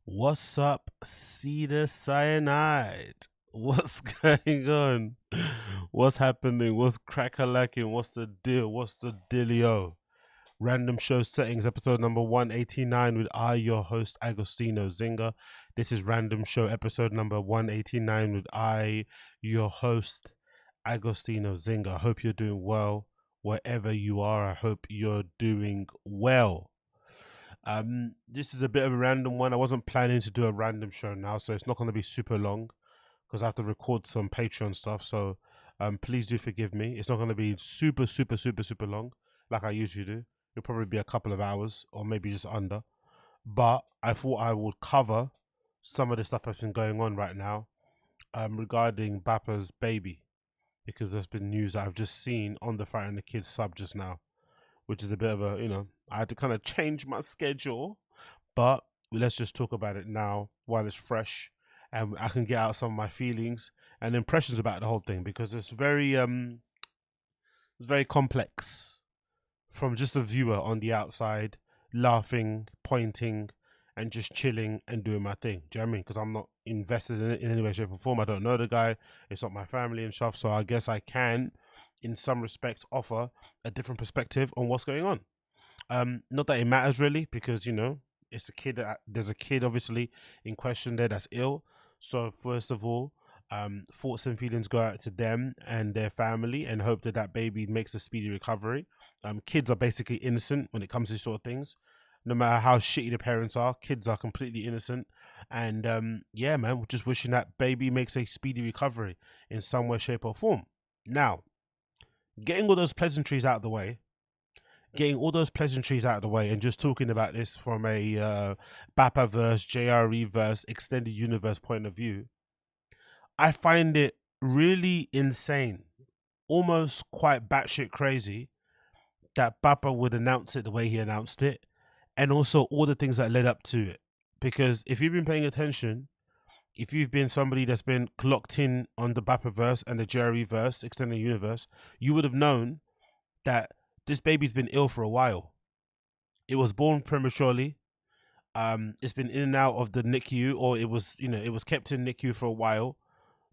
What's up, Cedar Cyanide? What's going on? What's happening? What's crack-a-lacking? What's the deal? What's the dealio? Random Show Settings, episode number 189 with your host, Agostino Zinga. This is Random Show, episode number 189 with your host, Agostino Zinga. I hope you're doing well wherever you are. I hope you're doing well. This is a bit of a random one. I wasn't planning to do a random show now, so it's not going to be super long because I have to record some Patreon stuff. So, please do forgive me. It's not going to be super long like I usually do. It'll probably be a couple of hours or maybe just under. But I thought I would cover some of the stuff that's been going on right now, regarding BAPA'S baby, because there's been news that I've just seen on the Fighting the Kids sub just now, which is a bit of a, I had to kind of change my schedule, but let's just talk about it now while it's fresh and I can get out some of my feelings and impressions about the whole thing, because it's very complex from just a viewer on the outside, laughing, pointing, and just chilling and doing my thing. Do you know what I mean? Because I'm not invested in it in any way, shape, or form. I don't know the guy. It's not my family and stuff. So I guess I can, in some respects, offer a different perspective on what's going on. Not that it matters really, because it's a kid. There's a kid obviously in question there that's ill. So first of all, thoughts and feelings go out to them and their family, and hope that that baby makes a speedy recovery. Kids are basically innocent when it comes to these sort of things. No matter how shitty the parents are, kids are completely innocent. And yeah, man, we're just wishing that baby makes a speedy recovery in some way, shape, or form. Now, getting all those pleasantries out of the way, and just talking about this from a BAPA-verse, JRE-verse, extended universe point of view, I find it really insane, almost quite batshit crazy, that BAPA would announce it the way he announced it, and also all the things that led up to it. Because if you've been paying attention, if you've been somebody that's been clocked in on the BAPA-verse and the JRE-verse, extended universe, you would have known that this baby's been ill for a while. It was born prematurely. It's been in and out of the NICU, or it was kept in NICU for a while.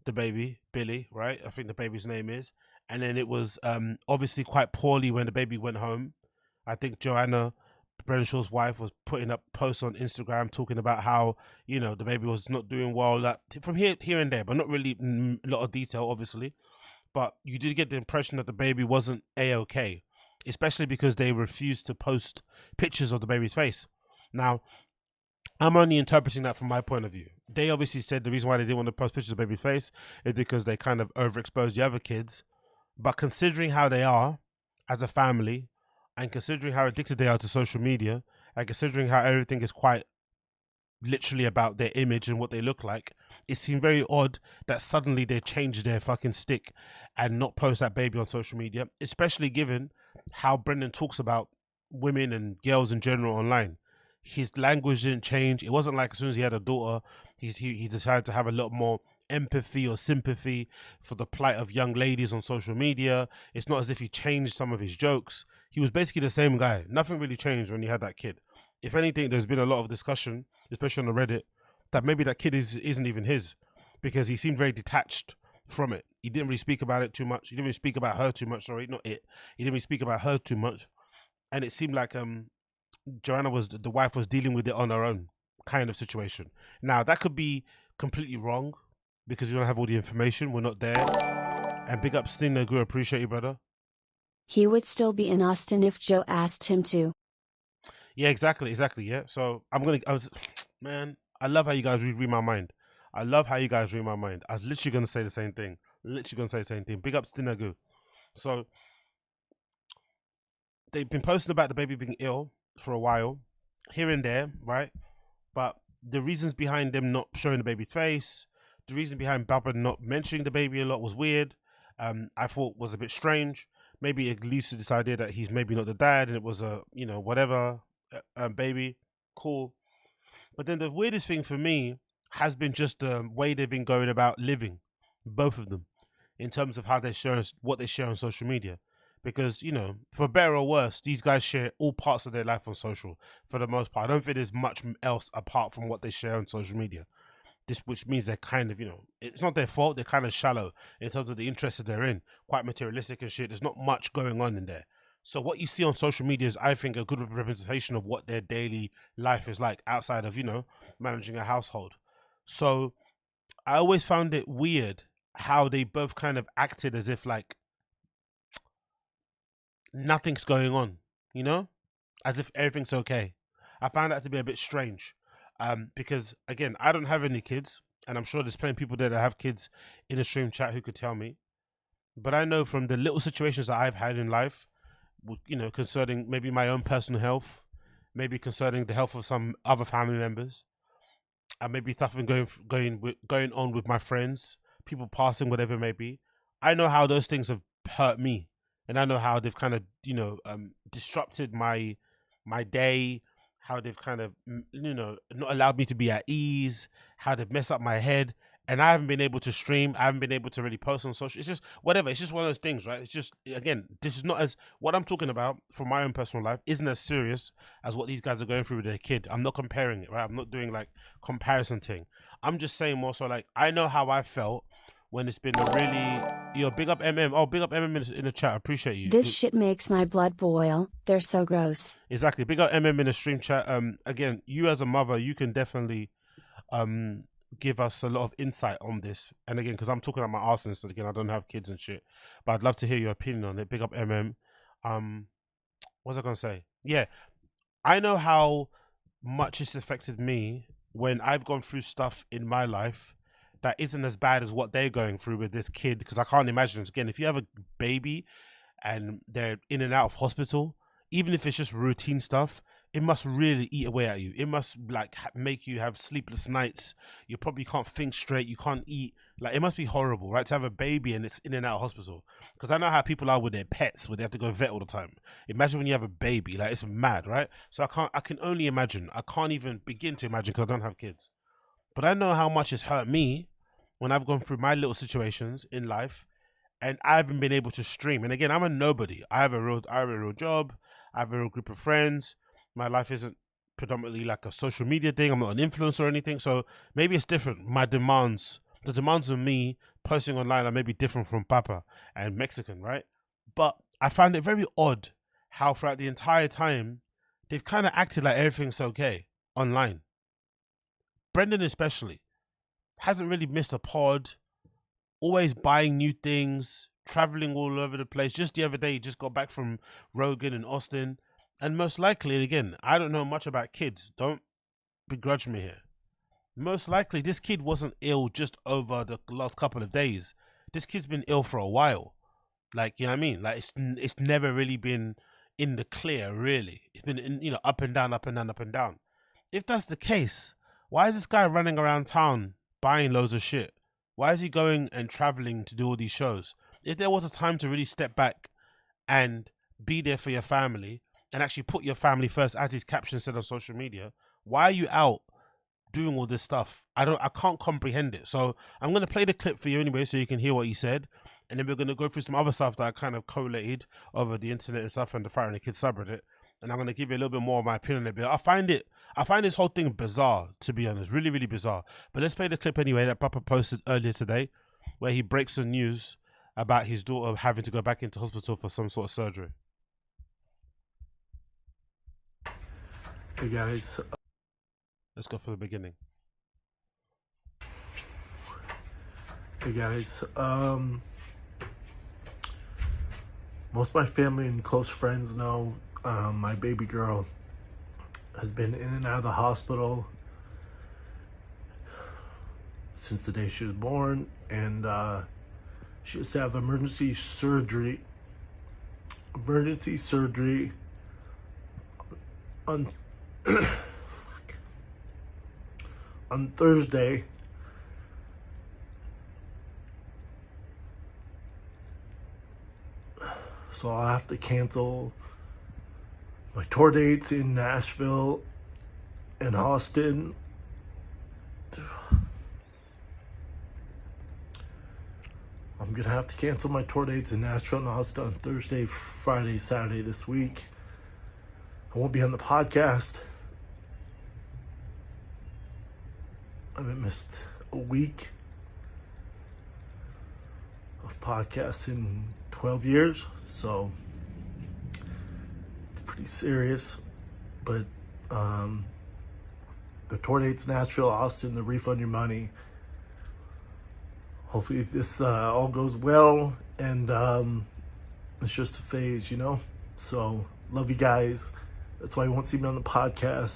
The baby, Billy, right? I think the baby's name is. And then it was obviously quite poorly when the baby went home. I think Joanna, Brendan Shaw's wife, was putting up posts on Instagram talking about how the baby was not doing well, like, from here and there, but not really a lot of detail, obviously. But you did get the impression that the baby wasn't a-okay, especially because they refused to post pictures of the baby's face. Now, I'm only interpreting that from my point of view. They obviously said the reason why they didn't want to post pictures of the baby's face is because they kind of overexposed the other kids. But considering how they are as a family, and considering how addicted they are to social media, and considering how everything is quite literally about their image and what they look like, it seemed very odd that suddenly they changed their fucking stick and not post that baby on social media, especially given how Brendan talks about women and girls in general online. His language didn't change. It wasn't like as soon as he had a daughter, he decided to have a lot more empathy or sympathy for the plight of young ladies on social media. It's not as if he changed some of his jokes. He was basically the same guy. Nothing really changed when he had that kid. If anything, there's been a lot of discussion, especially on the Reddit, that maybe that kid isn't even his, because he seemed very detached from it. He didn't really speak about it too much. He didn't really speak about her too much. Sorry, not it. He didn't really speak about her too much. And it seemed like Joanna, the wife, was dealing with it on her own, kind of situation. Now, that could be completely wrong because we don't have all the information. We're not there. And big up Sting Nagu, appreciate you, brother. He would still be in Austin if Joe asked him to. Yeah, exactly, yeah. So man, I love how you guys read my mind. I was literally gonna say the same thing. Big up Sting Nagu. So they've been posting about the baby being ill for a while, here and there, right? But the reasons behind them not showing the baby's face, the reason behind Baba not mentioning the baby a lot was weird. I thought was a bit strange. Maybe it leads to this idea that he's maybe not the dad and it was a, whatever, baby. Cool. But then the weirdest thing for me has been just the way they've been going about living, both of them, in terms of how they share, what they share on social media. because, you know, for better or worse, these guys share all parts of their life on social for the most part. I don't think there's much else apart from what they share on social media. This, which means they're kind of, you know, it's not their fault. They're kind of shallow in terms of the interests that they're in, quite materialistic and shit. There's not much going on in there. So what you see on social media is, I think, a good representation of what their daily life is like outside of, you know, managing a household. So I always found it weird how they both kind of acted as if like nothing's going on, you know, as if everything's okay. I found that to be a bit strange, because again, I don't have any kids, and I'm sure there's plenty of people there that have kids in the stream chat who could tell me. But I know from the little situations that I've had in life, you know, concerning maybe my own personal health, maybe concerning the health of some other family members, and maybe stuff been going on with my friends, people passing, whatever it may be. I know how those things have hurt me, and I know how they've kind of, you know, disrupted my day, how they've kind of, you know, not allowed me to be at ease, how they've messed up my head. And I haven't been able to stream. I haven't been able to really post on social. It's just whatever. It's just one of those things, right? It's just, again, this is not as, what I'm talking about from my own personal life isn't as serious as what these guys are going through with their kid. I'm not comparing it, right? I'm not doing like comparison thing. I'm just saying more so like, I know how I felt when it's been a really, yo, big up MM. Oh, big up MM in the chat. I appreciate you. This shit makes my blood boil. They're so gross. Exactly. Big up MM in the stream chat. Again, you as a mother, you can definitely give us a lot of insight on this. And again, because I'm talking about my arse and stuff, again, I don't have kids and shit, but I'd love to hear your opinion on it. Big up MM. What was I gonna say? Yeah, I know how much it's affected me when I've gone through stuff in my life that isn't as bad as what they're going through with this kid. Because I can't imagine, again, if you have a baby and they're in and out of hospital, even if it's just routine stuff, it must really eat away at you. It must like make you have sleepless nights. You probably can't think straight. You can't eat. Like, it must be horrible, right? To have a baby and it's in and out of hospital. Because I know how people are with their pets, where they have to go vet all the time. Imagine when you have a baby, like, it's mad, right? So I can only imagine. I can't even begin to imagine because I don't have kids. But I know how much it's hurt me when I've gone through my little situations in life and I haven't been able to stream. And again, I'm a nobody. I have a real job. I have a real group of friends. My life isn't predominantly like a social media thing. I'm not an influencer or anything. So maybe it's different. The demands of me posting online are maybe different from Papa and Mexican, right? But I found it very odd how throughout the entire time, they've kind of acted like everything's okay online. Brendan especially hasn't really missed a pod, always buying new things, traveling all over the place. Just the other day, he just got back from Rogan and Austin. And most likely, again, I don't know much about kids. Don't begrudge me here. Most likely, this kid wasn't ill just over the last couple of days. This kid's been ill for a while. Like, you know what I mean? Like, it's never really been in the clear, really. It's been, you know, up and down, up and down, up and down. If that's the case, why is this guy running around town buying loads of shit? Why is he going and traveling to do all these shows? If there was a time to really step back and be there for your family and actually put your family first, as his caption said on social media, why are you out doing all this stuff? I can't comprehend it. So I'm going to play the clip for you anyway so you can hear what he said. And then we're going to go through some other stuff that I kind of collated over the internet and stuff and the Fire and the Kids subreddit. And I'm going to give you a little bit more of my opinion on it. I find this whole thing bizarre, to be honest. Really, really bizarre. But let's play the clip anyway that Papa posted earlier today, where he breaks some news about his daughter having to go back into hospital for some sort of surgery. Hey guys. Let's go for the beginning. Hey guys. Most of my family and close friends know my baby girl has been in and out of the hospital since the day she was born, and she has to have emergency surgery on on Thursday. So I'll have to cancel my tour dates in Nashville and Austin. I'm I'm gonna have to cancel my tour dates in Nashville and Austin on Thursday, Friday, Saturday this week. I won't be on the podcast. I haven't missed a week of podcasts in 12 years, so it's pretty serious. But the tour dates, Nashville, Austin, the refund your money. Hopefully this all goes well, and it's just a phase, you know? So, love you guys. That's why you won't see me on the podcast.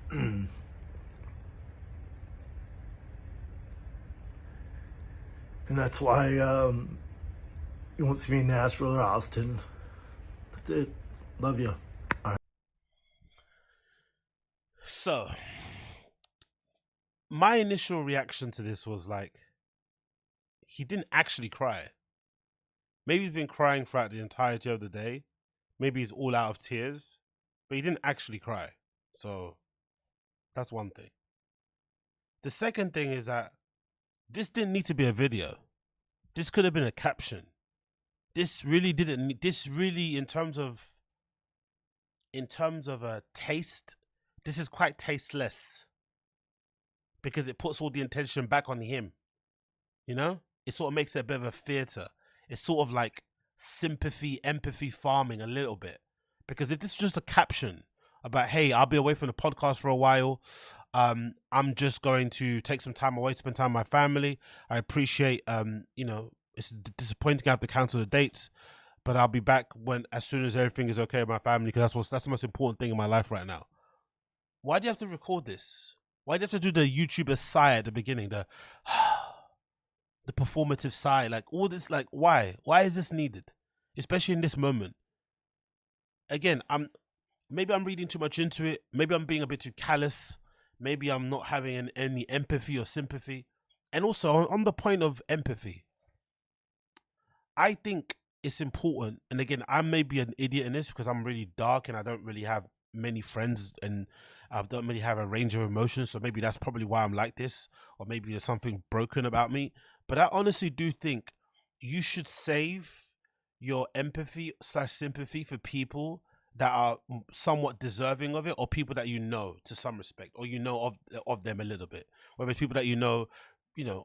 And that's why you won't see me in Nashville or Austin. That's it. Love you. All right. So, my initial reaction to this was like, he didn't actually cry. Maybe he's been crying throughout the entirety of the day. Maybe he's all out of tears, but he didn't actually cry. So that's one thing. The second thing is that this didn't need to be a video. This could have been a caption. This really didn't need, this really in terms of a taste, this is quite tasteless, because it puts all the attention back on him. You know? It sort of makes it a bit of a theater. It's sort of like sympathy, empathy farming a little bit. Because if this is just a caption about, hey, I'll be away from the podcast for a while, I'm just going to take some time away to spend time with my family. I appreciate, you know, it's disappointing I have to cancel the dates, but I'll be back as soon as everything is okay with my family, because that's the most important thing in my life right now. Why do you have to record this? Why do you have to do the YouTuber sigh at the beginning? The performative sigh, like all this, like why is this needed, especially in this moment? Again, maybe I'm reading too much into it, maybe I'm being a bit too callous, maybe I'm not having any empathy or sympathy. And also on the point of empathy, I think it's important, and again, I may be an idiot in this because I'm really dark and I don't really have many friends and I don't really have a range of emotions, so maybe that's probably why I'm like this, or maybe there's something broken about me. But I honestly do think you should save your empathy / sympathy for people that are somewhat deserving of it, or people that you know to some respect, or you know of them a little bit. Whether it's people that you know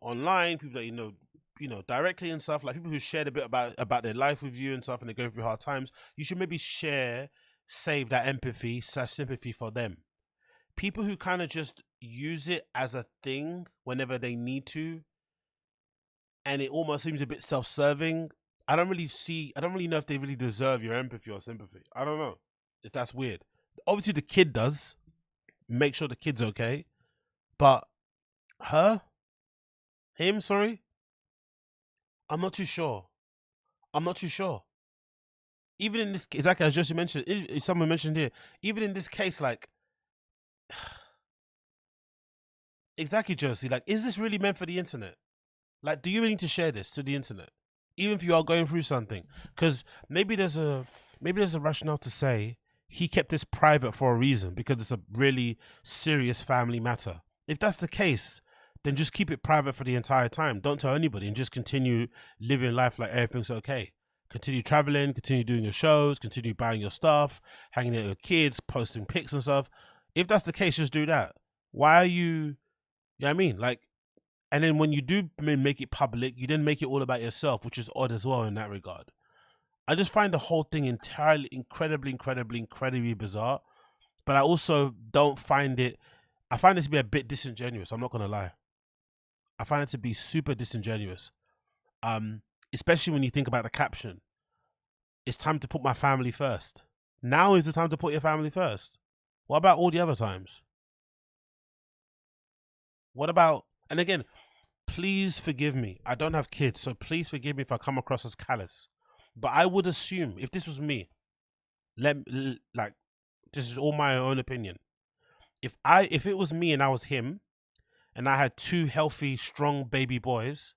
online, people that you know directly and stuff, like people who shared a bit about their life with you and stuff, and they're going through hard times. You should maybe save that empathy / sympathy for them. People who kind of just use it as a thing whenever they need to, and it almost seems a bit self-serving. I don't really know if they really deserve your empathy or sympathy. I don't know if that's weird. Obviously the kid does. Make sure the kid's okay. But him, sorry? I'm not too sure. Even in this, exactly as Josie mentioned, someone mentioned here, even in this case, like, exactly, Josie, like, is this really meant for the internet? Like, do you really need to share this to the internet, even if you are going through something? Because maybe there's a rationale to say he kept this private for a reason, because it's a really serious family matter. If that's the case, then just keep it private for the entire time. Don't tell anybody, and just continue living life like everything's okay. Continue traveling, continue doing your shows, continue buying your stuff, hanging out with your kids, posting pics and stuff. If that's the case, just do that. Why are you, you know what I mean? Like, and then when you do make it public, you then make it all about yourself, which is odd as well in that regard. I just find the whole thing entirely incredibly bizarre. But I also don't find it, I find it to be a bit disingenuous. I'm not going to lie. I find it to be super disingenuous. Especially when you think about the caption. It's time to put my family first. Now is the time to put your family first. What about all the other times? What about, and again, please forgive me. I don't have kids, so please forgive me if I come across as callous. But I would assume, if this was me, like, this is all my own opinion. If it was me and I was him, and I had 2 healthy, strong baby boys,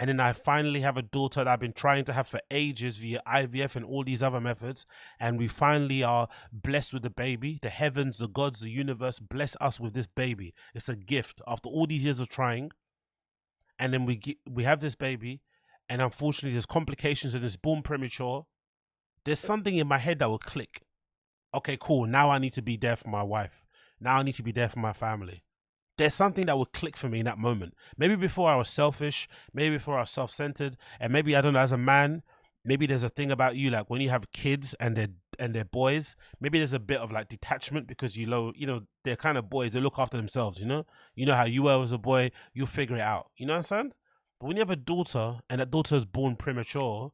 and then I finally have a daughter that I've been trying to have for ages via IVF and all these other methods, and we finally are blessed with the baby. The heavens, the gods, the universe bless us with this baby. It's a gift after all these years of trying. And then we have this baby, and unfortunately there's complications and it's born premature, there's something in my head that will click. Okay, cool. Now I need to be there for my wife. Now I need to be there for my family. There's something that would click for me in that moment. Maybe before I was selfish, maybe before I was self-centered, and maybe, I don't know, as a man, maybe there's a thing about you, like when you have kids and they're boys, maybe there's a bit of like detachment because you know they're kind of boys, they look after themselves, you know how you were as a boy, you'll figure it out, you know what I'm saying? But when you have a daughter and that daughter is born premature,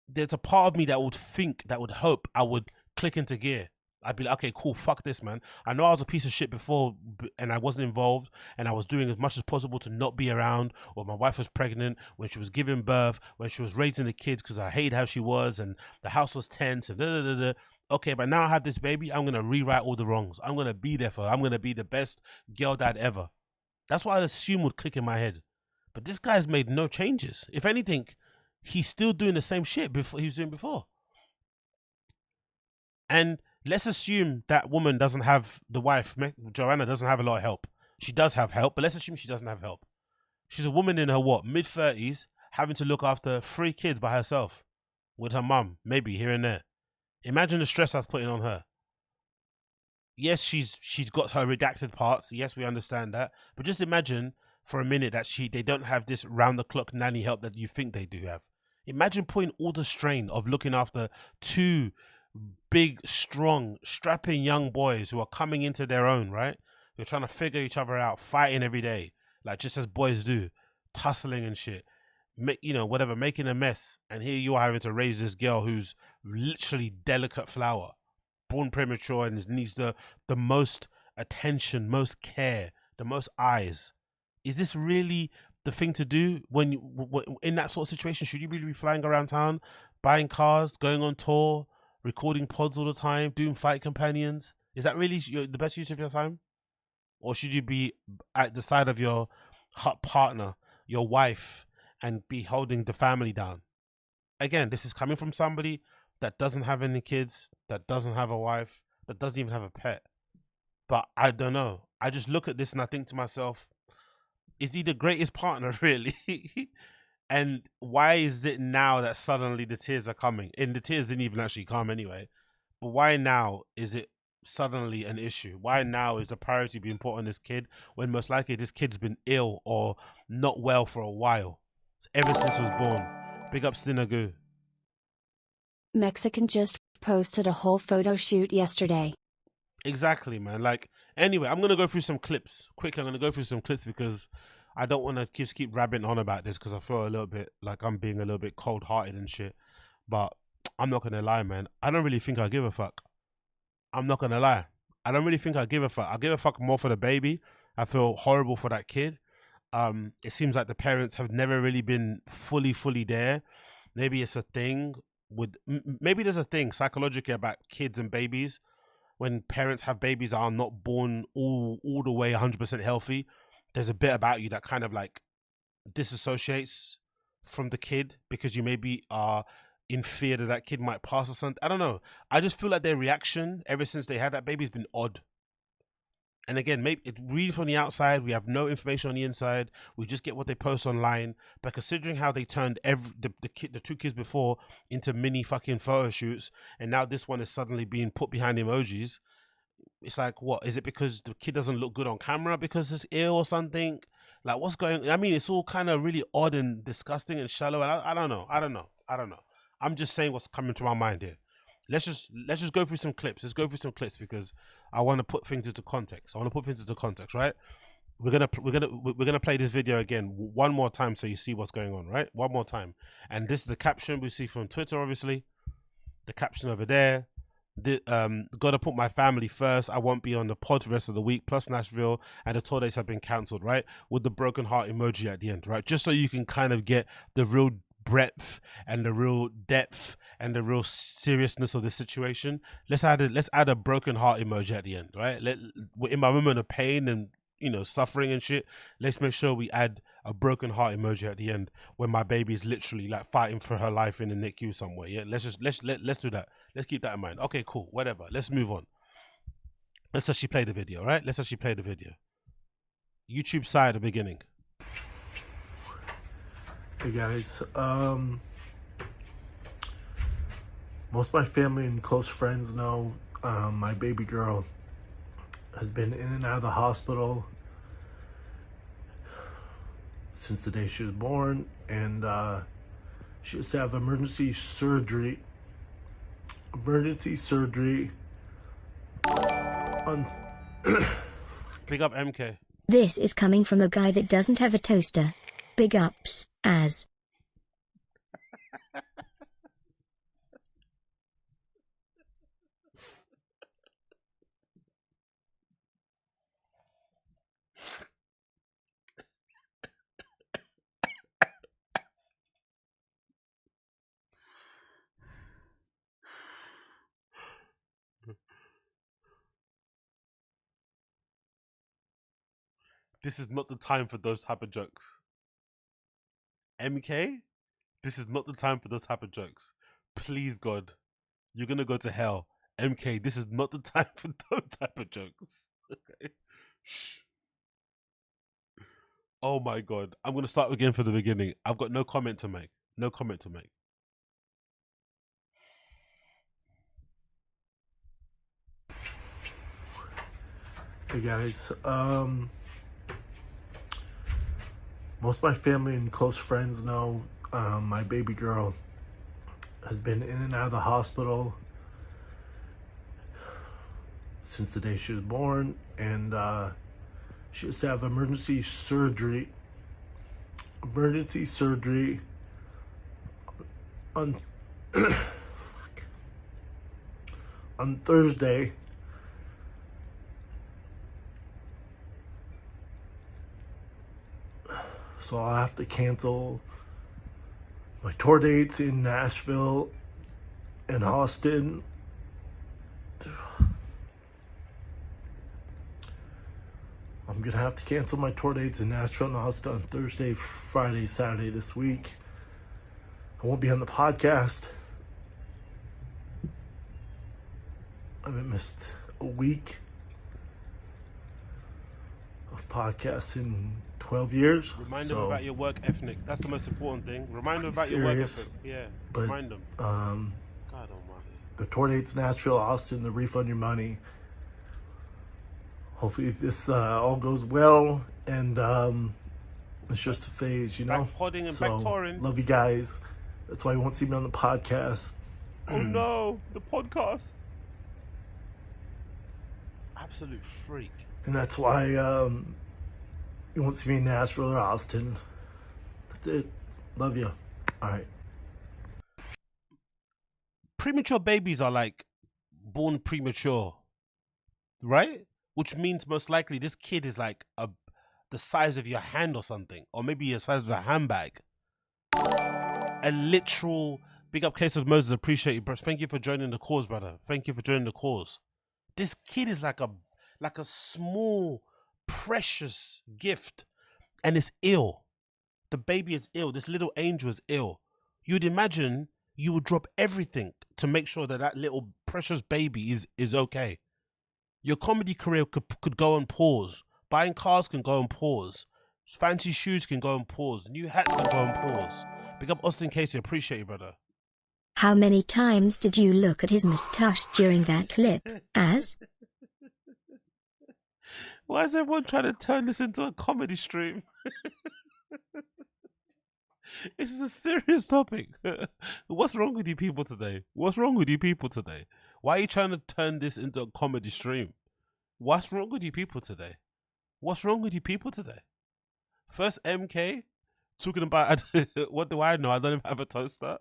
there's a part of me that would hope I would click into gear. I'd be like, okay, cool, fuck this, man. I know I was a piece of shit before and I wasn't involved and I was doing as much as possible to not be around, or my wife was pregnant, when she was giving birth, when she was raising the kids, because I hated how she was and the house was tense and da-da-da-da. Okay, but now I have this baby, I'm going to rewrite all the wrongs. I'm going to be there for her. I'm going to be the best girl dad ever. That's what I'd assume would click in my head. But this guy's made no changes. If anything, he's still doing the same shit he was doing before. And let's assume that woman doesn't have, the wife, Joanna, doesn't have a lot of help. She does have help, but let's assume she doesn't have help. She's a woman in her, mid-30s, having to look after 3 kids by herself with her mum, maybe here and there. Imagine the stress that's putting on her. Yes, she's got her redacted parts. Yes, we understand that. But just imagine for a minute that they don't have this round-the-clock nanny help that you think they do have. Imagine putting all the strain of looking after 2 big, strong, strapping young boys who are coming into their own, right? They're trying to figure each other out, fighting every day, like just as boys do, tussling and shit, making a mess. And here you are having to raise this girl who's literally delicate flower, born premature, and needs the most attention, most care, the most eyes. Is this really the thing to do when in that sort of situation? Should you really be flying around town, buying cars, going on tour, recording pods all the time, doing fight companions? Is that really the best use of your time? Or should you be at the side of your partner, your wife, and be holding the family down? Again, this is coming from somebody that doesn't have any kids, that doesn't have a wife, that doesn't even have a pet. But I don't know. I just look at this and I think to myself, is he the greatest partner, really? And why is it now that suddenly the tears are coming? And the tears didn't even actually come anyway. But why now is it suddenly an issue? Why now is the priority being put on this kid when most likely this kid's been ill or not well for a while? Ever since he was born. Big up Stinagu. Mexican just posted a whole photo shoot yesterday. Exactly, man. Like, anyway, I'm going to go through some clips. Quickly, I'm going to go through some clips because I don't want to just keep rabbiting on about this because I feel a little bit like I'm being a little bit cold-hearted and shit. But I'm not going to lie, man. I don't really think I give a fuck. I'm not going to lie. I don't really think I give a fuck. I give a fuck more for the baby. I feel horrible for that kid. It seems like the parents have never really been fully there. Maybe it's a thing with, maybe there's a thing psychologically about kids and babies. When parents have babies that are not born all the way 100% healthy, there's a bit about you that kind of like disassociates from the kid because you maybe are in fear that kid might pass or something. I don't know. I just feel like their reaction ever since they had that baby has been odd. And again, maybe it read from the outside, we have no information on the inside. We just get what they post online. But considering how they turned the 2 kids before into mini fucking photo shoots, and now this one is suddenly being put behind emojis, it's like, what is it? Because the kid doesn't look good on camera because it's ill or something? Like, what's going on? I mean, it's all kind of really odd and disgusting and shallow. And I don't know. I'm just saying what's coming to my mind here. Let's just go through some clips. Let's go through some clips because I want to put things into context. Right? We're gonna play this video again one more time so you see what's going on, right? One more time. And this is the caption we see from Twitter, obviously. The caption over there. Gotta put my family first. I won't be on the pod the rest of the week. Plus Nashville and the tour dates have been cancelled, right? With the broken heart emoji at the end, right? Just so you can kind of get the real breadth and the real depth and the real seriousness of the situation. Let's add a broken heart emoji at the end, right? In my moment of pain and suffering and shit, let's make sure we add a broken heart emoji at the end when my baby is literally like fighting for her life in the NICU somewhere. Yeah, let's do that. Let's keep that in mind. Okay, cool, whatever. Let's move on. Let's actually play the video, right? YouTube side at the beginning. Hey guys, most of my family and close friends know my baby girl has been in and out of the hospital since the day she was born, and she has to have emergency surgery. On Big up MK. This is coming from a guy that doesn't have a toaster. Big ups, as. This is not the time for those type of jokes. MK, this is not the time for those type of jokes. Please, God, you're gonna go to hell. MK, this is not the time for those type of jokes. Okay. Shh. Oh my God. I'm gonna start again from the beginning. I've got no comment to make. No comment to make. Hey guys, most of my family and close friends know my baby girl has been in and out of the hospital since the day she was born, and she has to have emergency surgery on on Thursday. So I'll have to cancel my tour dates in Nashville and Austin. I'm gonna have to cancel my tour dates in Nashville and Austin on Thursday, Friday, Saturday this week. I won't be on the podcast. I haven't missed a week of podcasts in 12 years. Remind them about your work ethic. That's the most important thing. Remind them about your work ethic. Yeah, but, remind them. God almighty. The tour dates, Nashville, Austin, the refund your money. Hopefully this all goes well, and it's just a phase, you know? Back podding and back touring. Love you guys. That's why you won't see me on the podcast. Oh no, the podcast. Absolute freak. And that's why you won't see me in Nashville or Austin. That's it. Love you. All right. Premature babies are like born premature, right? Which means most likely this kid is like the size of your hand or something, or maybe the size of a handbag. A literal big up case of Moses. Appreciate you, bro. Thank you for joining the cause, brother. Thank you for joining the cause. This kid is like a small, precious gift, and it's ill. The baby is ill. This little angel is ill. You'd imagine you would drop everything to make sure that that little precious baby is okay. Your comedy career could go on pause. Buying cars can go on pause. Fancy shoes can go on pause. New hats can go on pause. Big up Austin Casey. Appreciate you, brother. How many times did you look at his moustache during that clip, as? Why is everyone trying to turn this into a comedy stream? This is a serious topic. What's wrong with you people today? What's wrong with you people today? Why are you trying to turn this into a comedy stream? What's wrong with you people today? What's wrong with you people today? First MK talking about what do I know? I don't even have a toaster.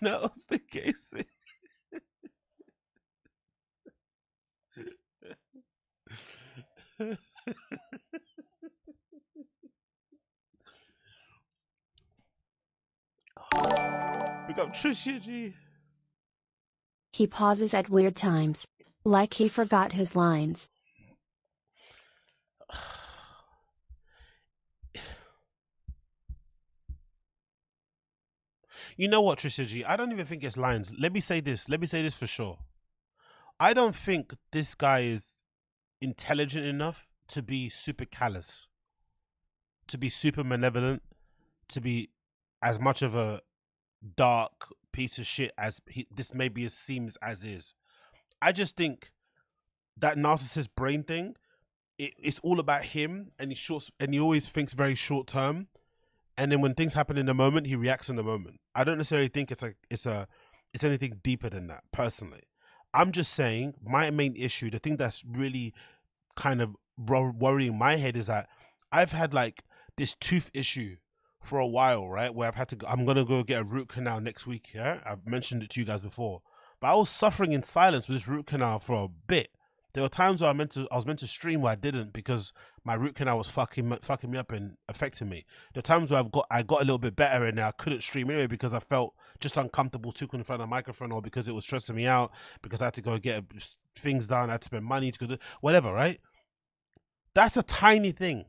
No, it's the case. We got Tricia G. He pauses at weird times. Like he forgot his lines. You know what, Tricia G? I don't even think it's lines. Let me say this. Let me say this for sure. I don't think this guy is intelligent enough to be super callous, to be super malevolent, to be as much of a dark piece of shit as this maybe seems as is. I just think that narcissist brain thing, it's all about him, and he always thinks very short term. And then when things happen in the moment, he reacts in the moment. I don't necessarily think it's anything deeper than that. Personally, I'm just saying my main issue, the thing that's really kind of worrying my head, is that I've had like this tooth issue for a while, right? Where I'm gonna go get a root canal next week. Yeah, I've mentioned it to you guys before, but I was suffering in silence with this root canal for a bit. There were times where I was meant to stream where I didn't because my root canal was fucking me up and affecting me. There were times where I got a little bit better and I couldn't stream anyway because I felt just uncomfortable talking in front of the microphone, or because it was stressing me out, because I had to go get things done, I had to spend money to go do whatever, right? That's a tiny thing,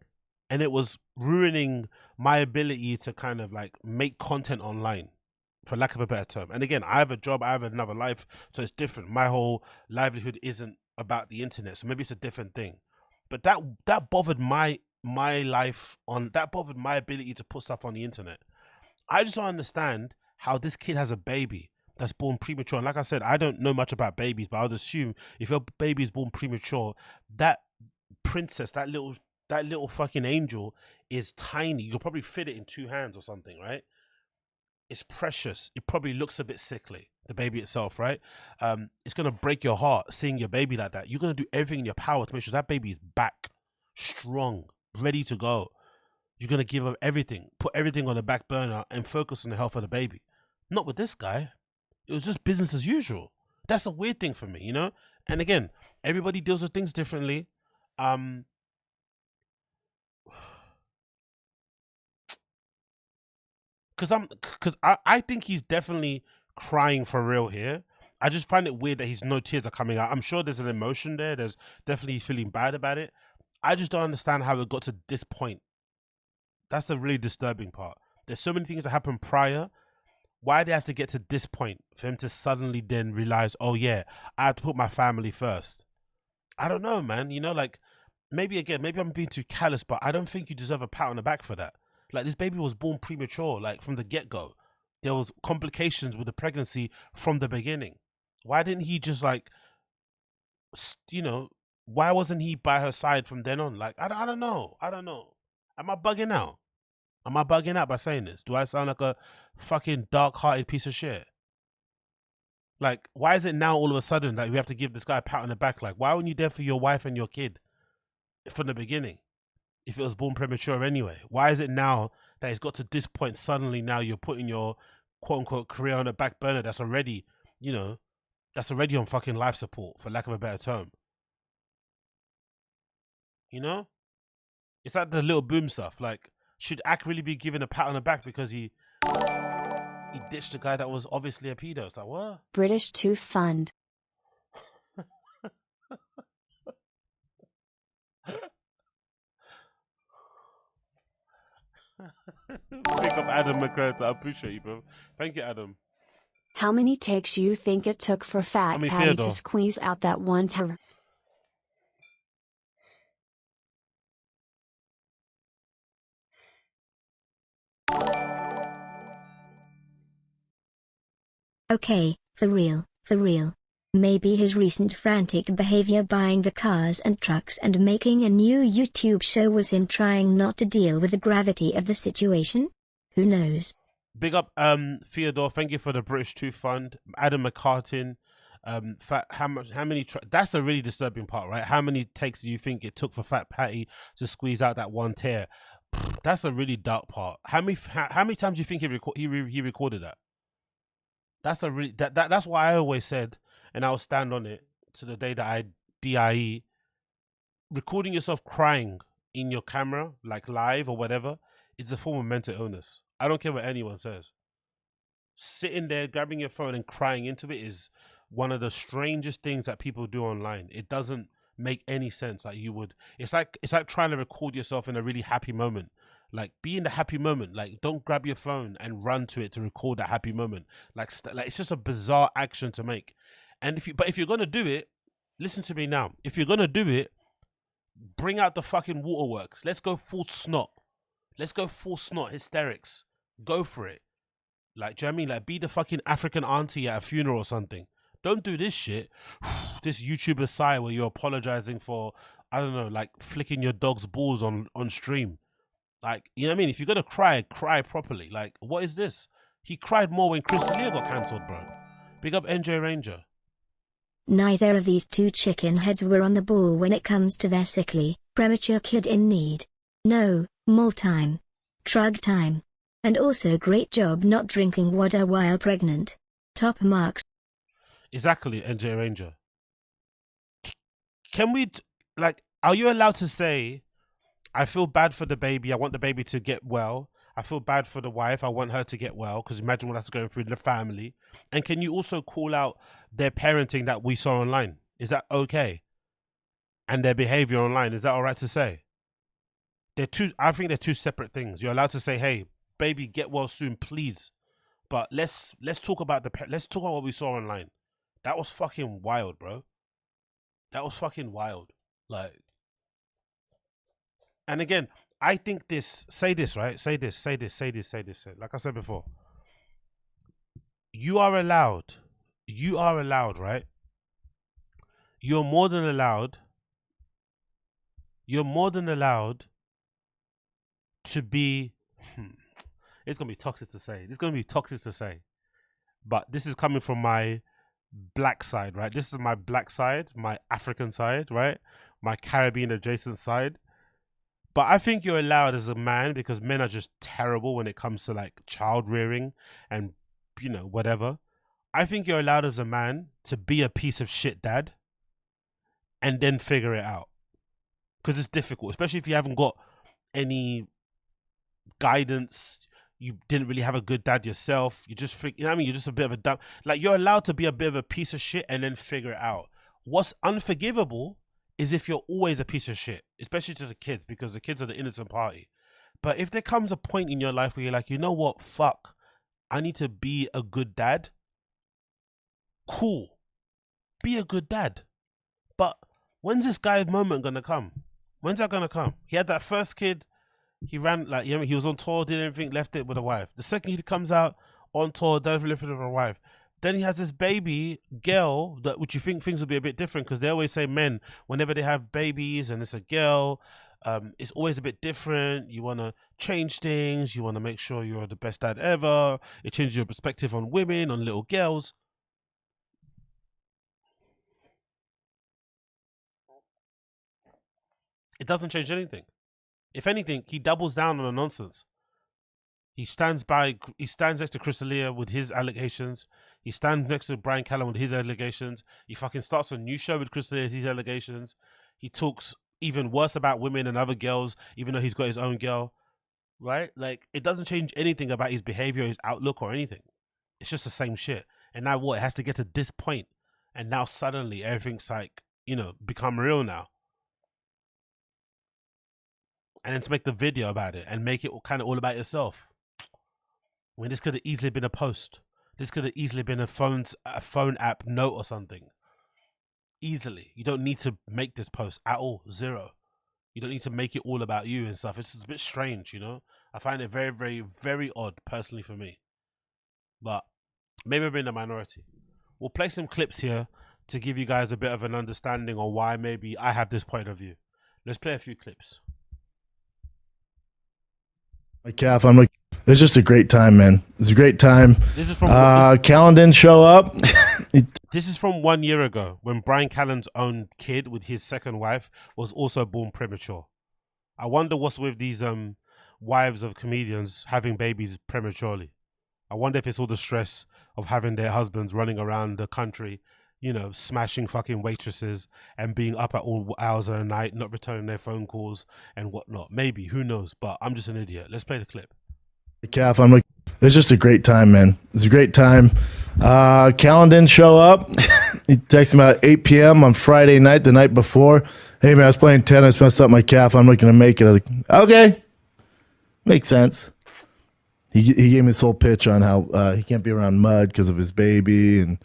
and it was ruining my ability to kind of like make content online, for lack of a better term. And again, I have a job, I have another life, so it's different. My whole livelihood isn't about the internet, so maybe it's a different thing. But that bothered my life that bothered my ability to put stuff on the internet. I just don't understand how this kid has a baby that's born premature. And like I said, I don't know much about babies, but I would assume if your baby is born premature, that princess, that little fucking angel is tiny. You'll probably fit it in 2 hands or something, right? It's precious. It probably looks a bit sickly, the baby itself, right? It's going to break your heart seeing your baby like that. You're going to do everything in your power to make sure that baby is back, strong, ready to go. You're going to give up everything, put everything on the back burner and focus on the health of the baby. Not with this guy. It was just business as usual. That's a weird thing for me, you know? And again, everybody deals with things differently. Because I think he's definitely crying for real here. I just find it weird that no tears are coming out. I'm sure there's an emotion there. There's definitely feeling bad about it. I just don't understand how it got to this point. That's the really disturbing part. There's so many things that happened prior. Why do they have to get to this point for him to suddenly then realize, oh yeah, I have to put my family first? I don't know, man. You know, like, maybe I'm being too callous, but I don't think you deserve a pat on the back for that. Like, this baby was born premature, like, from the get-go. There was complications with the pregnancy from the beginning. Why didn't he just, like, you know, why wasn't he by her side from then on? Like, I don't know. Am I bugging out? Am I bugging out by saying this? Do I sound like a fucking dark-hearted piece of shit? Like, why is it now all of a sudden that we have to give this guy a pat on the back? Like, why weren't you there for your wife and your kid from the beginning? If it was born premature anyway, why is it now that it's got to this point? Suddenly now you're putting your quote-unquote career on the back burner that's already, you know, that's already on fucking life support, for lack of a better term. You know? It's like the little boom stuff. Like, should Ak really be given a pat on the back because he ditched a guy that was obviously a pedo? It's like, what? British Tooth Fund. Pick up Adam McCurdy. I appreciate you, bro. Thank you, Adam. How many takes you think it took for Fat Patty Theodore to squeeze out that one Tair? Okay, for real, for real. Maybe his recent frantic behavior buying the cars and trucks and making a new YouTube show was him trying not to deal with the gravity of the situation? Who knows? Big up Theodore, thank you for the British Tooth Fund. Adam McCartin, how many that's a really disturbing part, right? How many takes do you think it took for Fat Patty to squeeze out that one tear? That's a really dark part. How many times do you think he recorded that? That's a really that's why I always said, and I'll stand on it to the day that I DIE. Recording yourself crying in your camera, like live or whatever, is a form of mental illness. I don't care what anyone says. Sitting there, grabbing your phone and crying into it is one of the strangest things that people do online. It doesn't make any sense. Like, it's like trying to record yourself in a really happy moment. Like, be in the happy moment. Like, don't grab your phone and run to it to record that happy moment. Like it's just a bizarre action to make. And if you're gonna do it, listen to me now. If you're gonna do it, bring out the fucking waterworks. Let's go full snot. Let's go full snot hysterics. Go for it. Like, do you know what I mean? Like, be the fucking African auntie at a funeral or something. Don't do this shit. This YouTuber side where you're apologizing for, I don't know, like flicking your dog's balls on stream. Like, you know what I mean? If you're gonna cry, cry properly. Like, what is this? He cried more when Chris D'Elia got cancelled, bro. Big up NJ Ranger. Neither of these two chicken heads were on the ball when it comes to their sickly, premature kid in need. No, more time. Trug time. And also great job not drinking water while pregnant. Top marks. Exactly, NJ Ranger. Can we, like, are you allowed to say, I feel bad for the baby, I want the baby to get well, I feel bad for the wife, I want her to get well, because imagine what that's going through in the family. And can you also call out their parenting that we saw online? Is that okay? And their behavior online, is that all right to say? I think they're two separate things. You're allowed to say, hey, baby, get well soon, please. But let's talk about what we saw online. That was fucking wild, bro. That was fucking wild. Like, and again, I think say this, right? Say this. Like I said before, you are allowed, right? You're more than allowed to be, it's going to be toxic to say. But this is coming from my black side, right? This is my black side, my African side, right? My Caribbean adjacent side. But I think you're allowed as a man, because men are just terrible when it comes to like child rearing and, you know, whatever. I think you're allowed as a man to be a piece of shit dad and then figure it out. Because it's difficult, especially if you haven't got any guidance. You didn't really have a good dad yourself. You just, you know what I mean? You're just a bit of a dumb. Like, you're allowed to be a bit of a piece of shit and then figure it out. What's unforgivable is if you're always a piece of shit, especially to the kids, because the kids are the innocent party. But if there comes a point in your life where you're like, you know what, fuck, I need to be a good dad. Cool. Be a good dad. But when's this guy's moment gonna come? When's that gonna come? He had that first kid. He ran, like, you know, he was on tour, did everything, left it with a wife. The second he comes out on tour, does left it with a wife. Then he has this baby girl, which you think things will be a bit different, because they always say men, whenever they have babies and it's a girl, it's always a bit different. You want to change things. You want to make sure you're the best dad ever. It changes your perspective on women, on little girls. It doesn't change anything. If anything, he doubles down on the nonsense. He stands next to Chris D'Elia with his allegations. He stands next to Bryan Callen with his allegations. He fucking starts a new show with Chris D'Elia with his allegations. He talks even worse about women and other girls, even though he's got his own girl, right? Like, it doesn't change anything about his behavior, his outlook, or anything. It's just the same shit. And now what? It has to get to this point. And now suddenly everything's like, you know, become real now. And then to make the video about it and make it kind of all about yourself. When this could have easily been a post. This could have easily been a phone app note or something. Easily. You don't need to make this post at all. Zero. You don't need to make it all about you and stuff. It's a bit strange, you know. I find it very, very, very odd personally for me. But maybe I'm in the minority. We'll play some clips here to give you guys a bit of an understanding on why maybe I have this point of view. Let's play a few clips. My calf, I'm like, it's just a great time, man. It's a great time. This is from Callen didn't show up. This is from 1 year ago when Bryan Callen's own kid with his second wife was also born premature. I wonder what's with these wives of comedians having babies prematurely. I wonder if it's all the stress of having their husbands running around the country, you know, smashing fucking waitresses and being up at all hours of the night, not returning their phone calls and whatnot. Maybe, who knows? But I'm just an idiot. Let's play the clip. Calf, I'm like, it's just a great time, man. It's a great time. Callen didn't show up. He texted me at 8 p.m. on Friday night, the night before. Hey, man, I was playing tennis, messed up my calf. I'm looking to make it. I was like, okay. Makes sense. He gave me this whole pitch on how he can't be around mud because of his baby, and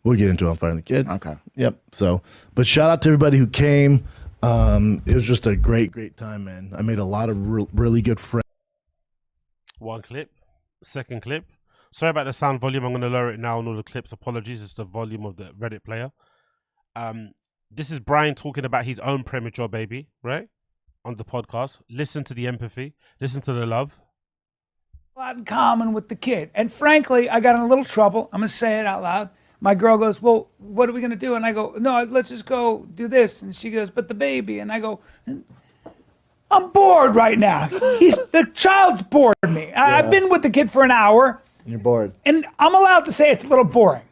we'll get into it on Finding the Kid. Okay. Yep. So, but shout out to everybody who came. It was just a great, great time, man. I made a lot of really good friends. One clip. second clip. Sorry about the sound volume. I'm going to lower it now on all the clips. Apologies. It's the volume of the Reddit player. This is Bryan talking about his own premature baby, right? On the podcast. Listen to the empathy. Listen to the love. A lot in common with the kid. And frankly, I got in a little trouble. I'm going to say it out loud. My girl goes, well, what are we going to do? And I go, no, let's just go do this. And she goes, but the baby. And I go, I'm bored right now. The child's bored me. I've been with the kid for an hour. You're bored. And I'm allowed to say it's a little boring.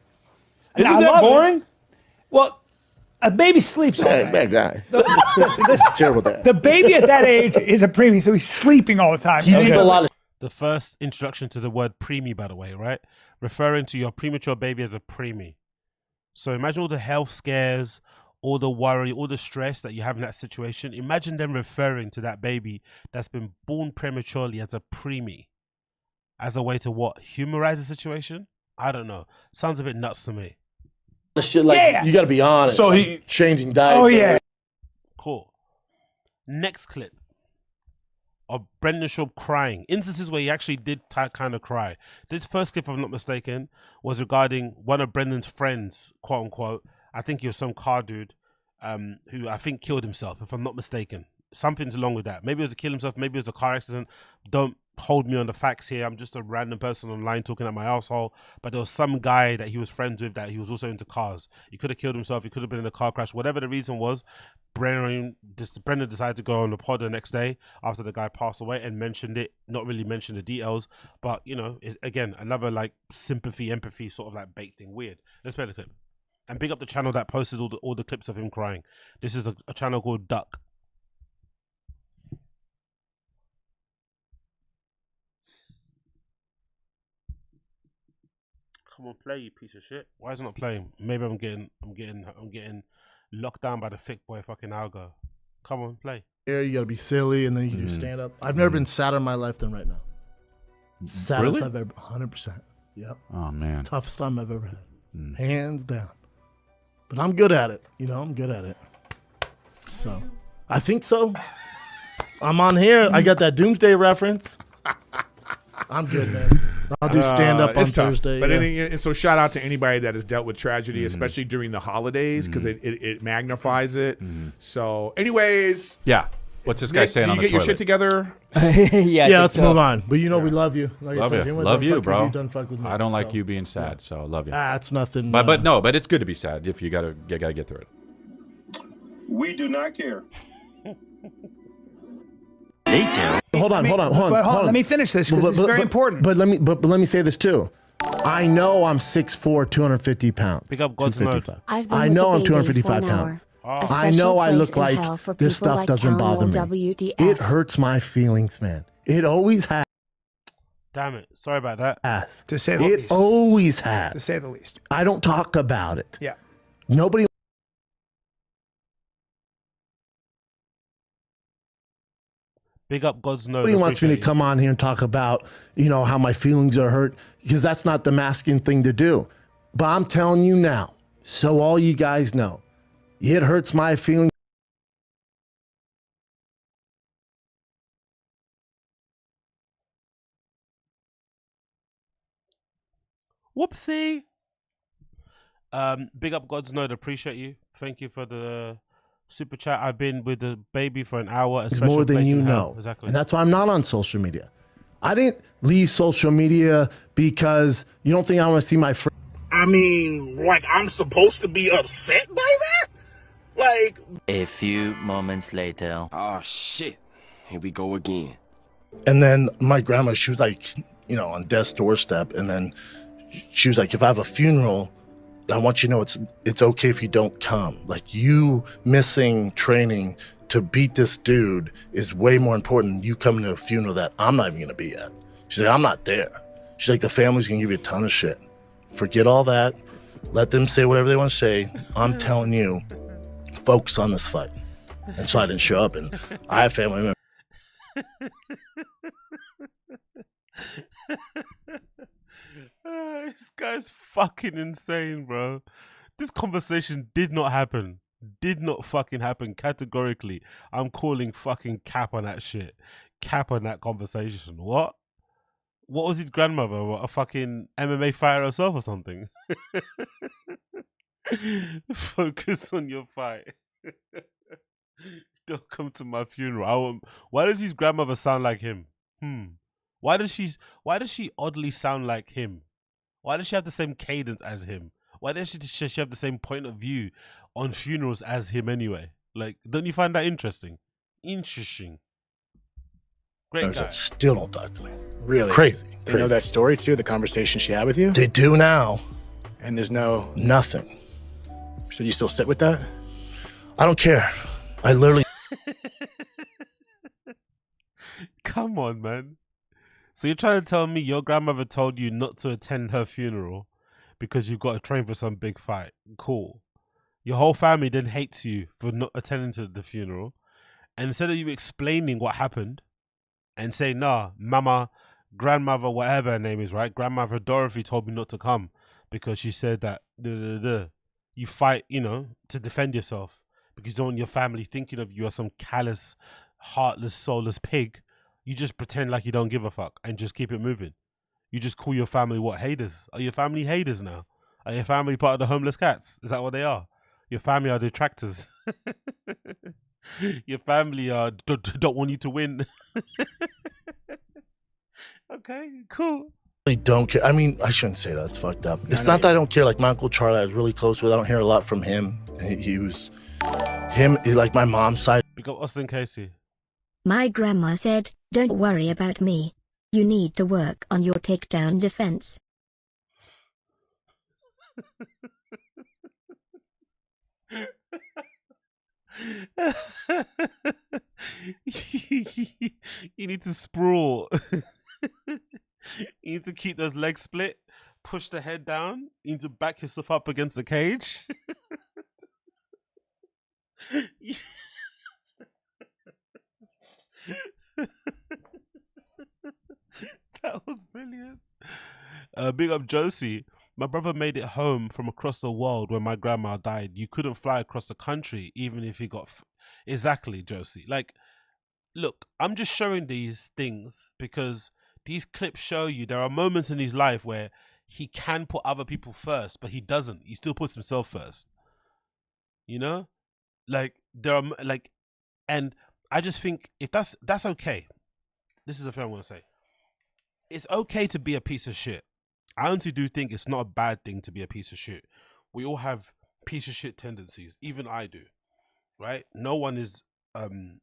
Isn't that boring? Well, a baby sleeps all day. Bad guy. Listen, Terrible dad. the baby at that age is a preemie, so he's sleeping all the time. He needs a lot of. The first introduction to the word preemie, by the way, right? Referring to your premature baby as a preemie. So imagine all the health scares, all the worry, all the stress that you have in that situation. Imagine them referring to that baby that's been born prematurely as a preemie. As a way to what? Humorize the situation? I don't know. Sounds a bit nuts to me. Shit like you got to be on it. So he changing diet. Oh, yeah. Cool. Next clip of Brendan Schaub crying. Instances where he actually did kind of cry. This first clip, if I'm not mistaken, was regarding one of Brendan's friends, quote unquote. I think he was some car dude who I think killed himself, if I'm not mistaken. Something's along with that. Maybe it was a kill himself. Maybe it was a car accident. Don't hold me on the facts here. I'm just a random person online talking at my asshole. But there was some guy that he was friends with that he was also into cars. He could have killed himself. He could have been in a car crash. Whatever the reason was, Brendan decided to go on the pod the next day after the guy passed away and mentioned it. Not really mentioned the details, but you know, again, another like sympathy, empathy sort of like bait thing. Weird. Let's play the clip. And big up the channel that posted all the clips of him crying. This is a channel called Duck. Come on, play, you piece of shit. Why is it not playing? Maybe I'm getting locked down by the thick boy fucking algo. Come on, play. Here you gotta be silly, and then you can do stand up. I've never been sadder in my life than right now. Saddest I've ever, 100%. Yep. Oh man. Toughest time I've ever had, hands down. But I'm good at it. You know, I'm good at it. So, I think so. I'm on here. I got that Doomsday reference. I'm good, man. I'll do stand up on Thursday. But and so shout out to anybody that has dealt with tragedy, especially during the holidays, because it magnifies it. So, anyways, yeah. What's this guy Nick, saying do on you the get your toilet? shit together? Yeah, let's move on. But you know we love you. Like Love you, bro. You done fuck with me, I don't like you being sad, so love you. It's nothing. But it's good to be sad if you gotta get through it. We do not care. Hold on. Let me finish this because it's very important. But let me say this too. I know I'm 6'4", 250 pounds. Pick up God's note. I know I'm 255 pounds. I know I look like this stuff doesn't bother me. It hurts my feelings, man. It always has. Damn it. Sorry about that. To say the least. It always has. To say the least. I don't talk about it. Yeah. Nobody. Big up God's note. Nobody wants me to come on here and talk about, you know, how my feelings are hurt, because that's not the masculine thing to do. But I'm telling you now, so all you guys know, it hurts my feelings. Whoopsie. Big up God's note. Appreciate you. Thank you for the super chat. I've been with the baby for an hour. It's more than you know. Exactly. And that's why I'm not on social media. I didn't leave social media because you don't think I want to see my friends. I mean, like, I'm supposed to be upset by that? Like... A few moments later. Oh, shit. Here we go again. And then my grandma, she was like, you know, on death's doorstep. And then she was like, if I have a funeral, I want you to know it's okay if you don't come. Like, you missing training to beat this dude is way more important than you coming to a funeral that I'm not even going to be at. She's like, I'm not there. She's like, the family's going to give you a ton of shit. Forget all that. Let them say whatever they want to say. I'm telling you, focus on this fight. And so I didn't show up, and I have family members. This guy's fucking insane, bro. This conversation did not happen. Did not fucking happen categorically. I'm calling fucking cap on that shit. Cap on that conversation. What? What was his grandmother? What, a fucking MMA fighter herself or something? Focus on your fight. Don't come to my funeral. Why does his grandmother sound like him? Why does she oddly sound like him? Why does she have the same cadence as him? Why does she have the same point of view on funerals as him anyway? Like, don't you find that interesting? Interesting. Great guy. Still don't talk to me. Really? Crazy. They know that story too, the conversation she had with you? They do now. And there's no... Nothing. So you still sit with that? I don't care. I literally... Come on, man. So you're trying to tell me your grandmother told you not to attend her funeral because you've got to train for some big fight? Cool. Your whole family then hates you for not attending to the funeral. And instead of you explaining what happened and saying, nah, mama, grandmother, whatever her name is, right? Grandmother Dorothy told me not to come because she said that you fight, to defend yourself because you don't want your family thinking of you as some callous, heartless, soulless pig. You just pretend like you don't give a fuck and just keep it moving. You just call your family what? Haters? Are your family haters now? Are your family part of the homeless cats? Is that what they are? Your family are detractors. Your family don't want you to win. Okay, cool. I don't care. I mean, I shouldn't say that. It's fucked up. It's not that I don't care. Like my Uncle Charlie, I was really close with. I don't hear a lot from him. He's like my mom's side. We got Austin Casey. My grandma said, don't worry about me. You need to work on your takedown defense. You need to sprawl. You need to keep those legs split, push the head down, you need to back yourself up against the cage. That was brilliant. Big up Josie. My brother made it home from across the world when my grandma died. You couldn't fly across the country even if he got... Exactly, Josie. Like, look, I'm just showing these things because these clips show you there are moments in his life where he can put other people first, but he doesn't. He still puts himself first. You know? Like, there are... like, and I just think if that's okay. This is the thing I'm going to say. It's okay to be a piece of shit. I honestly do think it's not a bad thing to be a piece of shit. We all have piece of shit tendencies. Even I do, right? No one is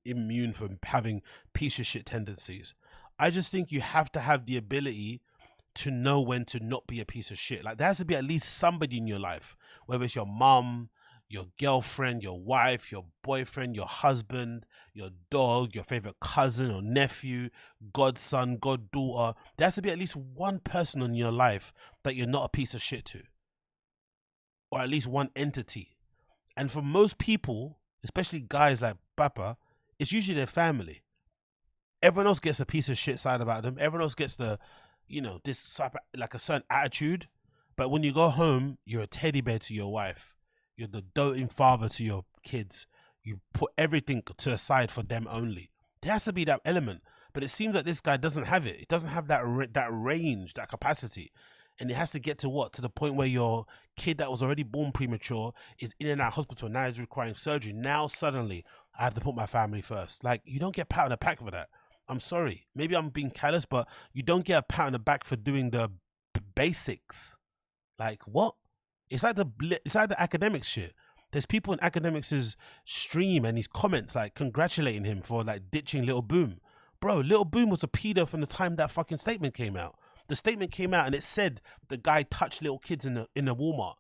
immune from having piece of shit tendencies. I just think you have to have the ability to know when to not be a piece of shit. Like there has to be at least somebody in your life, whether it's your mom, your girlfriend, your wife, your boyfriend, your husband, your dog, your favorite cousin or nephew, godson, goddaughter. There has to be at least one person in your life that you're not a piece of shit to. Or at least one entity. And for most people, especially guys like Papa, it's usually their family. Everyone else gets a piece of shit side about them. Everyone else gets the, this like a certain attitude. But when you go home, you're a teddy bear to your wife. You're the doting father to your kids. You put everything to the side for them only. There has to be that element. But it seems like this guy doesn't have it. It doesn't have that range, that capacity. And it has to get to what? To the point where your kid that was already born premature is in and out of hospital. Now is requiring surgery. Now suddenly I have to put my family first. Like, you don't get pat on the back for that. I'm sorry. Maybe I'm being callous, but you don't get a pat on the back for doing the basics. Like, what? It's like the AKADEMIKS shit. There's people in AKADEMIKS' stream and his comments like congratulating him for like ditching Little Boom. Bro, Little Boom was a pedo from the time that fucking statement came out. The statement came out and it said the guy touched little kids in a Walmart.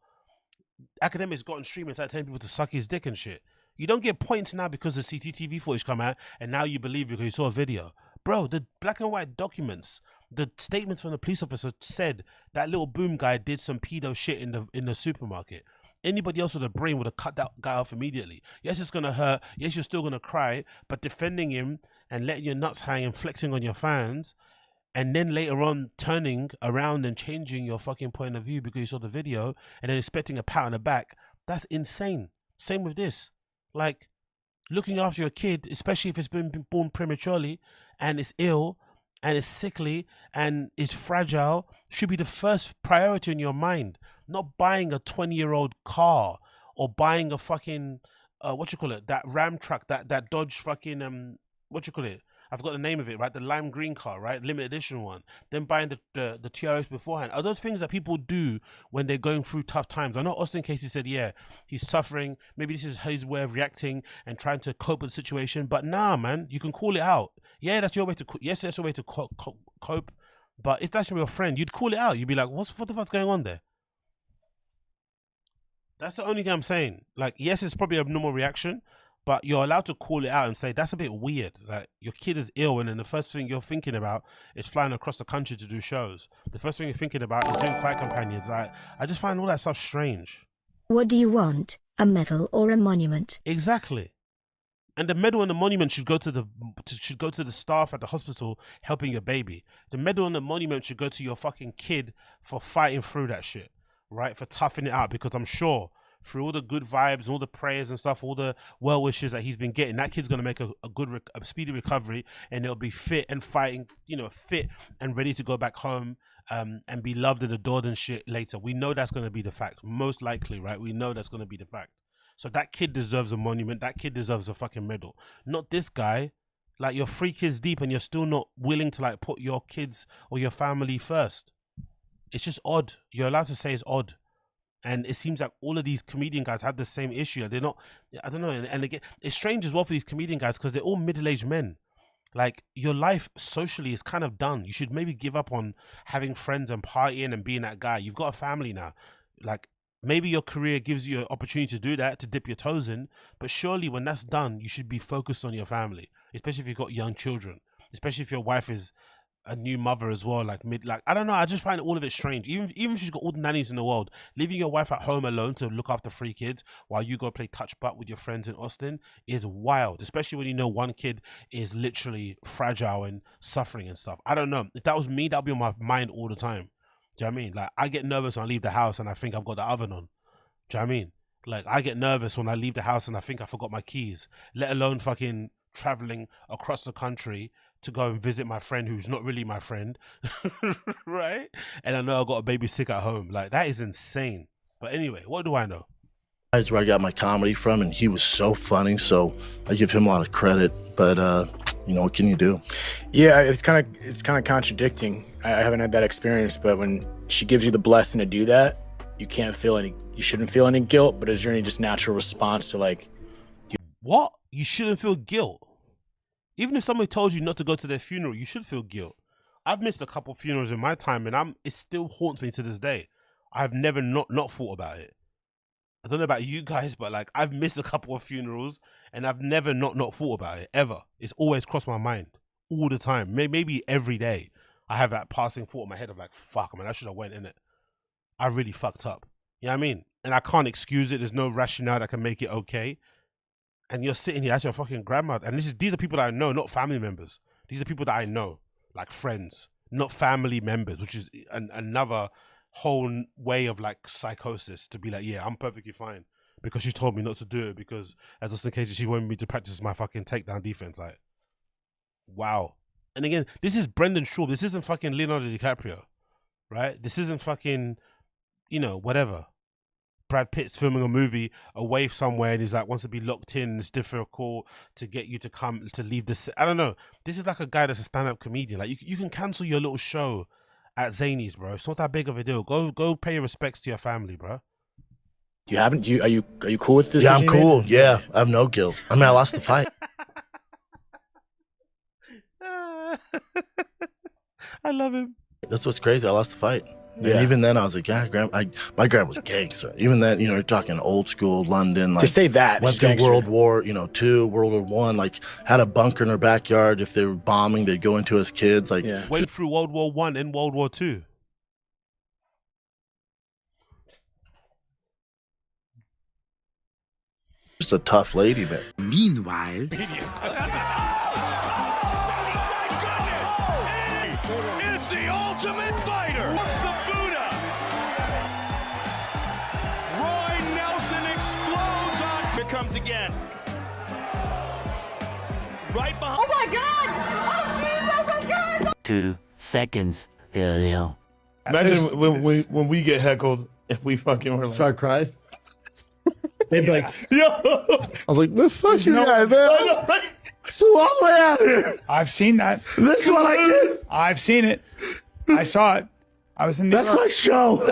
AKADEMIKS got on stream and started telling people to suck his dick and shit. You don't get points now because the CCTV footage come out and now you believe because you saw a video. Bro, the black and white documents, the statements from the police officer said that Little Boom guy did some pedo shit in the supermarket. Anybody else with a brain would have cut that guy off immediately. Yes, it's going to hurt. Yes, you're still going to cry. But defending him and letting your nuts hang and flexing on your fans and then later on turning around and changing your fucking point of view because you saw the video and then expecting a pat on the back, that's insane. Same with this. Like, looking after your kid, especially if it's been born prematurely and it's ill, and it's sickly and it's fragile should be the first priority in your mind, not buying a 20-year-old car or buying a fucking that Ram truck, that Dodge fucking I forgot the name of it, right? The lime green car, right? Limited edition one. Then buying the TRS beforehand. Are those things that people do when they're going through tough times? I know Austin Casey said, yeah, he's suffering. Maybe this is his way of reacting and trying to cope with the situation. But nah, man, you can call it out. Yeah, that's your way to that's your way to cope. But if that's your friend, you'd call it out. You'd be like, what the fuck's going on there? That's the only thing I'm saying. Like, yes, it's probably a normal reaction, but you're allowed to call it out and say, that's a bit weird. Like, your kid is ill, and then the first thing you're thinking about is flying across the country to do shows. The first thing you're thinking about is doing Fight Companions. I just find all that stuff strange. What do you want, a medal or a monument? Exactly. And the medal and the monument should go to the staff at the hospital helping your baby. The medal and the monument should go to your fucking kid for fighting through that shit, right? For toughing it out, because I'm sure through all the good vibes, all the prayers and stuff, all the well wishes that he's been getting, that kid's gonna make a speedy recovery, and he'll be fit and fighting, fit and ready to go back home, and be loved and adored and shit later. We know that's gonna be the fact, most likely, right? We know that's gonna be the fact. So that kid deserves a monument. That kid deserves a fucking medal. Not this guy. Like, you're 3 kids deep and you're still not willing to like put your kids or your family first. It's just odd. You're allowed to say it's odd. And it seems like all of these comedian guys have the same issue. They're not, I don't know. And again, it's strange as well for these comedian guys because they're all middle-aged men. Like, your life socially is kind of done. You should maybe give up on having friends and partying and being that guy. You've got a family now. Like, maybe your career gives you an opportunity to do that, to dip your toes in. But surely when that's done, you should be focused on your family, especially if you've got young children, especially if your wife is a new mother as well, like I don't know, I just find all of it strange. Even if she's got all the nannies in the world, leaving your wife at home alone to look after 3 kids while you go play touch butt with your friends in Austin is wild, especially when you know one kid is literally fragile and suffering and stuff. I don't know. If that was me, that would be on my mind all the time. Do you know what I mean? Like, I get nervous when I leave the house and I think I've got the oven on. Do you know what I mean? Like, I get nervous when I leave the house and I think I forgot my keys, let alone fucking traveling across the country to go and visit my friend who's not really my friend, right? And I know I've got a baby sick at home. Like, that is insane. But anyway, what do I know? That's where I got my comedy from, and he was so funny, so I give him a lot of credit. But what can you do? Yeah, it's kind of contradicting. I haven't had that experience, but when she gives you the blessing to do that, you shouldn't feel any guilt. But is there any just natural response to like? What? You shouldn't feel guilt. Even if somebody told you not to go to their funeral, you should feel guilt. I've missed a couple funerals in my time, and it still haunts me to this day. I've never not thought about it. I don't know about you guys, but like, I've missed a couple of funerals, and I've never not thought about it ever. It's always crossed my mind all the time. Maybe every day I have that passing thought in my head of like, fuck, man, I should have went in it. I really fucked up. You know what I mean? And I can't excuse it. There's no rationale that can make it okay. And you're sitting here as your fucking grandma. And these are people that I know, not family members. These are people that I know, like friends, not family members, which is another whole way of like psychosis, to be like, yeah, I'm perfectly fine because she told me not to do it because, as just in case, she wanted me to practice my fucking takedown defense. Like, wow. And again, this is Brendan Schaub. This isn't fucking Leonardo DiCaprio, right? This isn't fucking, whatever. Brad Pitt's filming a movie away somewhere and he's like wants to be locked in and it's difficult to get you to leave this. I don't know. This is like a guy that's a stand-up comedian. Like, you can cancel your little show at Zany's, bro. It's not that big of a deal. Go pay your respects to your family, bro. Are you cool with this? Yeah, I'm cool. Yeah, I have no guilt. I mean, I lost the fight. I love him. That's what's crazy. I lost the fight. Yeah. And even then, I was like, yeah, my grandma was gangster. Even then, you're talking old school London. Like, to say that, went through World War, II, World War I. Like, had a bunker in her backyard. If they were bombing, they'd go into as kids. Like, went through World War I and World War II. Just a tough lady, man. Meanwhile. It's the Ultimate Fighter! What's the Buddha? Roy Nelson explodes on... Here comes again. Right behind... Oh my God! Oh jeez, oh my God! 2 seconds earlier. Imagine when we get heckled if we fucking were like, start crying. They'd be like, yo. I was like, the fuck you guys, man. I know, right? Flew all the way out here. I've seen that. This is what I did. I've seen it. I saw it. I was in New That's York. my show.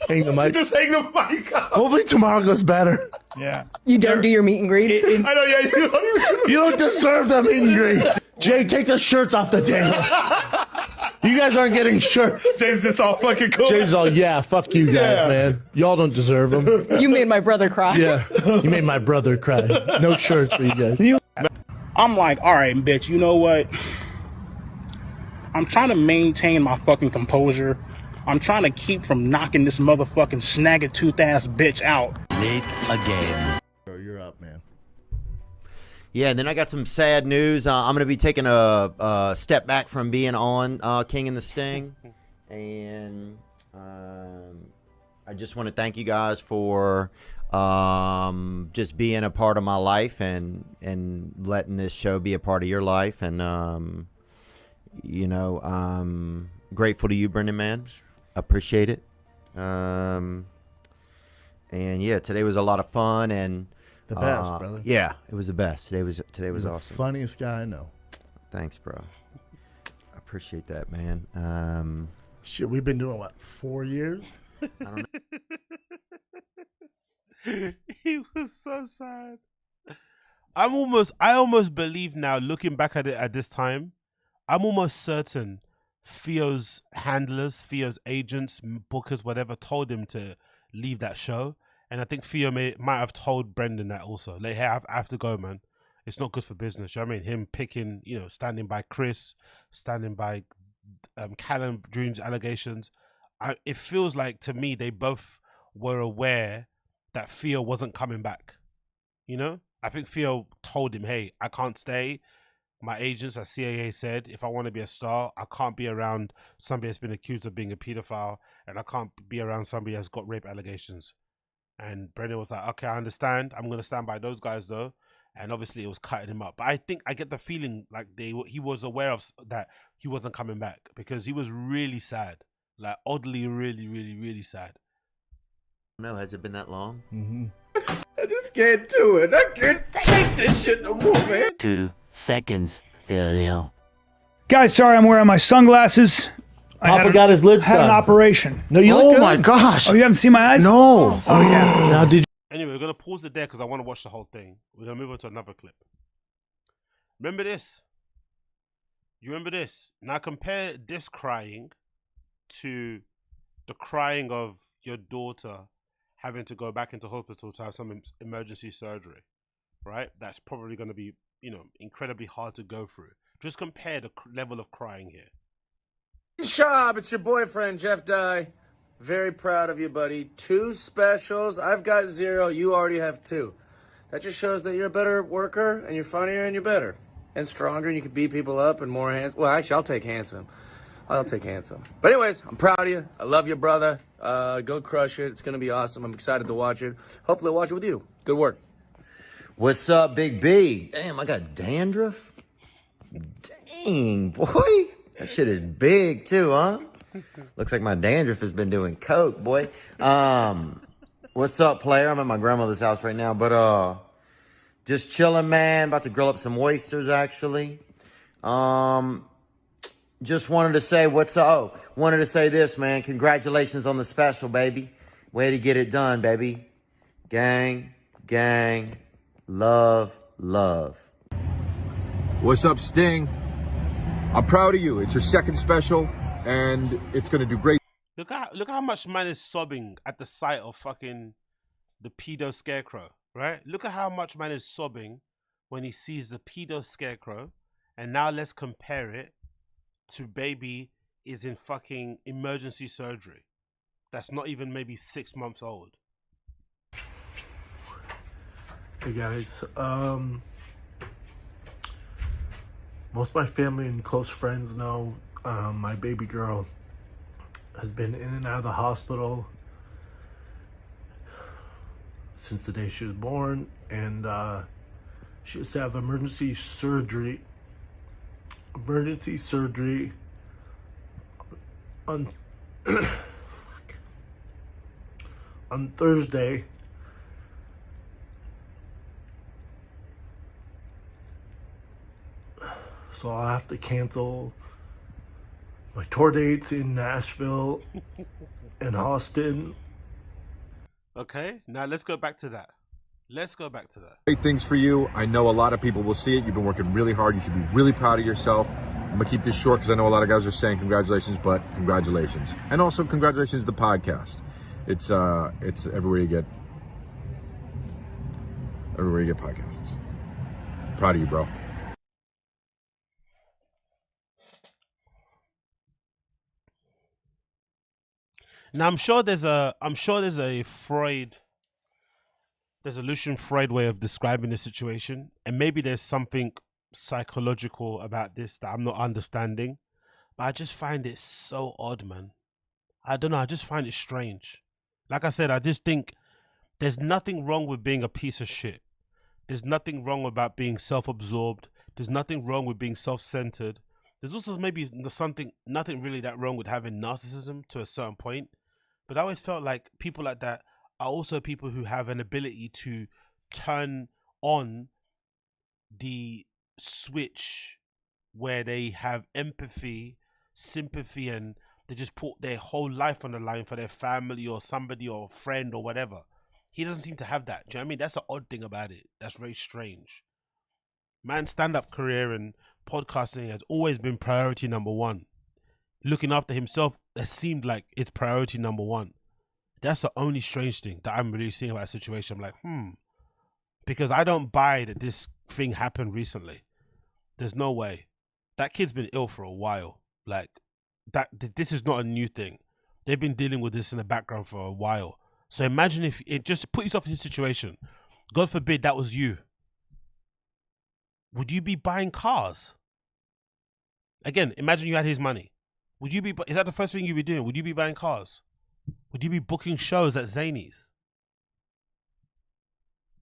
Hang the mic. Just hang the mic up. Hopefully tomorrow goes better. Yeah. You don't do your meet and greets? I know, yeah. You don't deserve the meet and greet. Jay, take the shirts off the table. You guys aren't getting shirts. Jay's just all fucking cool. Jay's all, yeah, fuck you guys, man. Y'all don't deserve them. You made my brother cry. Yeah, you made my brother cry. No shirts for you guys. I'm like, all right, bitch, you know what? I'm trying to maintain my fucking composure. I'm trying to keep from knocking this motherfucking snag-a-tooth ass bitch out. Late again. You're up, man. Yeah, and then I got some sad news. I'm going to be taking a step back from being on King and the Sting. And I just want to thank you guys for just being a part of my life and letting this show be a part of your life. And, you know, I'm grateful to you, Brendan, man. Appreciate it. And, yeah, today was a lot of fun. And the best, brother. Yeah, it was the best. Today was You're awesome. The funniest guy I know. Thanks, bro. I appreciate that, man. Shit, we've been doing what, 4 years? I don't know. He was so sad. I almost believe now, looking back at it at this time, I'm almost certain Theo's handlers, Theo's agents, bookers, whatever, told him to leave that show. And I think Theo might have told Brendan that also. Like, hey, I have to go, man. It's not good for business. You know what I mean? Him picking, you know, standing by Chris, standing by Callum Dream's allegations. It feels like, to me, they both were aware that Theo wasn't coming back. You know? I think Theo told him, hey, I can't stay. My agents at CAA said, if I want to be a star, I can't be around somebody that's been accused of being a pedophile, and I can't be around somebody that's got rape allegations. And Brendan was like, okay, I understand. I'm going to stand by those guys, though. And obviously, it was cutting him up. But I think I get the feeling like he was aware of that he wasn't coming back, because he was really sad. Like, oddly, really, really, really sad. No, has it been that long? Mm-hmm. I just can't do it. I can't take this shit no more, man. 2 seconds earlier. Guys, sorry I'm wearing my sunglasses. Papa got his lids had done. an operation. No, you look good. Oh my gosh. Oh, you haven't seen my eyes? No. Oh, yeah. Now, did Anyway, we're going to pause it there because I want to watch the whole thing. We're going to move on to another clip. Remember this? You remember this? Now compare this crying to the crying of your daughter having to go back into hospital to have some emergency surgery, right? That's probably going to be, you know, incredibly hard to go through. Just compare the level of crying here. Schaub, it's your boyfriend, Jeff Dye. Very proud of you, buddy. 2 specials. I've got 0. You already have 2. That just shows that you're a better worker, and you're funnier, and you're better. And stronger, and you can beat people up, and more handsome. Well, actually, I'll take handsome. I'll take handsome. But anyways, I'm proud of you. I love you, brother. Go crush it. It's going to be awesome. I'm excited to watch it. Hopefully I'll watch it with you. Good work. What's up, Big B? Damn, I got dandruff. Dang, boy. That shit is big, too, huh? Looks like my dandruff has been doing coke, boy. What's up, player? I'm at my grandmother's house right now, but just chilling, man. About to grill up some oysters, actually. Just wanted to say what's up. Oh, wanted to say this, man. Congratulations on the special, baby. Way to get it done, baby. Gang, gang, love, love. What's up, Sting? I'm proud of you. It's your 2nd special, and it's gonna do great. Look how much man is sobbing at the sight of fucking the pedo scarecrow, right? Look at how much man is sobbing when he sees the pedo scarecrow. And now let's compare it to baby is in fucking emergency surgery. That's not even maybe 6 months old. Hey guys, most of my family and close friends know my baby girl has been in and out of the hospital since the day she was born, and she has to have emergency surgery on on Thursday, so I'll have to cancel my tour dates in Nashville and Austin. Okay, now let's go back to that. Let's go back to that. Great things for you. I know a lot of people will see it. You've been working really hard. You should be really proud of yourself. I'm gonna keep this short because I know a lot of guys are saying congratulations, but congratulations. And also congratulations to the podcast. It's everywhere you get podcasts. Proud of you, bro. Now I'm sure there's a Lucian Freud way of describing the situation, and maybe there's something psychological about this that I'm not understanding, but I just find it so odd, man. I don't know, I just find it strange. Like I said, I just think there's nothing wrong with being a piece of shit. There's nothing wrong about being self-absorbed. There's nothing wrong with being self-centered. There's also maybe nothing really that wrong with having narcissism to a certain point. But I always felt like people like that are also people who have an ability to turn on the switch where they have empathy, sympathy, and they just put their whole life on the line for their family or somebody or a friend or whatever. He doesn't seem to have that. Do you know what I mean? That's an odd thing about it. That's very strange. Man's stand-up career and podcasting has always been priority number one. Looking after himself has seemed like it's priority number one. That's the only strange thing that I'm really seeing about the situation. I'm like, because I don't buy that this thing happened recently. There's no way. That kid's been ill for a while. Like, this is not a new thing. They've been dealing with this in the background for a while. So imagine if it just put yourself in his situation. God forbid that was you. Would you be buying cars? Again, imagine you had his money. Is that the first thing you'd be doing? Would you be buying cars? Would you be booking shows at Zanies?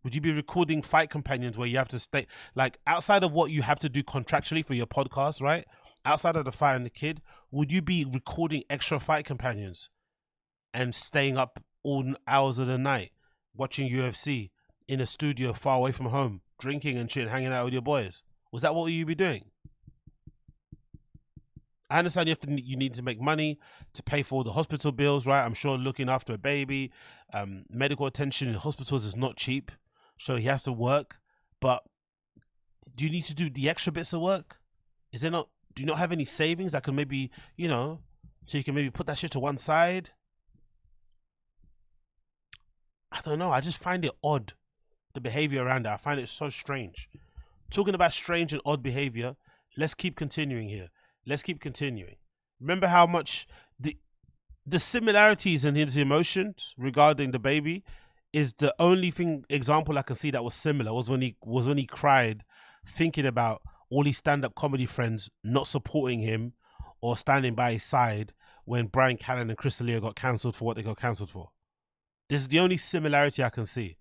Would you be recording fight companions where you have to stay, like, outside of what you have to do contractually for your podcast, right? Outside of the fight and the kid, would you be recording extra fight companions and staying up all hours of the night watching UFC in a studio far away from home, drinking and shit, hanging out with your boys? Was that what you'd be doing? I understand you need to make money to pay for all the hospital bills, right? I'm sure looking after a baby, medical attention in hospitals is not cheap. So he has to work. But do you need to do the extra bits of work? Do you not have any savings that can maybe, so you can maybe put that shit to one side? I don't know. I just find it odd, the behavior around it. I find it so strange. Talking about strange and odd behavior, let's keep continuing here. Let's keep continuing. Remember how much the similarities in his emotions regarding the baby is the only example I can see that was similar was when he cried, thinking about all his stand-up comedy friends not supporting him or standing by his side when Brian Callen and Chris D'Elia got cancelled for what they got cancelled for. This is the only similarity I can see.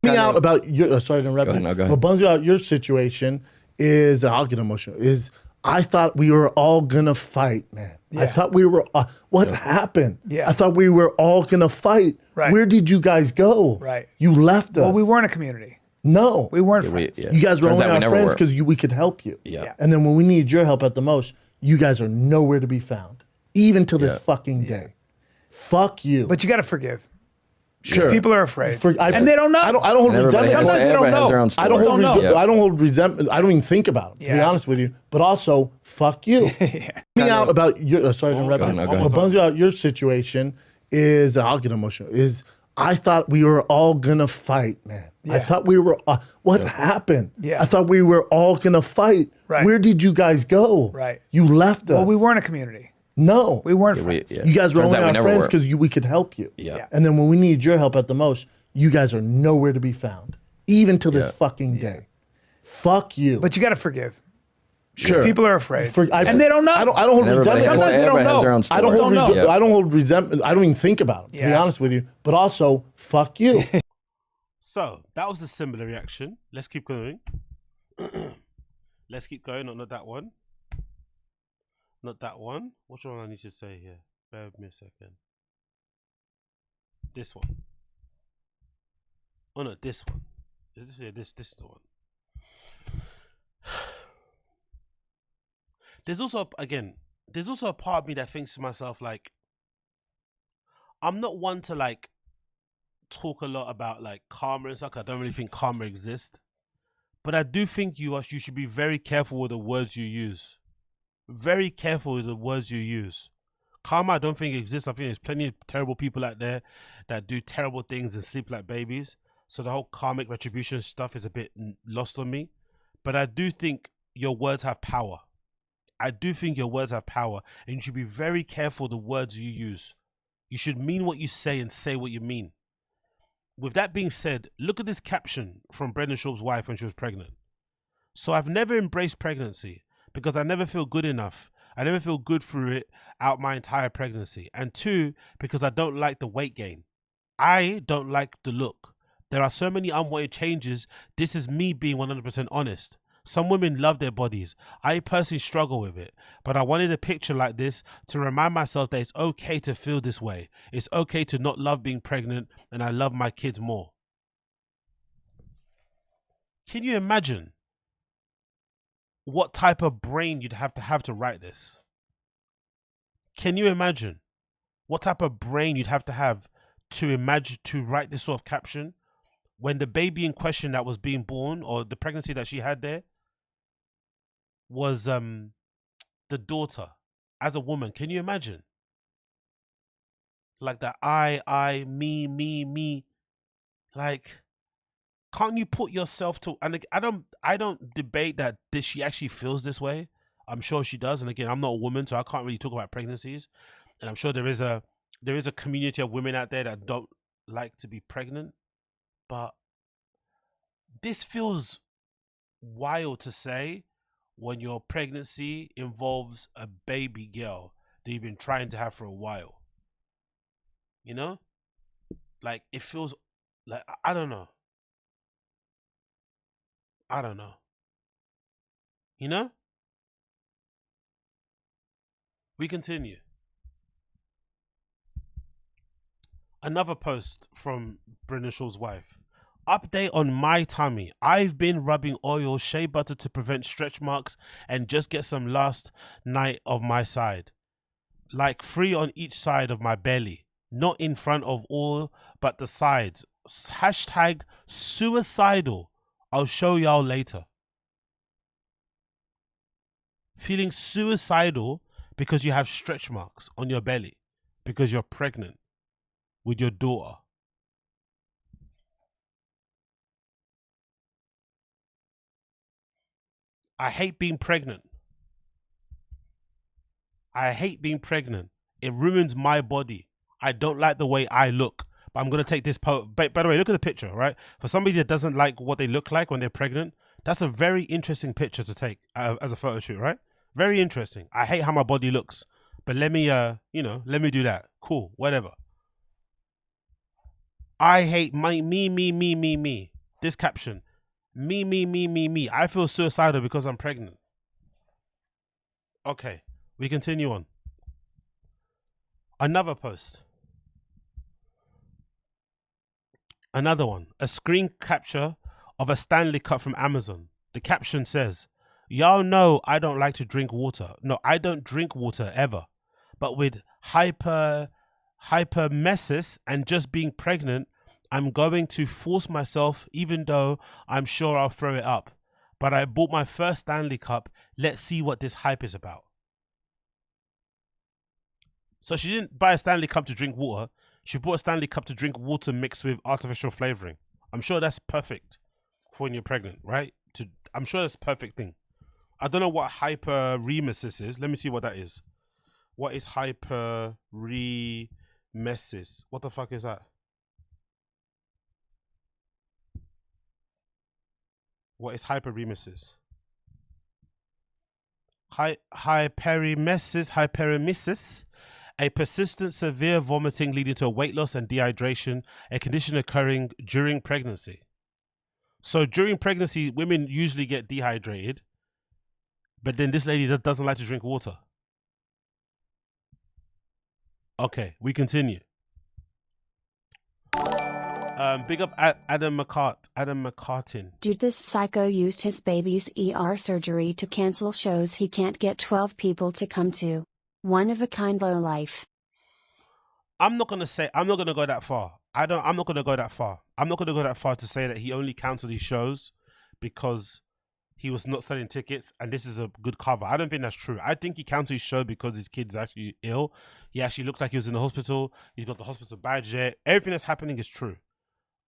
Out about your sorry to interrupt. What bums you out your situation is, and I'll get emotional, is I thought we were all gonna fight, man. Yeah. I thought we were. What happened? Yeah. I thought we were all gonna fight. Right. Where did you guys go? Right. You left us. Well, we weren't a community. No, we weren't friends. You guys were only our friends because we could help you. Yeah. And then when we needed your help at the most, you guys are nowhere to be found, even to this fucking day. Fuck you. But you got to forgive. Sure. People are afraid, and they don't know. I don't hold resentment. Sometimes they don't know. I don't hold resentment. I don't even think about it, to be honest with you. But also, fuck you. Out about your sorry to interrupt. What bums you out your situation is, and I'll get emotional, is I thought we were all gonna fight, man. I thought we were. What happened? I thought we were all gonna fight. Right. Where did you guys go? Right. You left us. Well, we weren't a community. No, we weren't friends. You guys were only our friends because we could help you. And then when we needed your help at the most, you guys are nowhere to be found, even to this fucking day. Fuck you. But you got to forgive. Sure. People are afraid, and they don't know. I don't hold resentment. Sometimes they don't know. I don't hold resentment. I don't even think about it, to be honest with you. But also, fuck you. So that was a similar reaction. Let's keep going. Let's keep going. Not that one. Not that one. Which one I need to say here? Bear with me a second. This one. Oh no, this one. This is the one. There's also a part of me that thinks to myself, like, I'm not one to like talk a lot about like karma and stuff. I don't really think karma exists, but I do think you should be very careful with the words you use. Very careful with the words you use. Karma, I don't think exists. I think there's plenty of terrible people out there that do terrible things and sleep like babies. So the whole karmic retribution stuff is a bit lost on me. But I do think your words have power. I do think your words have power, and you should be very careful the words you use. You should mean what you say and say what you mean. With that being said, look at this caption from Brendan Schaub's wife when she was pregnant. So I've never embraced pregnancy because I never feel good enough. I never feel good through it out my entire pregnancy. And 2, because I don't like the weight gain. I don't like the look. There are so many unwanted changes. This is me being 100% honest. Some women love their bodies. I personally struggle with it, but I wanted a picture like this to remind myself that it's okay to feel this way. It's okay to not love being pregnant, and I love my kids more. Can you imagine what type of brain you'd have to write this? Can you imagine what type of brain you'd have to write this sort of caption when the baby in question that was being born, or the pregnancy that she had there, was the daughter as a woman? Can you imagine? Like that I, me. Like, can't you put yourself to, and I don't debate that she actually feels this way. I'm sure she does. And again, I'm not a woman, so I can't really talk about pregnancies. And I'm sure there is a community of women out there that don't like to be pregnant. But this feels wild to say when your pregnancy involves a baby girl that you've been trying to have for a while. You know? Like, it feels like, I don't know. You know? We continue. Another post from Brendan Schaub's wife. Update on my tummy. I've been rubbing oil, shea butter to prevent stretch marks and just get some last night of my side. Like 3 on each side of my belly. Not in front of all, but the sides. Hashtag suicidal. I'll show y'all later. Feeling suicidal because you have stretch marks on your belly because you're pregnant with your daughter. I hate being pregnant. It ruins my body. I don't like the way I look. But I'm going to take this by the way, look at the picture, right? For somebody that doesn't like what they look like when they're pregnant, that's a very interesting picture to take as a photo shoot, right? Very interesting. I hate how my body looks. But let me let me do that. Cool, whatever. I hate me. This caption. Me. I feel suicidal because I'm pregnant. Okay, we continue on. Another post. Another one. A screen capture of a Stanley Cup from Amazon. The caption says, y'all know I don't like to drink water. No, I don't drink water ever. But with hypermesis and just being pregnant, I'm going to force myself, even though I'm sure I'll throw it up. But I bought my first Stanley Cup. Let's see what this hype is about. So she didn't buy a Stanley Cup to drink water. She bought a Stanley Cup to drink water mixed with artificial flavoring. I'm sure that's perfect for when you're pregnant, right? I'm sure that's a perfect thing. I don't know what hyperemesis is. Let me see what that is. What is hyperemesis? What the fuck is that? What is hyperemesis? Hyperemesis, a persistent severe vomiting leading to weight loss and dehydration, a condition occurring during pregnancy. So during pregnancy, women usually get dehydrated, but then this lady doesn't like to drink water. Okay, we continue. Big up Adam McCartin. Dude, this psycho used his baby's ER surgery to cancel shows he can't get 12 people to come to. One of a kind lowlife. I'm not gonna go that far. I'm not gonna go that far. I'm not gonna go that far to say that he only canceled these shows because he was not selling tickets and this is a good cover. I don't think that's true. I think he canceled his show because his kid's actually ill. He actually looked like he was in the hospital. He's got the hospital badge there. Everything that's happening is true.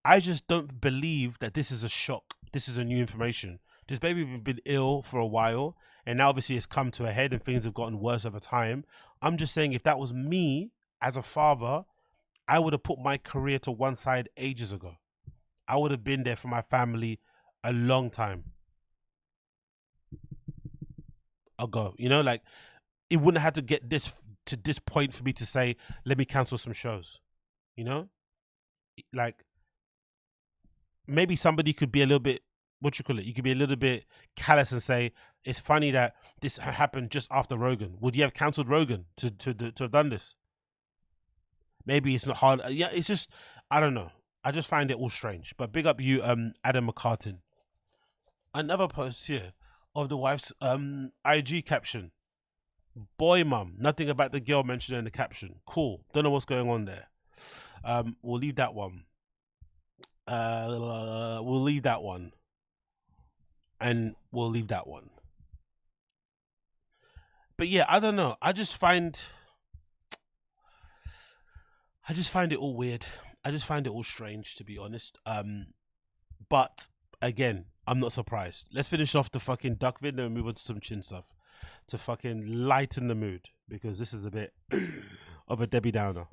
I just don't believe that this is a shock. This is a new information. This baby has been ill for a while and now obviously it's come to a head and things have gotten worse over time. I'm just saying if that was me as a father, I would have put my career to one side ages ago. I would have been there for my family a long time ago. You know, like it wouldn't have had to get to this point for me to say, let me cancel some shows. You know? Like maybe somebody could be a little bit, you could be a little bit callous and say, it's funny that this happened just after Rogan. Would you have cancelled Rogan to have done this? Maybe it's not hard. Yeah, it's just, I don't know. I just find it all strange. But big up you, Adam McCartin. Another post here of the wife's IG caption. Boy, mum, nothing about the girl mentioned in the caption. Cool. Don't know what's going on there. We'll leave that one. We'll leave that one. And we'll leave that one. But yeah, I don't know. I just find it all weird. I just find it all strange, to be honest. But again, I'm not surprised. Let's finish off the fucking duck video and move on to some chin stuff to fucking lighten the mood, because this is a bit of a Debbie Downer.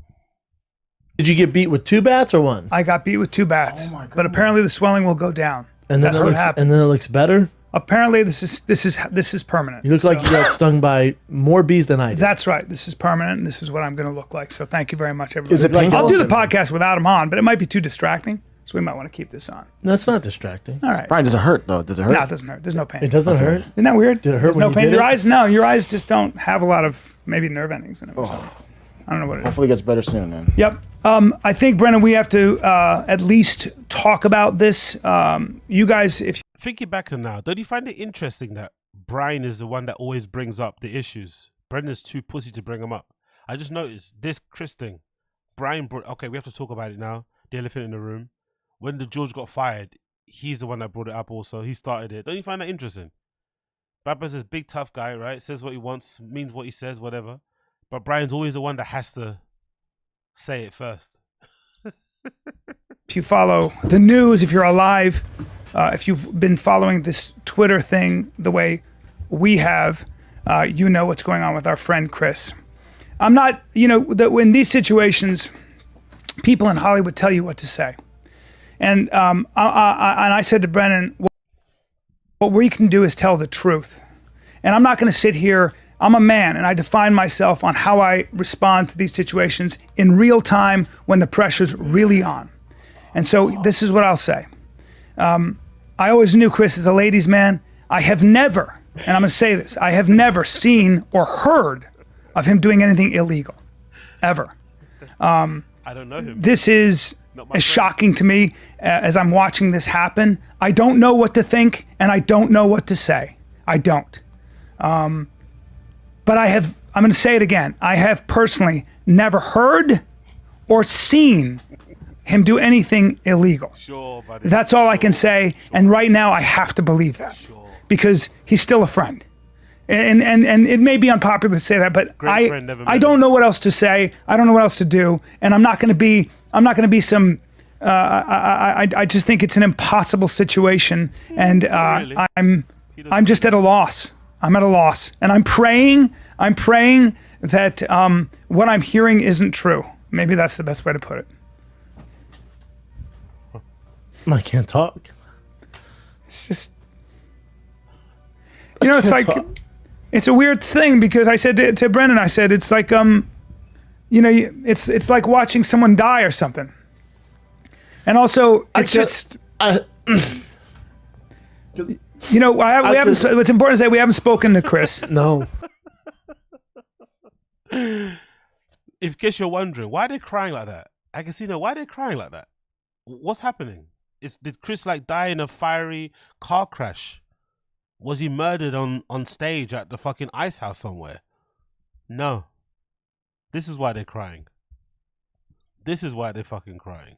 Did you get beat with 2 bats or 1? I got beat with 2 bats, but apparently the swelling will go down. And then that's what happens. And then it looks better. Apparently this is permanent. You look like you got stung by more bees than I did. That's right. This is permanent, and this is what I'm going to look like. So thank you very much, everybody. Is it painful? I'll do the podcast without him on, but it might be too distracting, so we might want to keep this on. No, it's not distracting. All right. Brian, does it hurt though? Does it hurt? No, it doesn't hurt. There's no pain. It doesn't hurt? Isn't that weird? Did it hurt There's when no you pain. did Your it? eyes, no. Your eyes just don't have a lot of maybe nerve endings in it. Or something. I don't know what it is. Hopefully it gets better soon then. Yep. I think, Brennan, we have to at least talk about this. You guys, if thinking back on now, don't you find it interesting that Brian is the one that always brings up the issues? Brendan's too pussy to bring them up. I just noticed this Chris thing. Brian brought, okay, we have to talk about it now. The elephant in the room. When the George got fired, he's the one that brought it up also. He started it. Don't you find that interesting? BAPA'S is big tough guy, right? Says what he wants, means what he says, whatever. But Brian's always the one that has to say it first. If you follow the news, if you're alive, if you've been following this Twitter thing the way we have, you know what's going on with our friend Chris. I'm not, in these situations, people in Hollywood tell you what to say. And I said to Brennan, what we can do is tell the truth. And I'm not going to sit here. I'm a man, and I define myself on how I respond to these situations in real time when the pressure's really on. And so this is what I'll say. I always knew Chris as a ladies' man. I have never, and I'm going to say this, I have never seen or heard of him doing anything illegal, ever. I don't know him. This is as shocking to me as I'm watching this happen. I don't know what to think, and I don't know what to say. I don't. But I'm going to say it again. I have personally never heard or seen him do anything illegal. Sure, buddy. That's all I can say. And right now I have to believe that because he's still a friend. And it may be unpopular to say that, but I don't know what else to say. I don't know what else to do. And I'm not going to be some, I just think it's an impossible situation. And I'm just at a loss. I'm at a loss, and I'm praying that what I'm hearing isn't true. Maybe that's the best way to put it. I can't talk. It's just, it's like, it's a weird thing because I said to Brendan, I said, it's like, it's like watching someone die or something. And also, it's what's important is that we haven't spoken to Chris. No. in case you're wondering, why are they crying like that? I can see now. Why are they crying like that? What's happening? Did Chris like die in a fiery car crash? Was he murdered on stage at the fucking ice house somewhere? No. This is why they're crying. This is why they're fucking crying.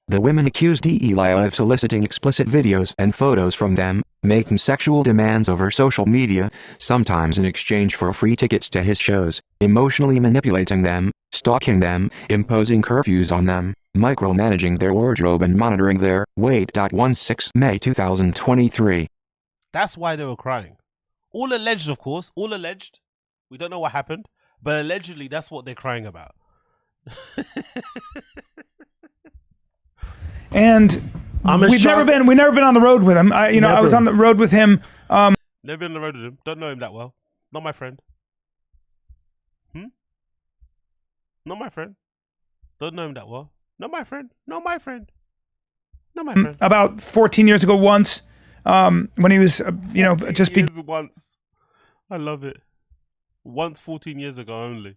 The women accused Eli of soliciting explicit videos and photos from them, making sexual demands over social media, sometimes in exchange for free tickets to his shows, emotionally manipulating them, stalking them, imposing curfews on them, micromanaging their wardrobe and monitoring their weight. 16 May 2023. That's why they were crying. All alleged, of course. All alleged. We don't know what happened, but allegedly that's what they're crying about. And we've never been on the road with him. I was on the road with him. Never been on the road with him. Don't know him that well. Not my friend. Not my friend. Don't know him that well. Not my friend. Not my friend. Not my friend. About 14 years ago once, when he was, once. I love it. Once 14 years ago only.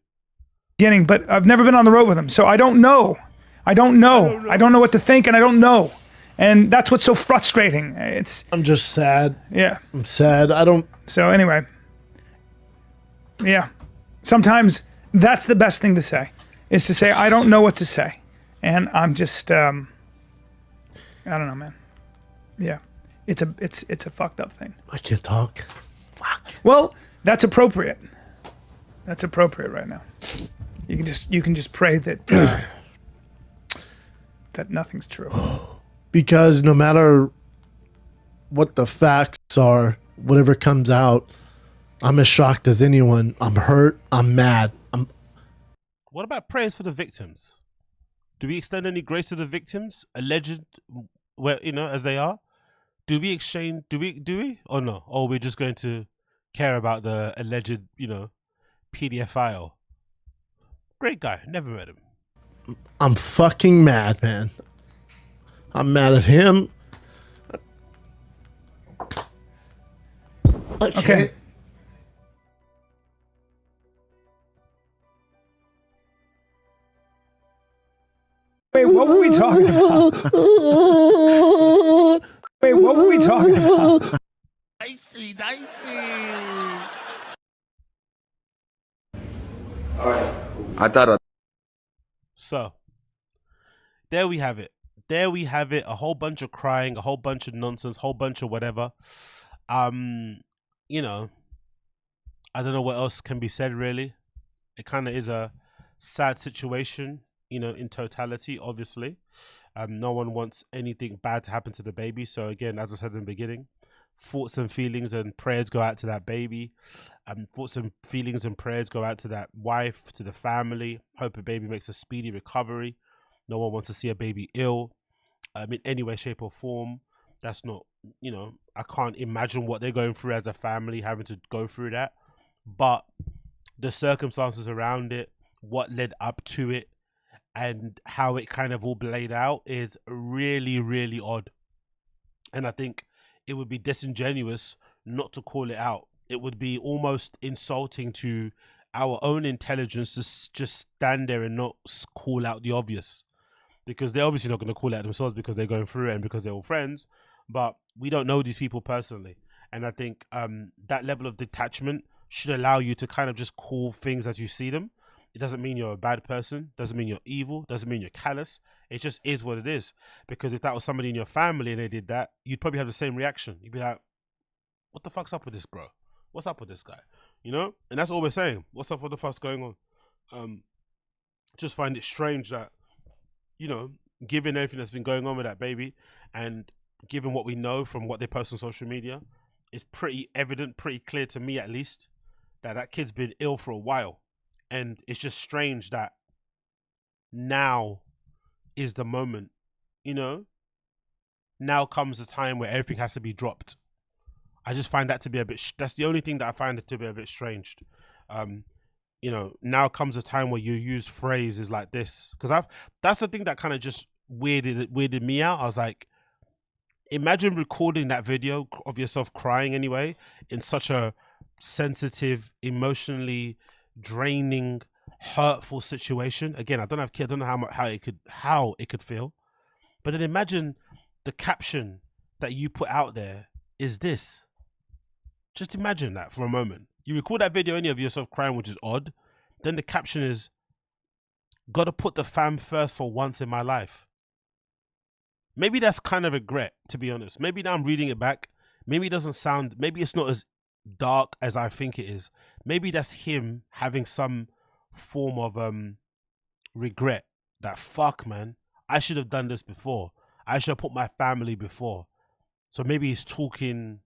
Beginning, but I've never been on the road with him, so I don't know. I don't know what to think, and I don't know. And that's what's so frustrating. I'm just sad. Yeah. I'm sad. So anyway. Yeah. Sometimes that's the best thing to say, is to say, I don't know what to say. And I'm just, I don't know, man. Yeah. It's a fucked up thing. I can't talk. Fuck. Well, that's appropriate. That's appropriate right now. You can just pray that that nothing's true. Because no matter what the facts are, whatever comes out, I'm as shocked as anyone. I'm hurt. I'm mad. What about prayers for the victims? Do we extend any grace to the victims, alleged, as they are? Do we exchange? Do we? Or no? Or we're just going to care about the alleged, PDF file? Great guy. Never met him. I'm fucking mad, man. I'm mad at him. Okay. Wait, what were we talking about? Wait, what were we talking about? Dicey. I thought So, there we have it. There we have it. A whole bunch of crying, a whole bunch of nonsense, whole bunch of whatever. I don't know what else can be said, really. It kind of is a sad situation, in totality, obviously. No one wants anything bad to happen to the baby. So again, as I said in the beginning, thoughts and feelings and prayers go out to that baby. Thoughts and feelings and prayers go out to that wife, to the family. Hope a baby makes a speedy recovery. No one wants to see a baby ill in any way, shape or form. That's not, I can't imagine what they're going through as a family, having to go through that. But the circumstances around it, what led up to it, and how it kind of all played out is really, really odd. And I think it would be disingenuous not to call it out. It would be almost insulting to our own intelligence to just stand there and not call out the obvious, because they're obviously not going to call it out themselves because they're going through it and because they're all friends, but we don't know these people personally. And I think that level of detachment should allow you to kind of just call things as you see them. It doesn't mean you're a bad person, doesn't mean you're evil, doesn't mean you're callous. It just is what it is. Because if that was somebody in your family and they did that, you'd probably have the same reaction. You'd be like, what the fuck's up with this, bro? What's up with this guy? And that's all we're saying. What's up? What the fuck's going on? Just find it strange that, given everything that's been going on with that baby, and given what we know from what they post on social media, it's pretty evident, pretty clear to me at least, that kid's been ill for a while. And it's just strange that now is the moment, now comes the time where everything has to be dropped. I just find that to be a bit, that's the only thing that I find it to be a bit strange. Now comes a time where you use phrases like this. Because that's the thing that kind of just weirded me out. I was like, imagine recording that video of yourself crying anyway, in such a sensitive, emotionally draining, hurtful situation. Again, I don't have kids. I don't know how it could feel. But then imagine the caption that you put out there is this. Just imagine that for a moment. You record that video only of yourself crying, which is odd. Then the caption is, "Gotta put the fam first for once in my life." Maybe that's kind of regret, to be honest. Maybe now I'm reading it back. Maybe it doesn't sound, maybe it's not as dark as I think it is. Maybe that's him having some form of regret. That fuck, man, I should have done this before. I should have put my family before. So maybe he's thinking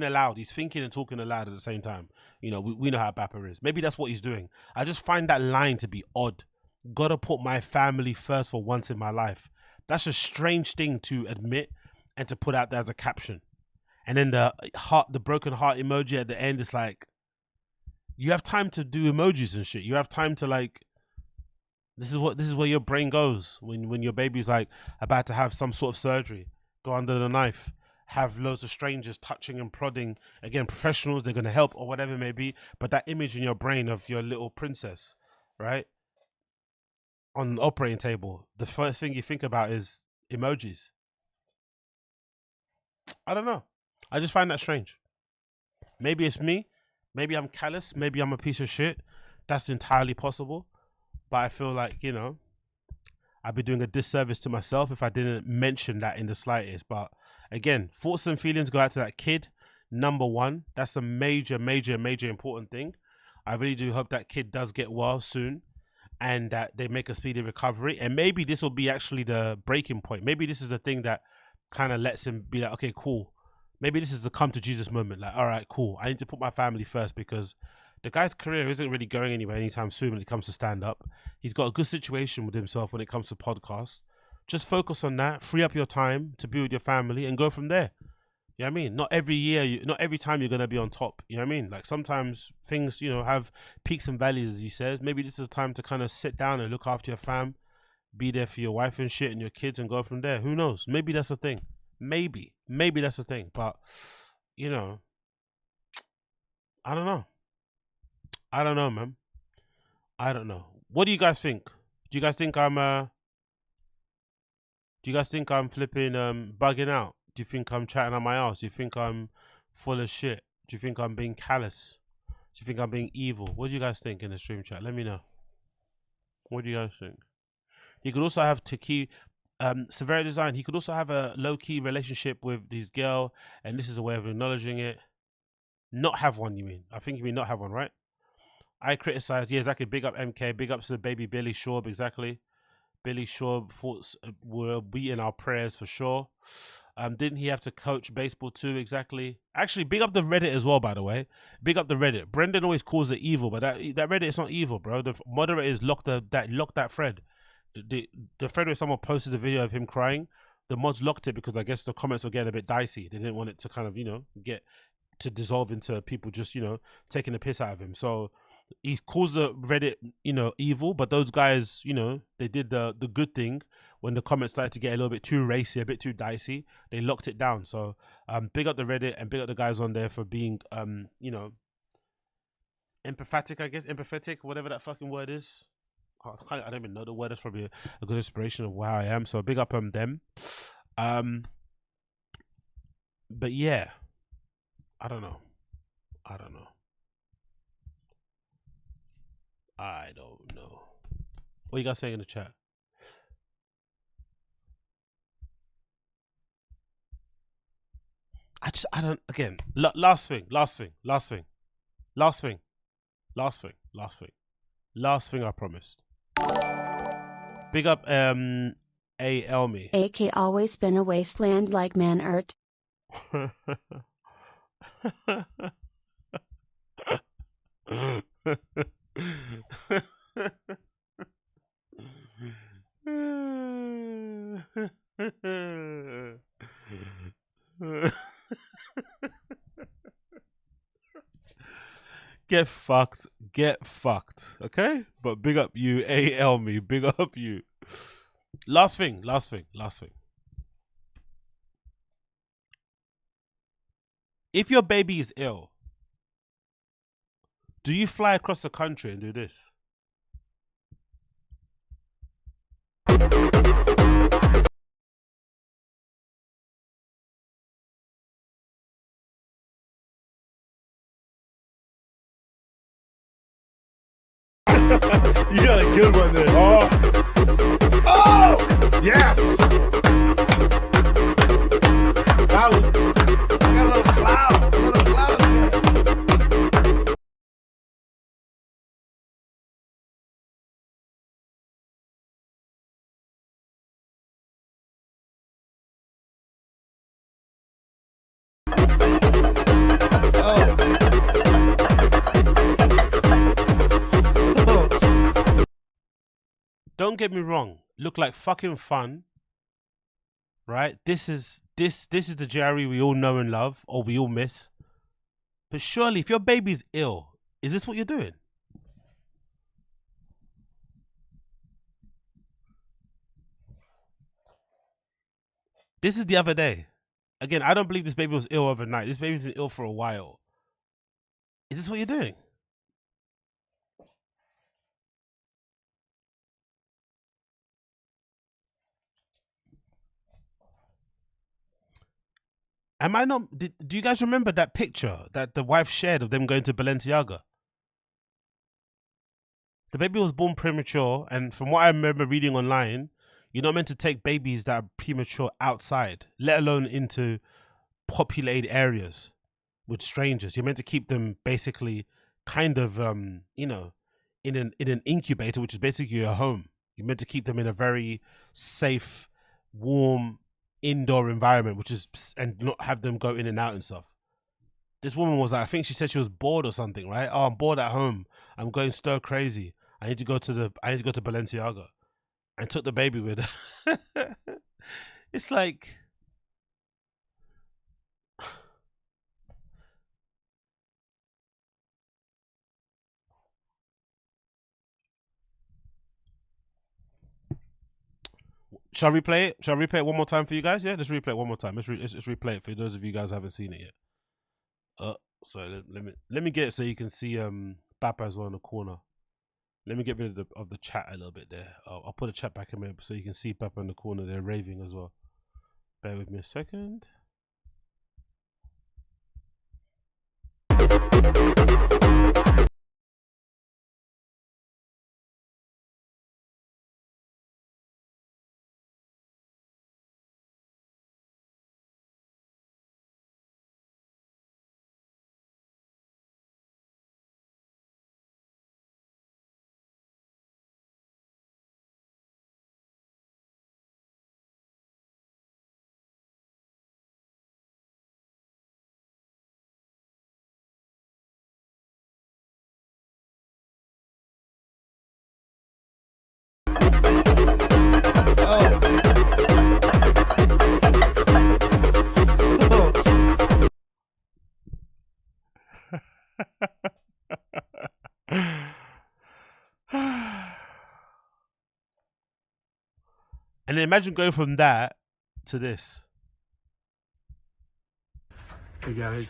aloud. He's thinking and talking aloud at the same time. You know, we know how BAPA is. Maybe that's what he's doing. I just find that line to be odd. Gotta put my family first for once in my life. That's a strange thing to admit and to put out there as a caption. And then the broken heart emoji at the end is like, you have time to do emojis and shit. You have time to, like, this is where your brain goes when your baby's like about to have some sort of surgery, go under the knife, have loads of strangers touching and prodding. Again, professionals, they're gonna help or whatever it may be. But that image in your brain of your little princess, right, on the operating table, the first thing you think about is emojis. I don't know. I just find that strange. Maybe it's me. Maybe I'm callous. Maybe I'm a piece of shit. That's entirely possible. But I feel like, you know, I'd be doing a disservice to myself if I didn't mention that in the slightest. But again, thoughts and feelings go out to that kid. Number one, that's a major, major, major important thing. I really do hope that kid does get well soon and that they make a speedy recovery. And maybe this will be actually the breaking point. Maybe this is the thing that kind of lets him be like, okay, cool. Maybe this is the come to Jesus moment. Like, all right, cool. I need to put my family first because the guy's career isn't really going anywhere anytime soon when it comes to stand up. He's got a good situation with himself when it comes to podcasts. Just focus on that. Free up your time to be with your family and go from there. You know what I mean? Not every year, not every time you're going to be on top. You know what I mean? Like sometimes things, you know, have peaks and valleys, as he says. Maybe this is a time to kind of sit down and look after your fam, be there for your wife and shit and your kids and go from there. Who knows? Maybe that's the thing. Maybe that's the thing. But, you know, I don't know. I don't know, man. I don't know. What do you guys think? Do you guys think I'm flipping bugging out? Do you think I'm chatting on my ass? Do you think I'm full of shit? Do you think I'm being callous? Do you think I'm being evil? What do you guys think in the stream chat? Let me know. What do you guys think? He could also have Severe Design. He could also have a low-key relationship with this girl, and this is a way of acknowledging it. Not have one, you mean? I think you mean not have one, right? I criticized, yeah, exactly. Big up MK, big ups to baby Billy Shaub, exactly. Billy Shaub thoughts will be in our prayers for sure. Didn't he have to coach baseball too? Exactly. Actually, big up the Reddit as well, by the way. Big up the Reddit. Brendan always calls it evil, but that Reddit is not evil, bro. The moderators locked that thread. The thread where someone posted a video of him crying, the mods locked it because I guess the comments were getting a bit dicey. They didn't want it to kind of, you know, get to dissolve into people just, you know, taking the piss out of him. So he calls the Reddit, you know, evil, but those guys, you know, they did the good thing when the comments started to get a little bit too racy, a bit too dicey. They locked it down. So big up the Reddit and big up the guys on there for being, you know, empathetic, I guess, empathetic, whatever that fucking word is. I don't even know the word. That's probably a good inspiration of where I am. So big up on them. But yeah, I don't know. I don't know. What you guys saying in the chat? I don't, again, last thing I promised. Big up Elmi. AK always been a wasteland like man Ert. Get fucked, okay? But big up you, me, big up you. Last thing. If your baby is ill, Do you fly across the country and do this? You got a good one there. Oh, yes. That was, I got a little cloud. A little cloud there. Don't get me wrong. Look like fucking fun. Right? This is the Jerry we all know and love, or we all miss. But surely, if your baby's ill, is this what you're doing? This is the other day. Again, I don't believe this baby was ill overnight. This baby's been ill for a while. Is this what you're doing? Am I not? Do you guys remember that picture that the wife shared of them going to Balenciaga? The baby was born premature, and from what I remember reading online, you're not meant to take babies that are premature outside, let alone into populated areas with strangers. You're meant to keep them basically kind of, you know, in an incubator, which is basically your home. You're meant to keep them in a very safe, warm, indoor environment, which is, and not have them go in and out and stuff. This woman was like, I think she said she was bored or something, right? Oh, I'm bored at home. I'm going stir crazy. I need to go to Balenciaga, and took the baby with her. It's like, shall we replay it? Shall I replay it one more time for you guys? Yeah, let's replay it one more time. Let's replay it for those of you guys who haven't seen it yet. So let me get it so you can see BAPA'S on the corner. Let me get rid of the chat a little bit there. I'll put the chat back in there so you can see BAPA in the corner. They're raving as well. Bear with me a second. And then imagine going from that to this. Hey guys,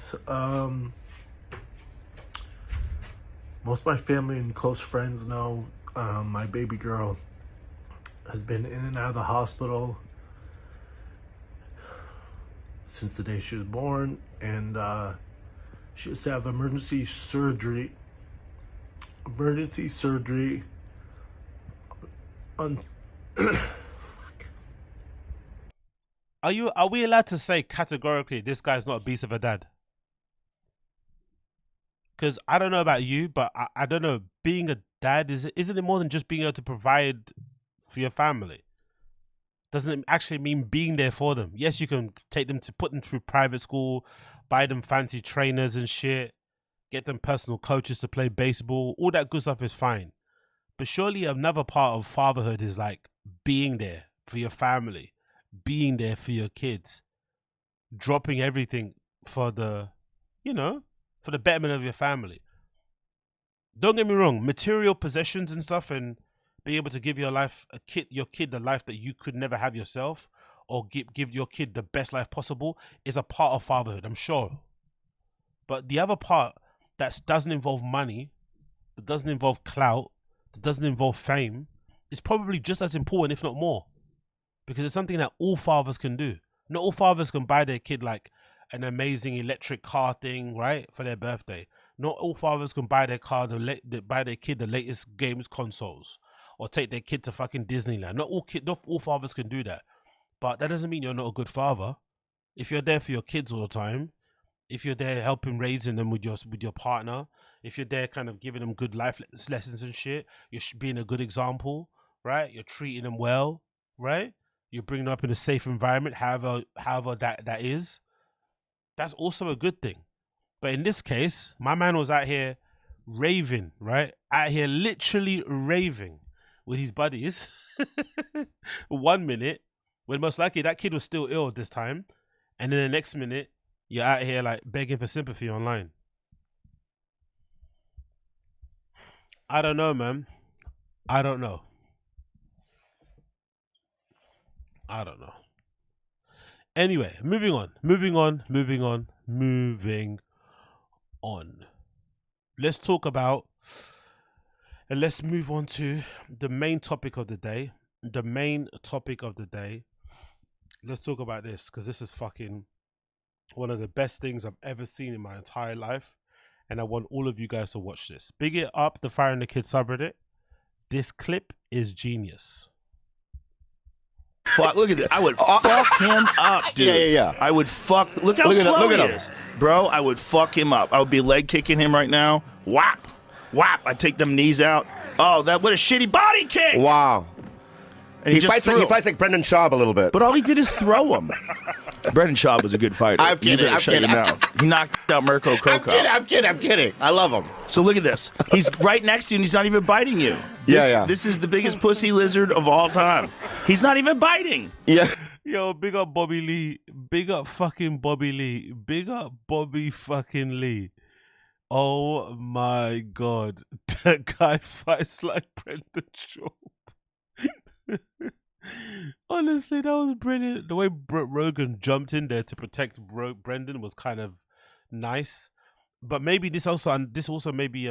most of my family and close friends know my baby girl has been in and out of the hospital since the day she was born, and she has to have emergency surgery on Are we allowed to say categorically this guy's not a beast of a dad? Because I don't know about you, but I don't know, being a dad, isn't it more than just being able to provide for your family? Doesn't it actually mean being there for them? Yes, you can take them to put them through private school, buy them fancy trainers and shit, get them personal coaches to play baseball. All that good stuff is fine. But surely another part of fatherhood is like being there for your family, being there for your kids, dropping everything for the, you know, for the betterment of your family. Don't get me wrong, material possessions and stuff, and being able to give your kid the life that you could never have yourself, or give your kid the best life possible, is a part of fatherhood, I'm sure. But the other part that doesn't involve money, that doesn't involve clout, that doesn't involve fame, is probably just as important, if not more. Because it's something that all fathers can do. Not all fathers can buy their kid like an amazing electric car thing, right, for their birthday. Not all fathers can buy their buy their kid the latest games consoles, or take their kid to fucking Disneyland. Not all fathers can do that. But that doesn't mean you're not a good father. If you're there for your kids all the time, if you're there helping raising them with your partner, if you're there kind of giving them good life lessons and shit, you're being a good example, right? You're treating them well, right? You're bringing them up in a safe environment, however that is. That's also a good thing. But in this case, my man was out here raving, right? Out here literally raving with his buddies. 1 minute, when most likely that kid was still ill this time. And then the next minute, you're out here like begging for sympathy online. I don't know, man. I don't know. Anyway, moving on. Let's talk about, and let's move on to the main topic of the day. Let's talk about this, because this is fucking one of the best things I've ever seen in my entire life. And I want all of you guys to watch this. Big it up, the Fire and the Kid subreddit. This clip is genius. Fuck, look at this. I would fuck him up, dude. Yeah. I would fuck. Look how slow he is. Bro, I would fuck him up. I would be leg kicking him right now. Whap. Whap. I take them knees out. Oh, what a shitty body kick. Wow. And he fights like Brendan Schaub a little bit. But all he did is throw him. Brendan Schaub was a good fighter. I'm kidding. Your mouth. He knocked out Mirko Crocop. I'm kidding. I love him. So look at this. He's right next to you and he's not even biting you. This is the biggest pussy lizard of all time. He's not even biting. Yeah. Yo, big up Bobby Lee. Big up fucking Bobby Lee. Big up Bobby fucking Lee. Oh my God. That guy fights like Brendan Schaub. Honestly, that was brilliant. The way Rogan jumped in there to protect Brendan was kind of nice. But maybe this also maybe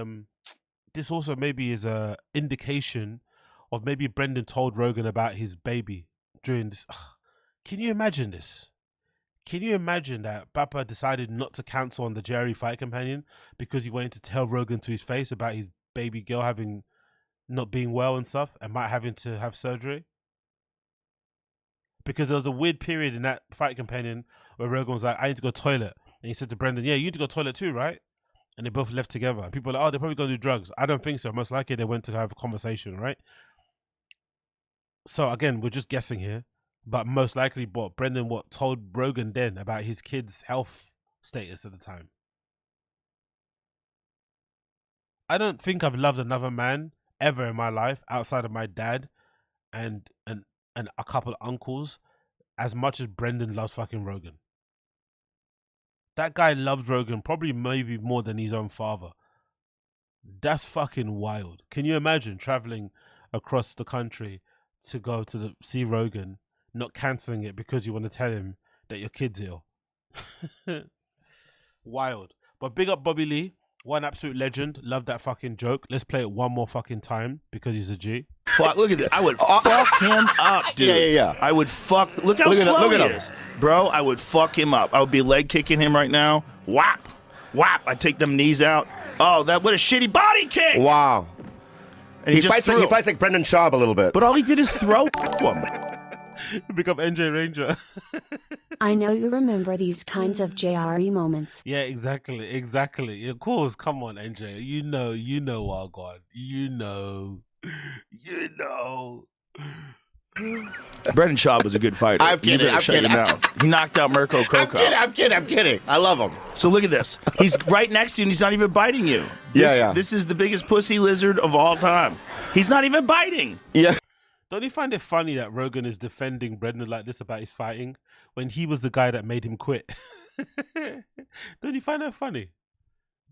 is a indication of maybe Brendan told Rogan about his baby during this. Can you imagine this? Can you imagine that Bapa decided not to cancel on the Jerry Fight Companion because he wanted to tell Rogan to his face about his baby girl not being well and stuff, and might having to have surgery? Because there was a weird period in that Fight Companion where Rogan was like, I need to go toilet. And he said to Brendan, yeah, you need to go toilet too, right? And they both left together. And people were like, oh, they're probably going to do drugs. I don't think so. Most likely they went to have a conversation, right? So again, we're just guessing here. But most likely Brendan told Rogan then about his kid's health status at the time. I don't think I've loved another man ever in my life outside of my dad and a couple of uncles as much as Brendan loves fucking Rogan. That guy loves Rogan probably maybe more than his own father. That's fucking wild. Can you imagine traveling across the country to go to see Rogan, not cancelling it because you want to tell him that your kid's ill? Wild. But big up Bobby Lee. One absolute legend. Love that fucking joke. Let's play it one more fucking time because he's a G. Fuck, look at this. I would fuck him up, dude. Yeah. I would fuck. Look how slow he is. Bro, I would fuck him up. I would be leg kicking him right now. Whap. Whap. I take them knees out. Oh, what a shitty body kick. Wow. And he fights like Brendan Schaub a little bit. But all he did is throw him. Pick up NJ Ranger. I know you remember these kinds of JRE moments. Yeah, exactly. Of course, come on, NJ. You know, oh God. You know. Brendan Schaub was a good fighter. I'm kidding. Your mouth. He knocked out Mirko Crocop. I'm kidding. I love him. So look at this. He's right next to you and he's not even biting you. This is the biggest pussy lizard of all time. He's not even biting. Yeah. Don't you find it funny that Rogan is defending Brendan like this about his fighting when he was the guy that made him quit? Don't you find that funny?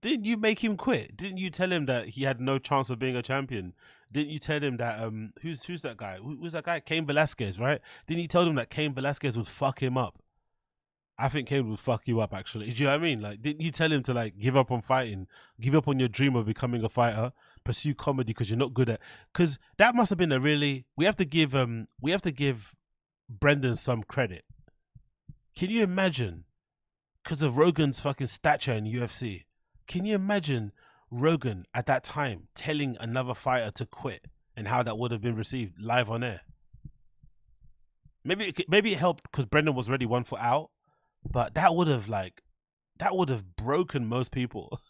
Didn't you make him quit? Didn't you tell him that he had no chance of being a champion? Didn't you tell him that who's that guy? Who's that guy? Cain Velasquez, right? Didn't you tell him that Cain Velasquez would fuck him up? I think Cain would fuck you up, actually. Do you know what I mean? Like, didn't you tell him to like give up on fighting, give up on your dream of becoming a fighter, pursue comedy because you're not good at. Because that must have been a really. We have to give Brendan some credit. Can you imagine? Because of Rogan's fucking stature in UFC, can you imagine Rogan at that time telling another fighter to quit and how that would have been received live on air? Maybe it helped because Brendan was already 1 foot out, but that would have broken most people.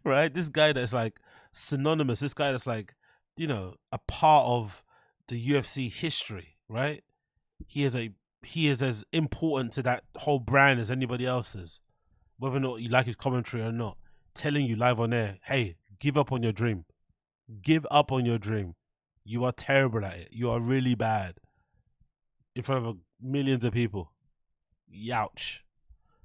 Right? This guy that's like synonymous, this guy that's like, you know, a part of the UFC history, right? He is as important to that whole brand as anybody else is, whether or not you like his commentary or not. Telling you live on air, hey, give up on your dream. Give up on your dream. You are terrible at it. You are really bad. In front of millions of people. Youch.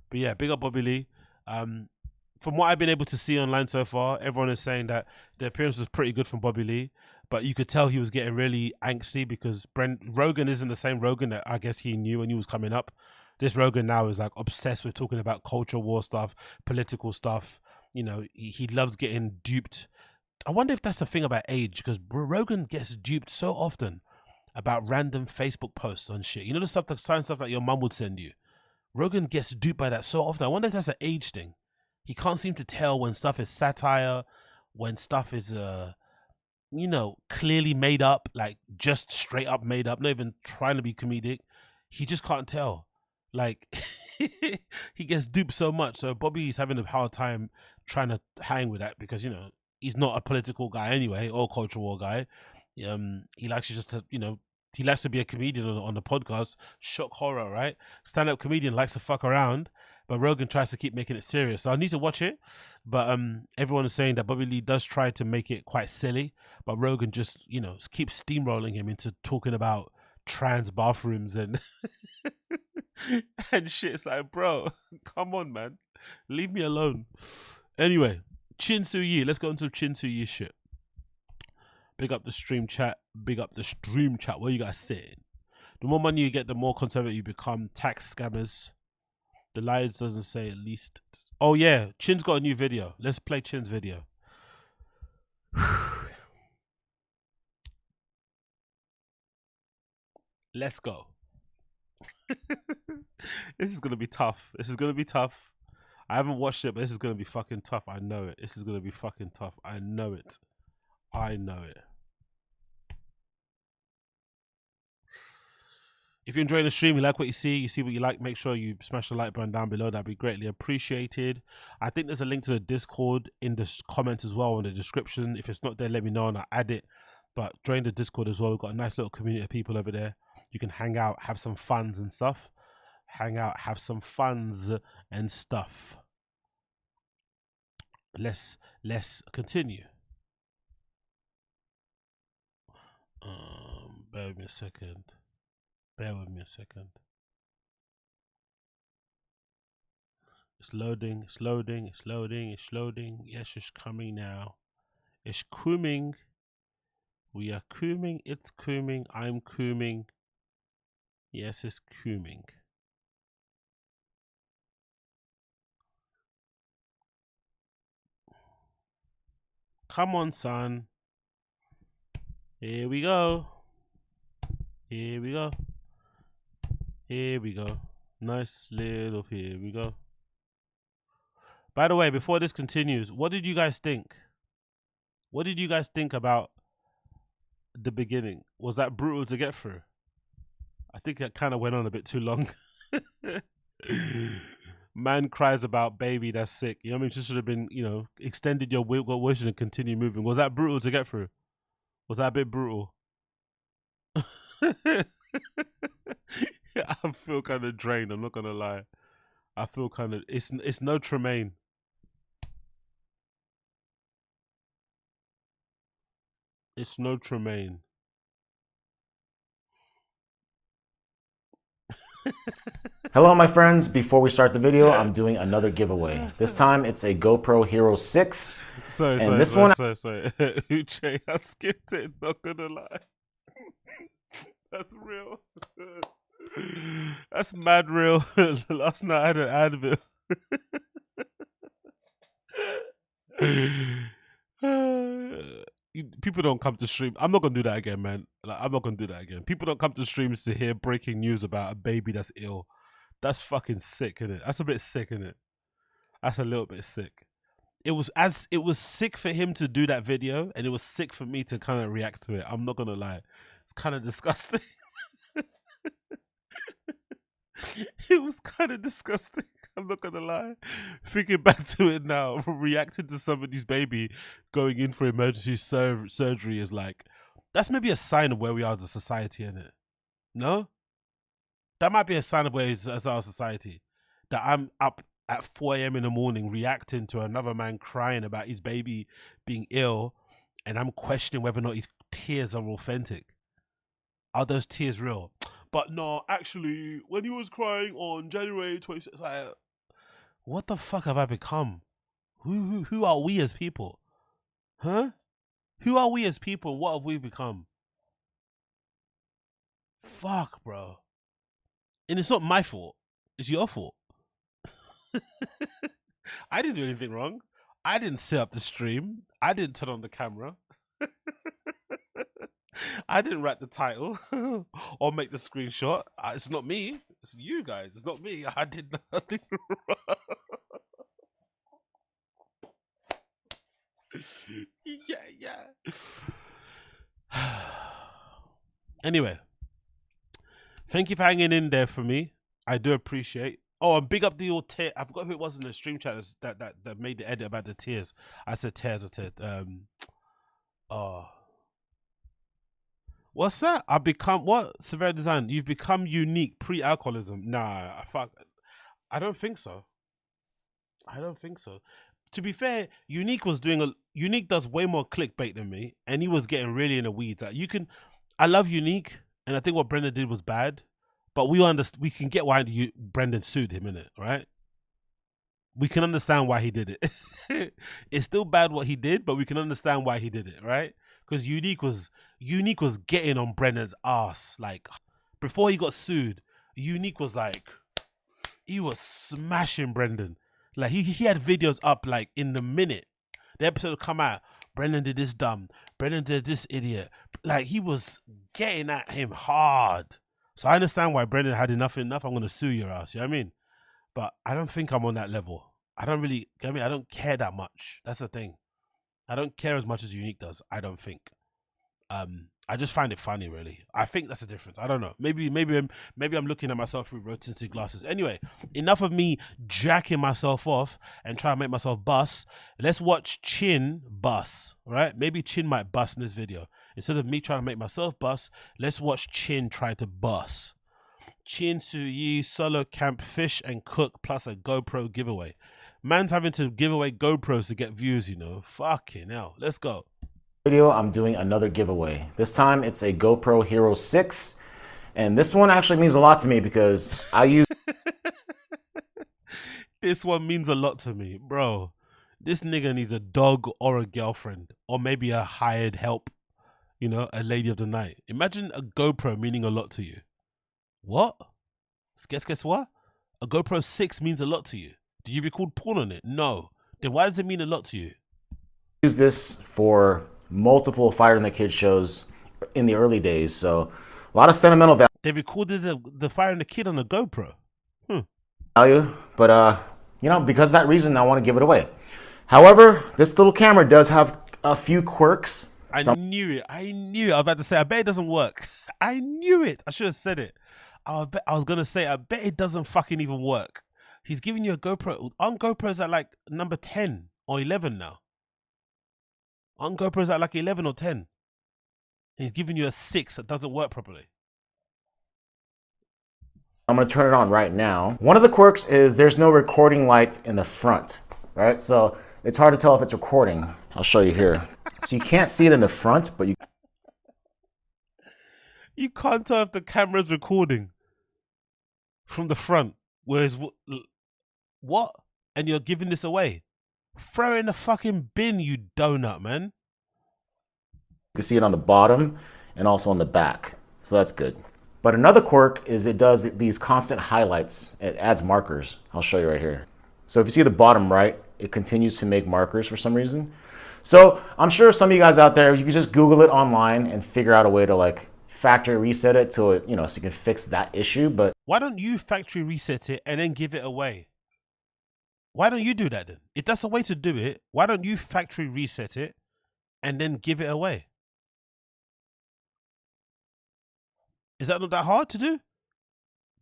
But yeah, big up Bobby Lee. From what I've been able to see online so far, everyone is saying that the appearance was pretty good from Bobby Lee, but you could tell he was getting really angsty because Rogan isn't the same Rogan that I guess he knew when he was coming up. This Rogan now is like obsessed with talking about culture war stuff, political stuff. You know, he loves getting duped. I wonder if that's a thing about age, because Rogan gets duped so often about random Facebook posts on shit. You know, the stuff that your mum would send you. Rogan gets duped by that so often. I wonder if that's an age thing. He can't seem to tell when stuff is satire, when stuff is, you know, clearly made up, like just straight up made up, not even trying to be comedic. He just can't tell. Like, he gets duped so much. So Bobby's having a hard time trying to hang with that because, you know, he's not a political guy anyway or cultural war guy. He likes just to, you know, he likes to be a comedian on the podcast. Shock horror, right? Stand-up comedian likes to fuck around. But Rogan tries to keep making it serious. So I need to watch it. But everyone is saying that Bobby Lee does try to make it quite silly. But Rogan just, you know, keeps steamrolling him into talking about trans bathrooms and and shit. It's like, bro, come on, man. Leave me alone. Anyway, Chin Su Yi. Let's go into Chin Su Yi shit. Big up the stream chat. Big up the stream chat. What you guys saying? The more money you get, the more conservative you become. Tax scammers. The Lions doesn't say at least. Oh yeah, Chin's got a new video. Let's play Chin's video. Let's go. This is gonna be tough. This is gonna be tough. I haven't watched it, but this is gonna be fucking tough. I know it. This is gonna be fucking tough. I know it. I know it. If you're enjoying the stream, you like what you see what you like, make sure you smash the like button down below. That'd be greatly appreciated. I think there's a link to the Discord in the comments as well, in the description. If it's not there, let me know and I'll add it. But join the Discord as well. We've got a nice little community of people over there. You can hang out, have some funs and stuff. Hang out, have some funs and stuff. Let's continue. Bear with me a second. Bear with me a second. It's loading, it's loading, it's loading, it's loading. Yes, it's coming now. It's coming. We are coming, it's coming, I'm coming. Yes, it's coming. Come on, son. Here we go. Here we go. Here we go. Nice little here we go. By the way, before this continues, what did you guys think? What did you guys think about the beginning? Was that brutal to get through? I think it kind of went on a bit too long. Man cries about baby that's sick. You know what I mean? Just should have been, you know, extended your wishes and continue moving. Was that brutal to get through? Was that a bit brutal? I feel kind of drained. I'm not gonna lie. I feel kind of. It's no Tremaine. It's no Tremaine. Hello my friends, before we start the video, I'm doing another giveaway. This time it's a GoPro Hero 6. Sorry, Uche, I skipped it, not gonna lie. That's real. That's mad real. Last night I had an Advil. people don't come to stream. I'm not gonna do that again, man. Like, I'm not gonna do that again. People don't come to streams to hear breaking news about a baby that's ill. That's fucking sick, isn't it? That's a bit sick, isn't it? That's a little bit sick. It was sick for him to do that video, and it was sick for me to kind of react to it. I'm not gonna lie. It's kind of disgusting. It was kind of disgusting. I'm not gonna lie. Thinking back to it now, reacting to somebody's baby going in for emergency surgery is like, that's maybe a sign of where we are as a society, isn't it? No? That might be a sign of where it's as our society. That I'm up at 4 a.m. in the morning reacting to another man crying about his baby being ill, and I'm questioning whether or not his tears are authentic. Are those tears real? But no, actually, when he was crying on January 26th, like, what the fuck have I become? Who are we as people? Huh? Who are we as people and what have we become? Fuck, bro. And it's not my fault. It's your fault. I didn't do anything wrong. I didn't set up the stream. I didn't turn on the camera. I didn't write the title or make the screenshot. It's not me. It's you guys. It's not me. I did nothing wrong. Yeah. Anyway, thank you for hanging in there for me. I do appreciate. Oh, and big up the old tear. I forgot who it was in the stream chat that made the edit about the tears. I said tears. I said what's that? I've become what? Severe Design. You've become unique pre-alcoholism. Nah, fuck. I don't think so. I don't think so. To be fair, Unique does way more clickbait than me, and he was getting really in the weeds. I love Unique, and I think what Brendan did was bad, but we can get why Brendan sued him, innit, right? We can understand why he did it. It's still bad what he did, but we can understand why he did it, right? Because Unique was getting on Brendan's ass. Like, before he got sued, Unique was like, he was smashing Brendan. Like, he had videos up, like, in the minute. The episode would come out, Brendan did this dumb, Brendan did this idiot. Like, he was getting at him hard. So I understand why Brendan had enough, I'm going to sue your ass, you know what I mean? But I don't think I'm on that level. I don't care that much. That's the thing. I don't care as much as Unique does, I don't think. I just find it funny, really. I think that's the difference. I don't know. Maybe I'm looking at myself through rose-tinted glasses. Anyway, enough of me jacking myself off and trying to make myself bust. Let's watch Chin bust, right? Maybe Chin might bust in this video. Instead of me trying to make myself bust, let's watch Chin try to bust. Chin Suyi solo camp fish and cook plus a GoPro giveaway. Man's having to give away GoPros to get views, you know. Fucking hell. Let's go. Video, I'm doing another giveaway. This time it's a GoPro Hero 6, and this one actually means a lot to me because I use this one means a lot to me, bro. This nigga needs a dog or a girlfriend, or maybe a hired help, you know, a lady of the night. Imagine a GoPro meaning a lot to you. What? Guess what? A GoPro 6 means a lot to you. Do you record porn on it? No. Then why does it mean a lot to you? Use this for multiple Fire in the Kid shows in the early days, so a lot of sentimental value. They recorded the Fire in the Kid on a GoPro. Value, but you know, because of that reason, I want to give it away. However, this little camera does have a few quirks. I knew it. I was about to say, I bet it doesn't work. I knew it. I should have said it. I was gonna say, I bet it doesn't fucking even work. He's giving you a GoPro. Aren't GoPros at like number 10 or 11 now? Aren't GoPros at like 11 or 10? And he's giving you a 6 that doesn't work properly. I'm going to turn it on right now. One of the quirks is there's no recording light in the front, right? So it's hard to tell if it's recording. I'll show you here. So you can't see it in the front, but you can't tell if the camera's recording from the front. Whereas, what? And you're giving this away? Throw it in the fucking bin, you donut, man. You can see it on the bottom and also on the back. So that's good. But another quirk is it does these constant highlights. It adds markers. I'll show you right here. So if you see the bottom right, it continues to make markers for some reason. So I'm sure some of you guys out there, you can just Google it online and figure out a way to like factory reset it to it, so you can fix that issue. But why don't you factory reset it and then give it away? Why don't you do that then? If that's a way to do it, why don't you factory reset it and then give it away? Is that not that hard to do?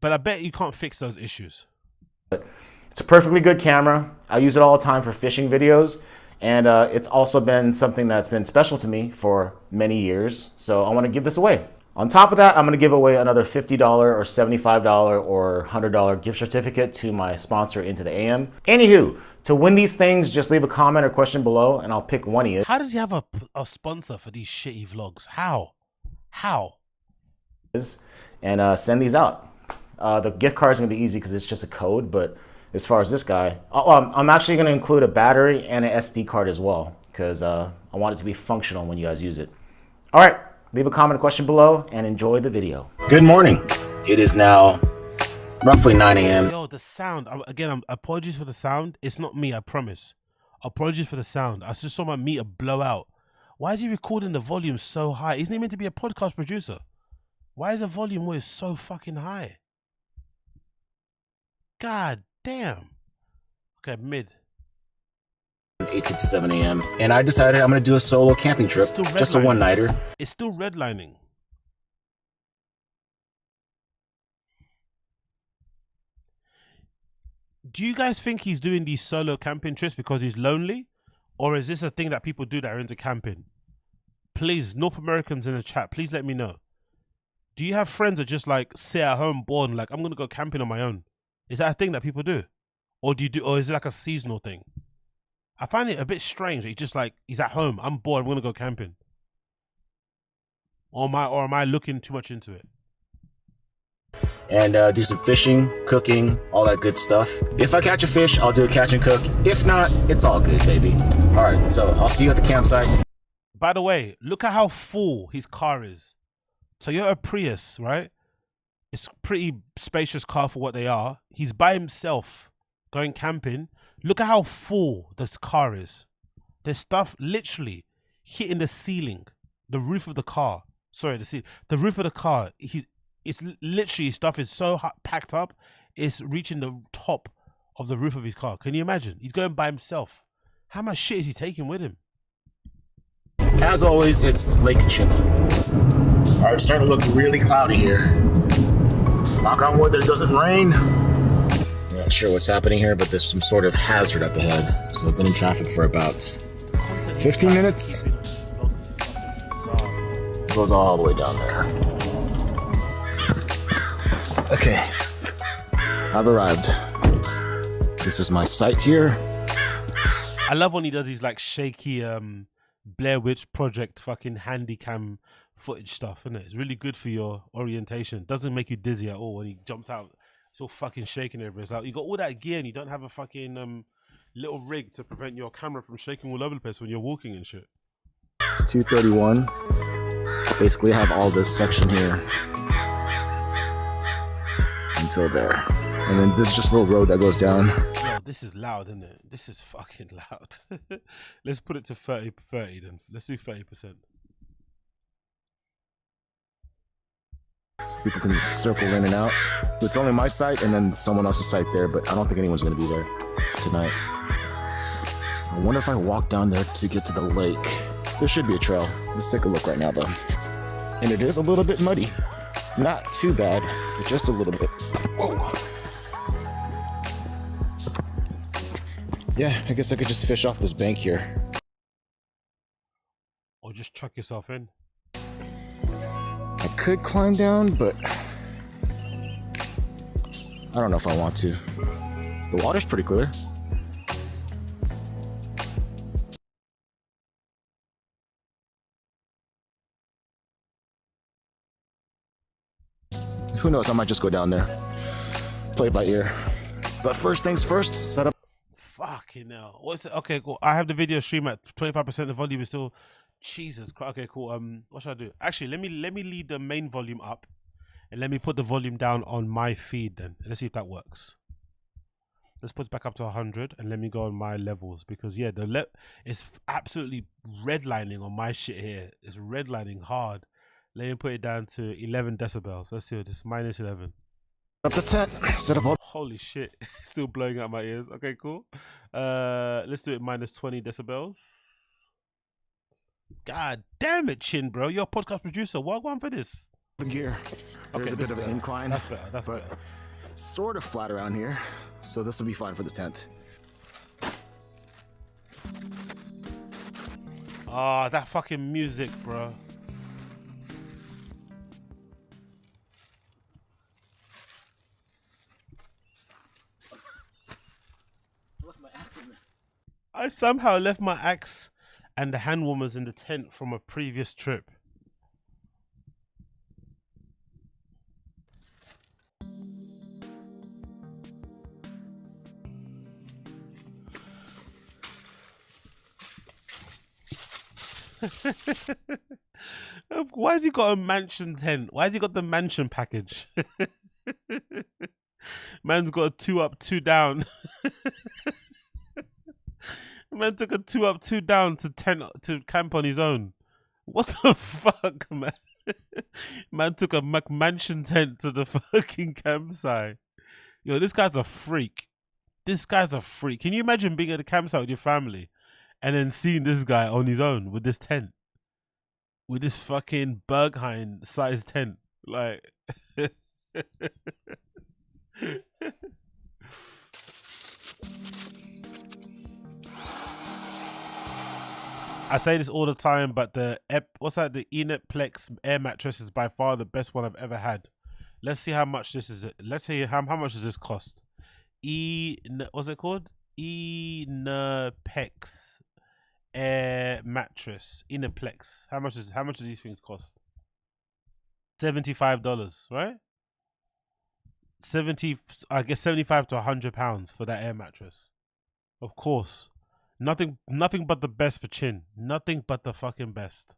But I bet you can't fix those issues. It's a perfectly good camera. I use it all the time for fishing videos. And it's also been something that's been special to me for many years. So I want to give this away. On top of that, I'm going to give away another $50 or $75 or $100 gift certificate to my sponsor, Into the AM. Anywho, to win these things, just leave a comment or question below and I'll pick one of you. How does he have a sponsor for these shitty vlogs? How? And send these out. The gift card is going to be easy because it's just a code, but as far as this guy, I'm actually going to include a battery and an SD card as well because I want it to be functional when you guys use it. All right, leave a comment or question below and enjoy the video. Good morning. It is now roughly 9 a.m. Yo, the sound. Again, apologies for the sound. It's not me, I promise. Apologies for the sound. I just saw my meter blow out. Why is he recording the volume so high? Isn't he meant to be a podcast producer? Why is the volume always so fucking high? God damn. Okay, mid. 8:57 a.m. And I decided I'm going to do a solo camping trip, just a one-nighter. It's still redlining. Do you guys think he's doing these solo camping trips because he's lonely? Or is this a thing that people do that are into camping? Please, North Americans in the chat, please let me know. Do you have friends that just like sit at home bored and like, I'm going to go camping on my own? Is that a thing that people do? Or is it like a seasonal thing? I find it a bit strange. He's just like, he's at home. I'm bored. I'm going to go camping. Or am I looking too much into it? And do some fishing, cooking, all that good stuff. If I catch a fish, I'll do a catch and cook. If not, it's all good, baby. All right, so I'll see you at the campsite. By the way, look at how full his car is. Toyota Prius, right? It's a pretty spacious car for what they are. He's by himself going camping. Look at how full this car is. There's stuff literally hitting the ceiling, the roof of the car. Sorry, the roof of the car. It's literally, stuff is so packed up, it's reaching the top of the roof of his car. Can you imagine? He's going by himself. How much shit is he taking with him? As always, it's Lake Chima. All right, it's starting to look really cloudy here. Knock on wood that it doesn't rain. I'm not sure what's happening here, but there's some sort of hazard up ahead. So I've been in traffic for about 15 minutes. It goes all the way down there. Okay, I've arrived. This is my site here. I love when he does these like shaky Blair Witch Project fucking handycam footage stuff, isn't it? It's really good for your orientation. Doesn't make you dizzy at all when he jumps out. It's all fucking shaking everywhere. It's like you got all that gear and you don't have a fucking little rig to prevent your camera from shaking all over the place when you're walking and shit. It's 2:31. Basically, I have all this section here until there, and then this is just a little road that goes down. Yo, this is loud, isn't it? This is fucking loud. Let's put it to 30 then. Let's do 30%. So people can circle in and out. It's only my site and then someone else's site there, but I don't think anyone's going to be there tonight. I wonder if I walk down there to get to the lake. There should be a trail. Let's take a look right now, though. And it is a little bit muddy. Not too bad, but just a little bit. Oh. Yeah, I guess I could just fish off this bank here. Or just chuck yourself in. I could climb down, but I don't know if I want to. The water's pretty clear. Who knows, I might just go down there. Play it by ear. But first things first, set up. Fucking hell. What's it? Okay, cool. I have the video stream at 25%. The volume is still... Jesus Christ. Okay, cool. What should I do? Actually, let me lead the main volume up, and let me put the volume down on my feed. Then let's see if that works. Let's put it back up to 100 and let me go on my levels, because yeah, it's absolutely redlining on my shit here. It's redlining hard. Let me put it down to 11 decibels. Let's see what this minus 11. Up to 10. Set up all. Holy shit. Still blowing out my ears. Okay, cool. Let's do it minus 20 decibels. God damn it, Chin, bro. You're a podcast producer. What one for this? The gear. There's a bit of an incline. That's better. That's but better. It's sort of flat around here, so this will be fine for the tent. Ah, that fucking music, bro. I somehow left my axe and the hand warmers in the tent from a previous trip. Why has he got a mansion tent? Why has he got the mansion package? Man's got a 2 up, 2 down. Man took a 2 up, 2 down to camp on his own. What the fuck, man? Man took a McMansion tent to the fucking campsite. Yo, this guy's a freak. This guy's a freak. Can you imagine being at the campsite with your family and then seeing this guy on his own with this tent? With this fucking Berghain sized tent. Like... I say this all the time, but the Ineplex air mattress is by far the best one I've ever had. Let's see how much this is. Let's see how much does this cost. What's it called? Ineplex air mattress. Ineplex. How much do these things cost? $75, right? I guess 75 to £100 for that air mattress. Of course. Nothing but the best for Chin. Nothing but the fucking best.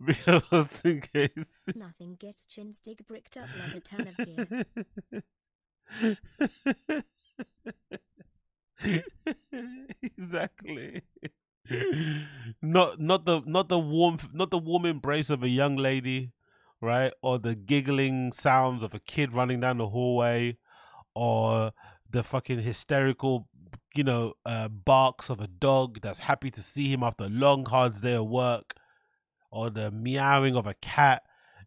Because in case nothing gets Chin's dig bricked up like a ton of gear. Exactly. Not the warm embrace of a young lady, right? Or the giggling sounds of a kid running down the hallway, or the fucking hysterical, barks of a dog that's happy to see him after a long hard day of work, or the meowing of a cat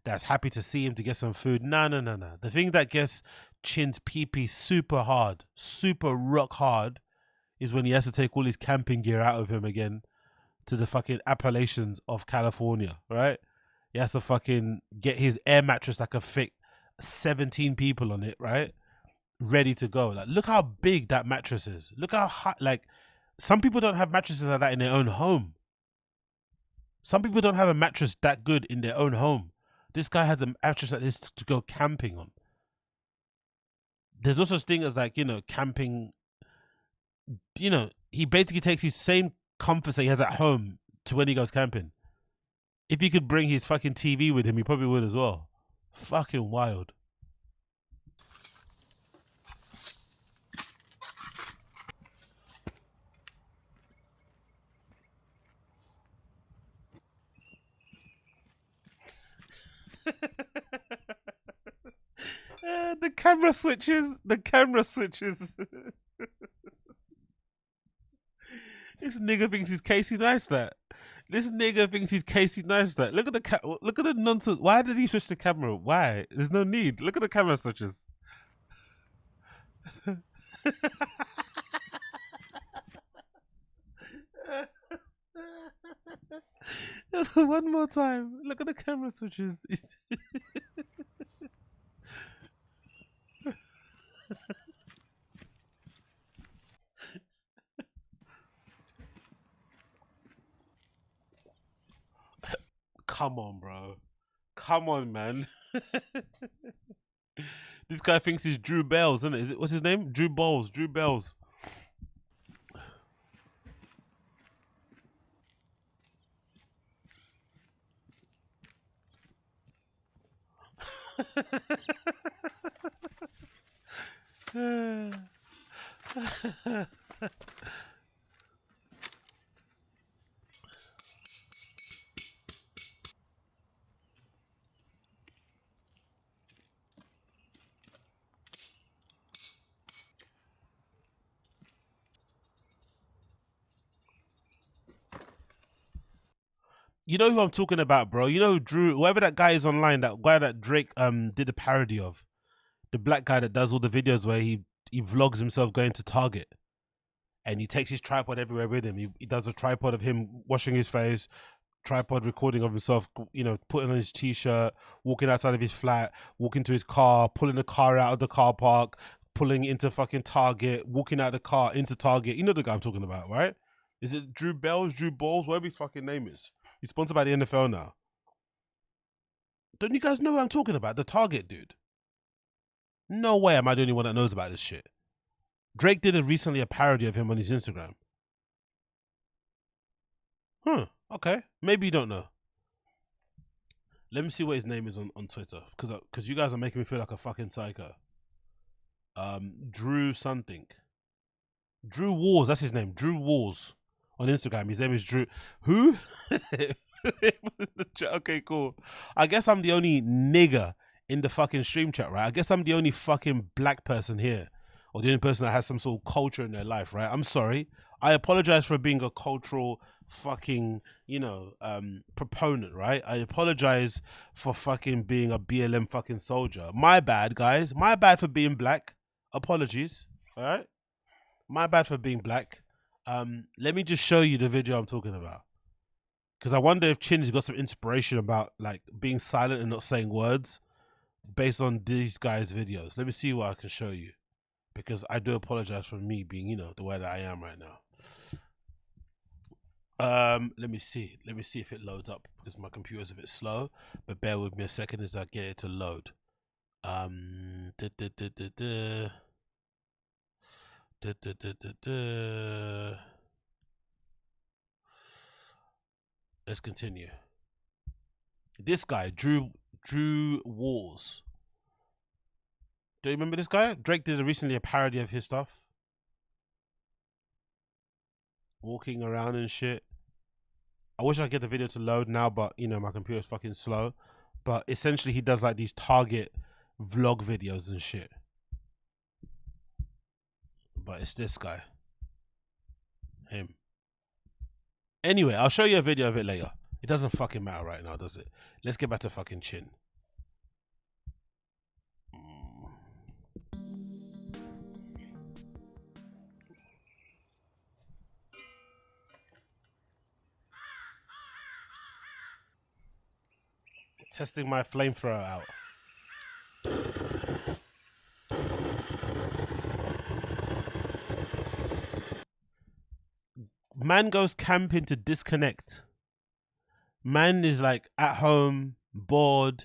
that's happy to see him to get some food. No. The thing that gets Chin's pee-pee super hard, super rock hard, is when he has to take all his camping gear out of him again to the fucking Appalachians of California, right? He has to fucking get his air mattress that could fit 17 people on it, right? Ready to go. Like, look how big that mattress is. Look how high. Like, some people don't have mattresses like that in their own home. Some people don't have a mattress that good in their own home. This guy has a mattress like this to go camping on. There's no such thing as camping. He basically takes his same comforts that he has at home to when he goes camping. If he could bring his fucking TV with him, he probably would as well. Fucking wild. The camera switches. This nigga thinks he's Casey Neistat. Look at the nonsense. Why did he switch the camera? Why? There's no need. Look at the camera switches. One more time. Look at the camera switches. Come on, bro. Come on, man. This guy thinks he's Drew Bells, isn't it? What's his name? Drew Bells. Drew Bells. You know who I'm talking about, bro? You know Drew, whoever that guy is online, that guy that Drake did a parody of. The black guy that does all the videos where he vlogs himself going to Target. And he takes his tripod everywhere with him. He does a tripod of him washing his face, tripod recording of himself, you know, putting on his t-shirt, walking outside of his flat, walking to his car, pulling the car out of the car park, pulling into fucking Target, walking out of the car into Target. You know the guy I'm talking about, right? Is it Drew Bells, Drew Balls, whatever his fucking name is? He's sponsored by the NFL now. Don't you guys know what I'm talking about? The Target dude. No way am I the only one that knows about this shit. Drake did recently a parody of him on his Instagram. Okay. Maybe you don't know. Let me see what his name is on Twitter. Because you guys are making me feel like a fucking psycho. Drew something. Drew Wars, that's his name. Drew Wars. On Instagram. His name is Drew. Who? Okay, cool. I guess I'm the only nigger in the fucking stream chat, right? I guess I'm the only fucking black person here. Or the only person that has some sort of culture in their life, right? I'm sorry. I apologize for being a cultural fucking, you know, proponent, right? I apologize for fucking being a BLM fucking soldier. My bad, guys. My bad for being black. Apologies, all right? My bad for being black. Let me just show you the video I'm talking about. Because I wonder if Chin's got some inspiration about, like, being silent and not saying words based on these guys' videos. Let me see what I can show you. Because I do apologize for me being, you know, the way that I am right now. Let me see. Let me see if it loads up because my computer's a bit slow. But bear with me a second as I get it to load. Let's continue. This guy, Drew Wars. Do you remember this guy? Drake did recently a parody of his stuff. Walking around and shit. I wish I could get the video to load now, but you know, my computer's fucking slow. But essentially he does like these Target vlog videos and shit. But it's this guy. Him. Anyway, I'll show you a video of it later. It doesn't fucking matter right now, does it? Let's get back to fucking Chin. Testing my flamethrower out. Man goes camping to disconnect. Man is like at home, bored,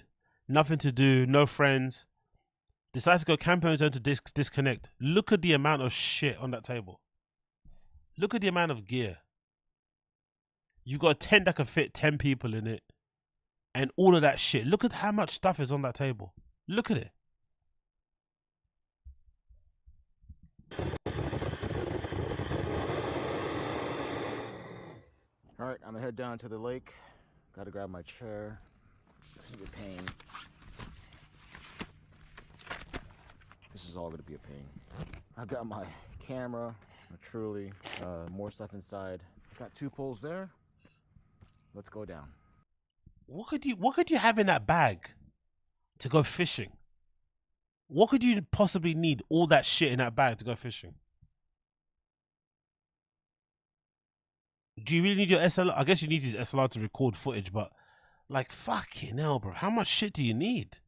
nothing to do, no friends. Decides to go camping on his own to disconnect. Look at the amount of shit on that table. Look at the amount of gear. You've got a tent that can fit 10 people in it. And all of that shit. Look at how much stuff is on that table. Look at it. All right, I'm gonna head down to the lake. Gotta grab my chair. This is a pain. This is all gonna be a pain. I got my camera, truly, more stuff inside. Got 2 poles there. Let's go down. What could you have in that bag to go fishing? What could you possibly need all that shit in that bag to go fishing? Do you really need your SLR? I guess you need your SLR to record footage, but like fucking hell, bro. How much shit do you need?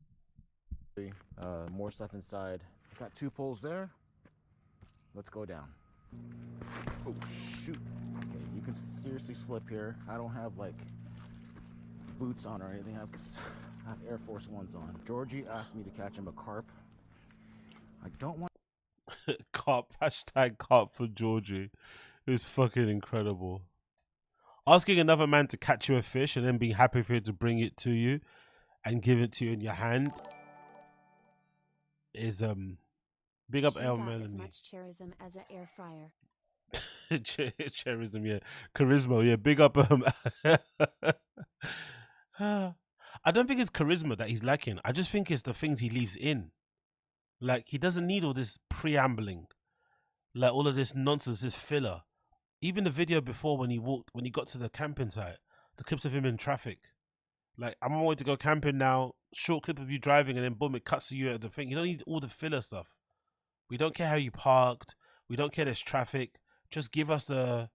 More stuff inside. Got 2 poles there. Let's go down. Oh shoot. Okay, you can seriously slip here. I don't have like boots on or anything. I have Air Force Ones on. Georgie asked me to catch him a carp. I don't want. Carp, hashtag carp for Georgie. It's fucking incredible. Asking another man to catch you a fish and then being happy for him to bring it to you and give it to you in your hand is big up She El got as Melanie. much charism as an air fryer. Charism, yeah. Charisma, yeah. Big up I don't think it's charisma that he's lacking. I just think it's the things he leaves in. Like, he doesn't need all this preambling. Like, all of this nonsense, this filler. Even the video before when he got to the camping site, the clips of him in traffic. Like, I'm on my way to go camping now, short clip of you driving, and then boom, it cuts to you at the thing. You don't need all the filler stuff. We don't care how you parked. We don't care there's traffic. Just give us the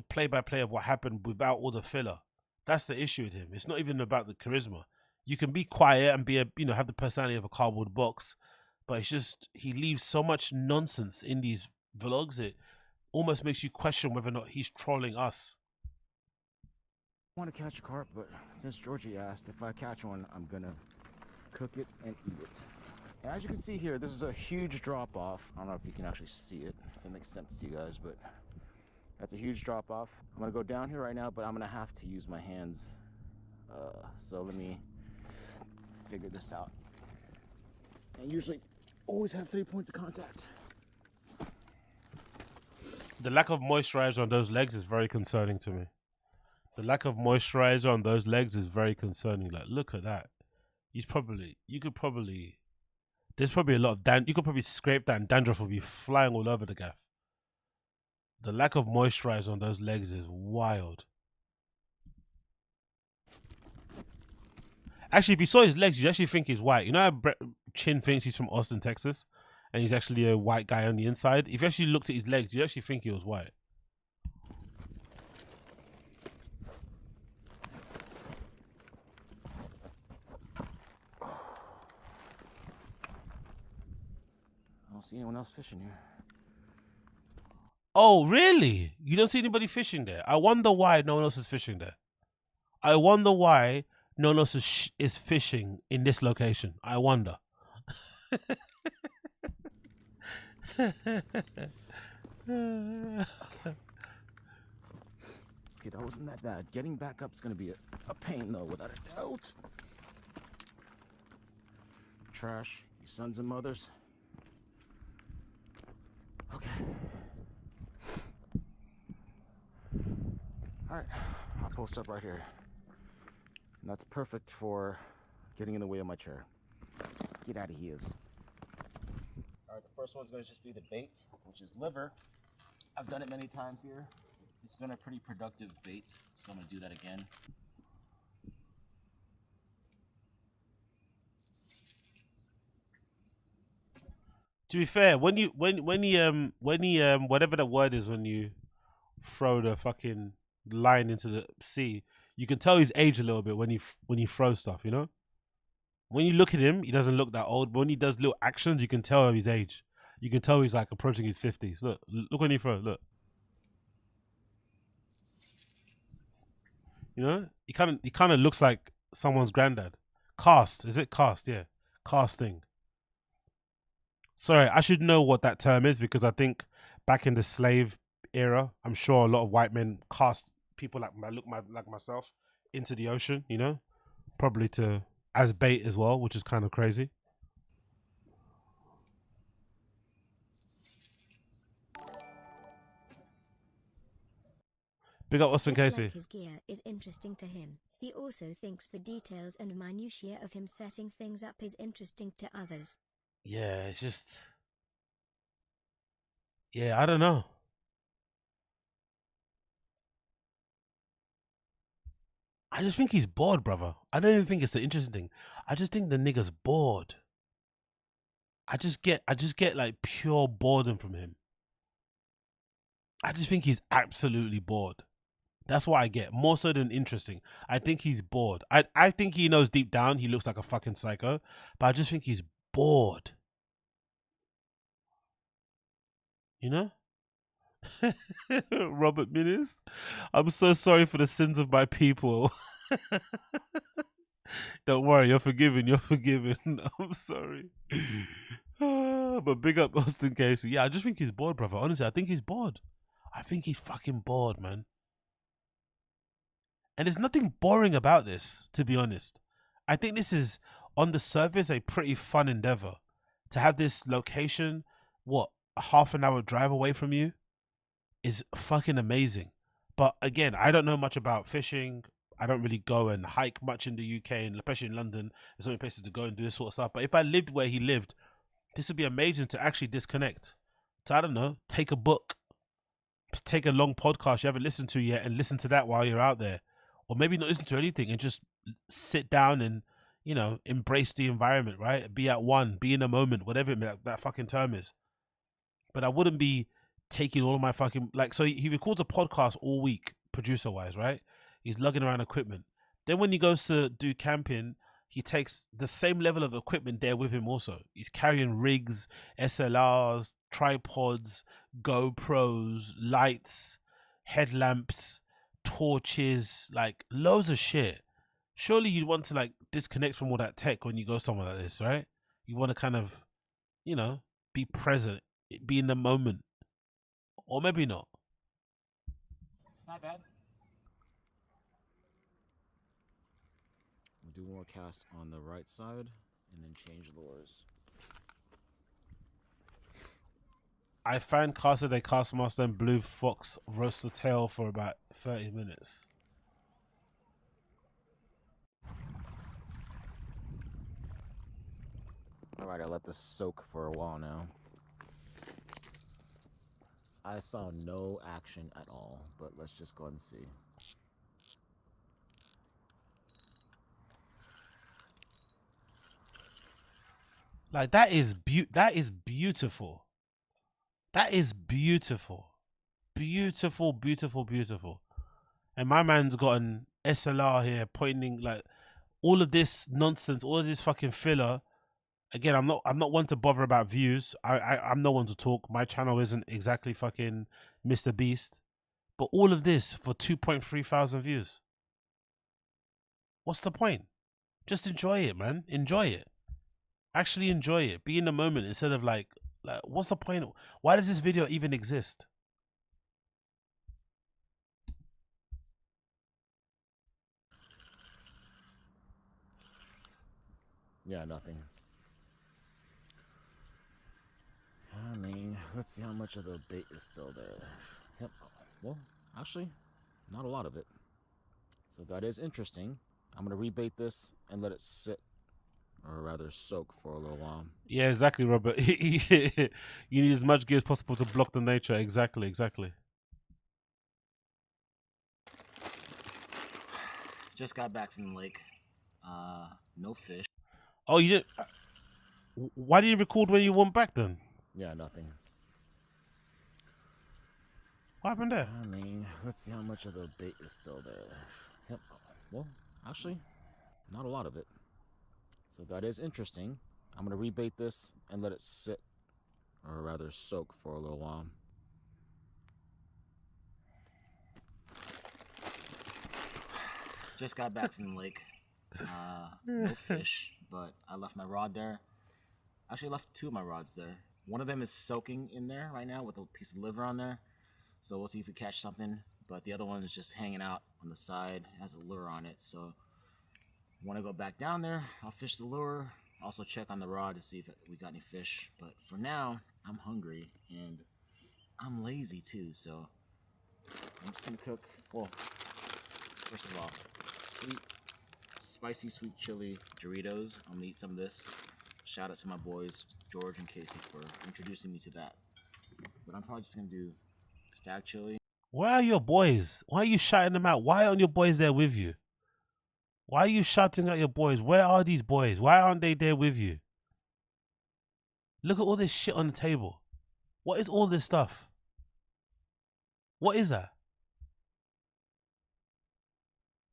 play-by-play of what happened without all the filler. That's the issue with him. It's not even about the charisma. You can be quiet and be have the personality of a cardboard box, but it's just he leaves so much nonsense in these vlogs. It almost makes you question whether or not he's trolling us. I want to catch a carp, but since Georgie asked, if I catch one, I'm gonna cook it and eat it. And as you can see here, this is a huge drop off. I don't know if you can actually see it, if it makes sense to you guys, but that's a huge drop off. I'm gonna go down here right now, but I'm gonna have to use my hands. So let me figure this out. And usually always have 3 points of contact. The lack of moisturizer on those legs is very concerning to me. The lack of moisturizer on those legs is very concerning. Like, look at that. There's probably a lot of you could probably scrape that and dandruff will be flying all over the gaff. The lack of moisturizer on those legs is wild. Actually, if you saw his legs, you'd actually think he's white. You know how Chin thinks he's from Austin, Texas? And he's actually a white guy on the inside? If you actually looked at his legs, you'd actually think he was white. I don't see anyone else fishing here. Oh, really? You don't see anybody fishing there? I wonder why no one else is fishing there. I wonder why no one else is fishing in this location. I wonder. Okay, that wasn't that bad. Getting back up is going to be a pain, though, without a doubt. Trash, you sons and mothers. Okay. All right, I'll post up right here. And that's perfect for getting in the way of my chair. Get out of here. All right, the first one's going to just be the bait, which is liver. I've done it many times here. It's been a pretty productive bait, so I'm going to do that again. To be fair, when you whatever the word is when you throw the fucking line into the sea, you can tell his age a little bit when he throws stuff, you know? When you look at him, he doesn't look that old, but when he does little actions, you can tell his age. You can tell he's like approaching his 50s. Look when he throws, look. You know? He kind of looks like someone's granddad. Cast, is it cast? Yeah. Casting. Sorry, I should know what that term is because I think back in the slave era, I'm sure a lot of white men cast people like myself into the ocean, you know, probably as bait as well, which is kind of crazy. Big up Austin Just Casey. like his gear is interesting to him, he also thinks the details and minutiae of him setting things up is interesting to others. Yeah, it's just... Yeah, I don't know. I just think he's bored, brother. I don't even think it's the interesting thing. I just think the nigga's bored. I just get like pure boredom from him. I just think he's absolutely bored. That's what I get, more so than interesting. I think he's bored. I think he knows deep down he looks like a fucking psycho, but I just think he's bored. You know? Robert Minis, I'm so sorry for the sins of my people. Don't worry, you're forgiven. You're forgiven. I'm sorry. But big up Austin Casey. Yeah, I just think he's bored, brother. Honestly, I think he's bored. I think he's fucking bored, man. And there's nothing boring about this, to be honest. I think this is, on the surface, a pretty fun endeavor. To have this location, what, a half an hour drive away from you, is fucking amazing. But again, I don't know much about fishing. I don't really go and hike much in the UK, and especially in London. There's only places to go and do this sort of stuff. But if I lived where he lived, this would be amazing to actually disconnect. So I don't know, take a book, take a long podcast you haven't listened to yet and listen to that while you're out there. Or maybe not listen to anything and just sit down and, you know, embrace the environment, right? Be at one, be in a moment, whatever that fucking term is. But I wouldn't be taking all of my fucking, like, so he records a podcast all week, producer-wise, right? He's lugging around equipment. Then when he goes to do camping, he takes the same level of equipment there with him also. He's carrying rigs, SLRs, tripods, GoPros, lights, headlamps, torches, like loads of shit. Surely you'd want to like disconnect from all that tech when you go somewhere like this, right? You want to kind of, you know, be present, be in the moment. Or maybe not. Not bad. We'll do more cast on the right side and then change lures. I fan casted a Castmaster and Blue Fox roast the tail for about 30 minutes. Alright, I let this soak for a while now. I saw no action at all, but let's just go and see. Like that is beautiful. That is beautiful. Beautiful, beautiful, beautiful. And my man's got an SLR here pointing, like, all of this nonsense, all of this fucking filler. Again, I'm not one to bother about views. I'm no one to talk. My channel isn't exactly fucking Mr. Beast. But all of this for 2.3 thousand views. What's the point? Just enjoy it, man. Enjoy it. Actually enjoy it. Be in the moment instead of like what's the point? Why does this video even exist? Yeah, nothing. I mean, let's see how much of the bait is still there. Yep. Well, actually, not a lot of it. So that is interesting. I'm going to rebait this and let it sit, or rather soak, for a little while. Yeah, exactly, Robert. You need as much gear as possible to block the nature. Exactly, exactly. Just got back from the lake. No fish. Oh, you didn't? Why did you record when you went back then? Yeah, nothing. What happened there? I mean, let's see how much of the bait is still there. Yep. Well, actually, not a lot of it. So that is interesting. I'm going to rebait this and let it sit, or rather soak, for a little while. Just got back from the lake. No fish, but I left my rod there. Actually, I left two of my rods there. One of them is soaking in there right now with a piece of liver on there. So we'll see if we catch something. But the other one is just hanging out on the side. It has a lure on it. So when I go back down there, I'll fish the lure. Also check on the rod to see if we got any fish. But for now, I'm hungry and I'm lazy too. So I'm just going to cook. Well, first of all, spicy sweet chili Doritos. I'm going to eat some of this. Shout out to my boys, George and Casey, for introducing me to that. But I'm probably just going to do stag chili. Where are your boys? Why are you shouting them out? Why aren't your boys there with you? Why are you shouting at your boys? Where are these boys? Why aren't they there with you? Look at all this shit on the table. What is all this stuff? What is that?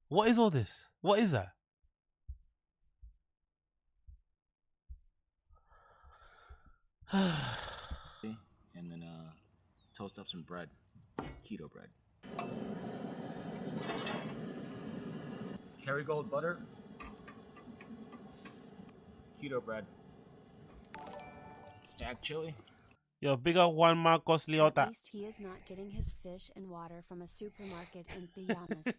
What is all this? What is that? And then toast up some bread, keto bread. Kerrygold butter, keto bread, stag chili. Yo, big up Juan Marcos At Liota. least he is not getting his fish and water from a supermarket in pajamas.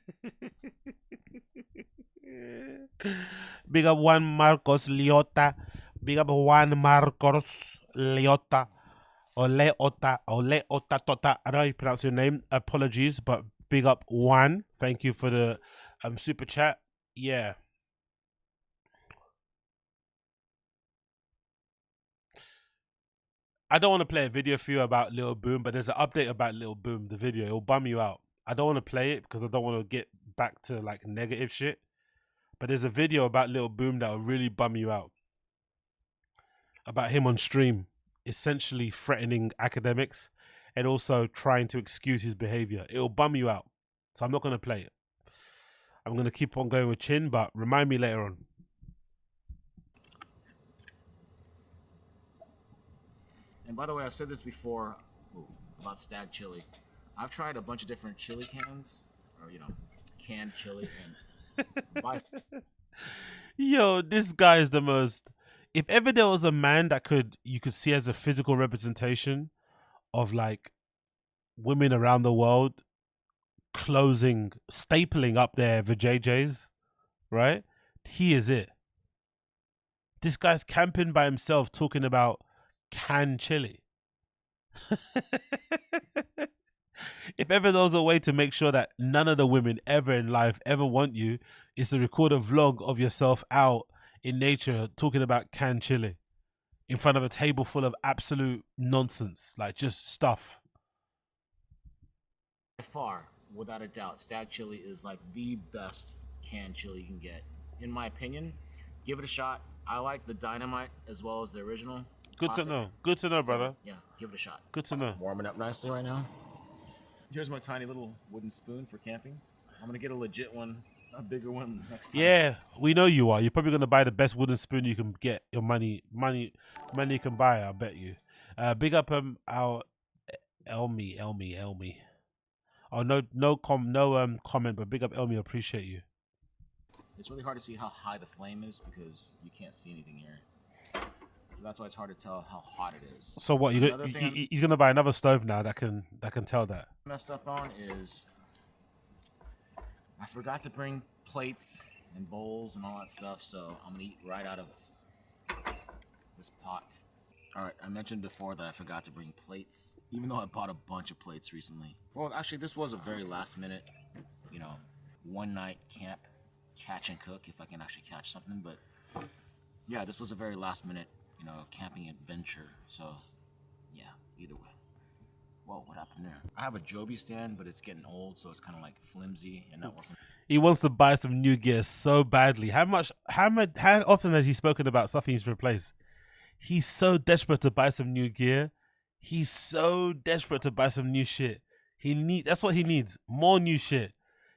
Big up Juan Marcos Liota. Big up Juan Marcos Liota. Or Leota. Or Leota Tota. I don't know how you pronounce your name. Apologies, but big up Juan. Thank you for the super chat. Yeah. I don't want to play a video for you about Little Boom, but there's an update about Little Boom, the video. It'll bum you out. I don't want to play it because I don't want to get back to like negative shit. But there's a video about Little Boom that will really bum you out. About him on stream, essentially threatening academics and also trying to excuse his behavior. It'll bum you out. So I'm not going to play it. I'm going to keep on going with Chin, but remind me later on. And by the way, I've said this before about stag chili. I've tried a bunch of different chili cans, or canned chili, and Yo, this guy is the most. If ever there was a man that you could see as a physical representation of like women around the world stapling up their vajayjays, right? He is it. This guy's camping by himself talking about canned chili. If ever there was a way to make sure that none of the women ever in life ever want you, is to record a vlog of yourself out in nature talking about canned chili in front of a table full of absolute nonsense, like just stuff. by far, without a doubt, stag chili is like the best canned chili you can get. In my opinion, give it a shot. I like the Dynamite as well as the original. Good Classic. to know. Good to know, brother. Yeah, give it a shot. Good to know. Warming up nicely right now. Here's my tiny little wooden spoon for camping. I'm gonna get a legit one, a bigger one next time. Yeah, we know you are. You're probably gonna buy the best wooden spoon you can get. Your money you can buy. I bet you. Big up our Elmi. Oh no comment, but big up Elmi. Appreciate you. It's really hard to see how high the flame is because you can't see anything here. So that's why it's hard to tell how hot it is. So what? He's gonna buy another stove now that can tell that. Messed up on is I forgot to bring plates and bowls and all that stuff, so I'm gonna eat right out of this pot. All right, I mentioned before that I forgot to bring plates, even though I bought a bunch of plates recently. Well, actually, this was a very last minute, one night camp, catch and cook, if I can actually catch something. But yeah, this was a very last minute, camping adventure. So yeah, either way. Whoa, what happened there? I have a Joby stand, but it's getting old, so it's kind of like flimsy and not working. He wants to buy some new gear so badly. How often has he spoken about stuff he needs to replace? He's so desperate to buy some new gear. He's so desperate to buy some new shit. That's what he needs. More new shit.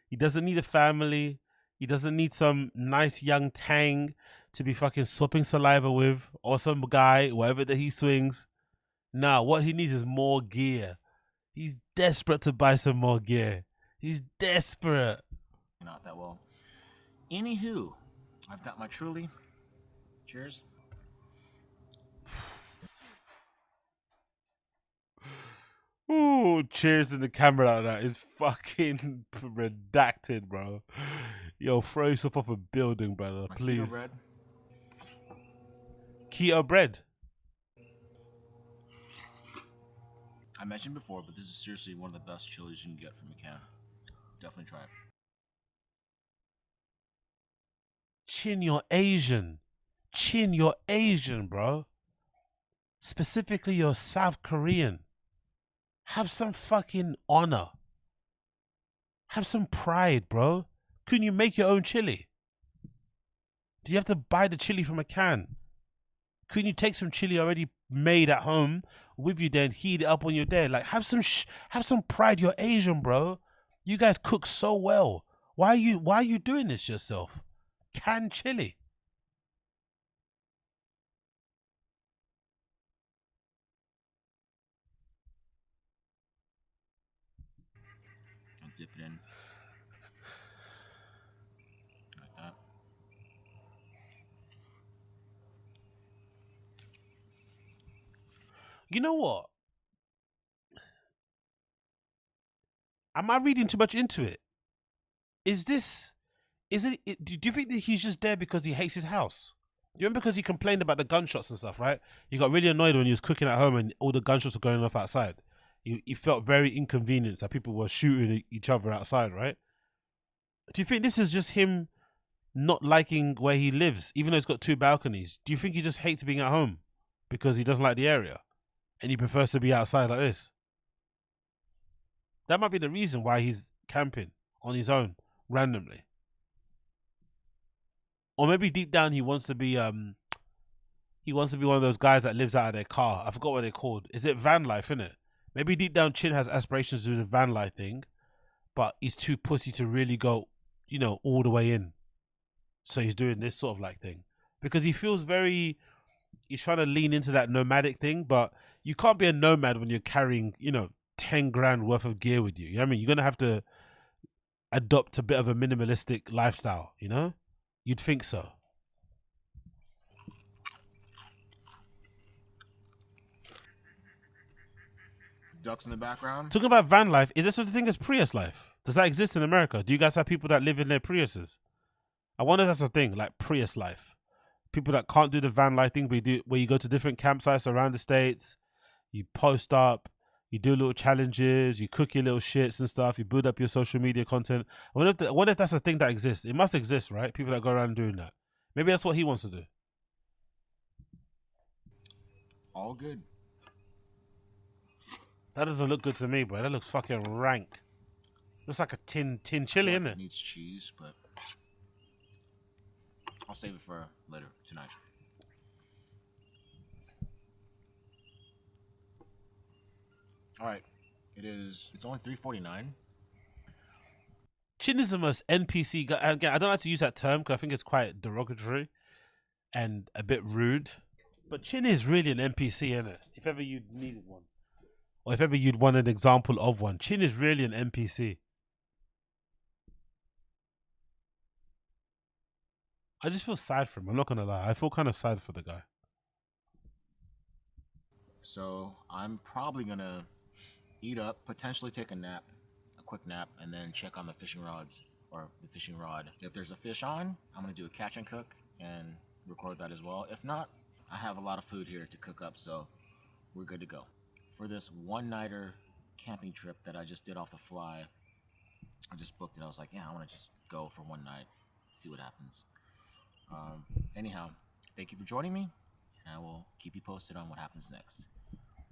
He doesn't need a family. He doesn't need some nice young tang to be fucking swapping saliva with, or some guy, whatever that he swings. Nah, what he needs is more gear. He's desperate to buy some more gear. He's desperate. Not that well. Anywho, I've got my Truly. Cheers. Ooh, cheers in the camera like that is fucking redacted, bro. Yo, throw yourself off a building, brother, please. Keto bread. Keto bread. I mentioned before, but this is seriously one of the best chilies you can get from a can. Definitely try it. Chin, you're Asian. Chin, you're Asian, bro. Specifically, you're South Korean. Have some fucking honor. Have some pride, bro. Couldn't you make your own chili? Do you have to buy the chili from a can? Couldn't you take some chili already made at home with you, then heat it up on your day? Like, have some pride. You're Asian, bro. You guys cook so well. Why are you doing this yourself? Canned chili. I'll dip it in. You know what? Am I reading too much into it? Is it? Do you think that he's just there because he hates his house? You remember because he complained about the gunshots and stuff, right? He got really annoyed when he was cooking at home and all the gunshots were going off outside. He felt very inconvenienced that people were shooting each other outside, right? Do you think this is just him not liking where he lives, even though he's got 2 balconies? Do you think he just hates being at home because he doesn't like the area and he prefers to be outside like this? That might be the reason why he's camping on his own randomly. Or maybe deep down he wants to be one of those guys that lives out of their car. I forgot what they're called. Is it van life, innit? Maybe deep down Chin has aspirations to do the van life thing, but he's too pussy to really go, you know, all the way in. So he's doing this sort of like thing. Because he feels he's trying to lean into that nomadic thing, but you can't be a nomad when you're carrying, you know, 10 grand worth of gear with you. You know what I mean? You're going to have to adopt a bit of a minimalistic lifestyle, you know? You'd think so. Ducks in the background. Talking about van life, is there such a thing as Prius life? Does that exist in America? Do you guys have people that live in their Priuses? I wonder if that's a thing, like Prius life. People that can't do the van life thing, where you go to different campsites around the States, you post up, you do little challenges, you cook your little shits and stuff, you build up your social media content. I wonder if that's a thing that exists. It must exist, right? People that go around doing that. Maybe that's what he wants to do. All good. That doesn't look good to me, bro. That looks fucking rank. Looks like a tin chili, isn't it? It needs cheese, but I'll save it for later tonight. All right, it's only $3.49. Chin is the most NPC guy. Again, I don't like to use that term because I think it's quite derogatory and a bit rude. But Chin is really an NPC, isn't it? If ever you needed one, or if ever you'd want an example of one, Chin is really an NPC. I just feel sad for him. I'm not gonna lie. I feel kind of sad for the guy. So I'm probably gonna eat up, potentially take a quick nap, and then check on the fishing rods or the fishing rod. If there's a fish on, I'm gonna do a catch and cook and record that as well. If not, I have a lot of food here to cook up, so we're good to go. For this one-nighter camping trip that I just did off the fly, I just booked it. I was like, yeah, I want to just go for one night, see what happens. Anyhow, thank you for joining me, and I will keep you posted on what happens next.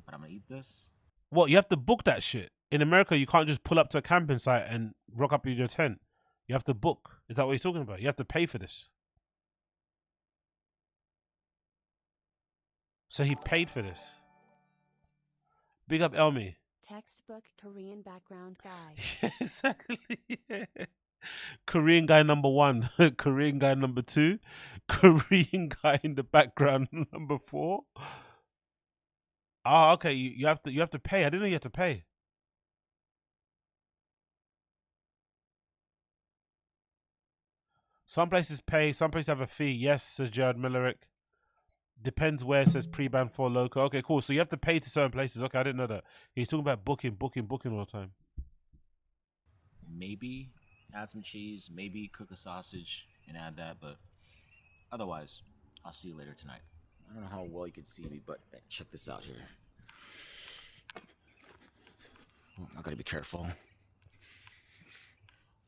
But I'm gonna eat this. What, you have to book that shit? In America, you can't just pull up to a camping site and rock up in your tent. You have to book. Is that what he's talking about? You have to pay for this. So he paid for this. Big up Elmi. Textbook Korean background guy. Yeah, exactly. Korean guy number 1, Korean guy number 2, Korean guy in the background number 4. Ah, okay. You have to pay. I didn't know you had to pay. Some places pay. Some places have a fee. Yes, says Jared Millerick. Depends where it says pre-ban for local. Okay, cool. So you have to pay to certain places. Okay, I didn't know that. He's talking about booking all the time. Maybe add some cheese, maybe cook a sausage and add that, but otherwise, I'll see you later tonight. I don't know how well you can see me, but check this out here. I gotta be careful.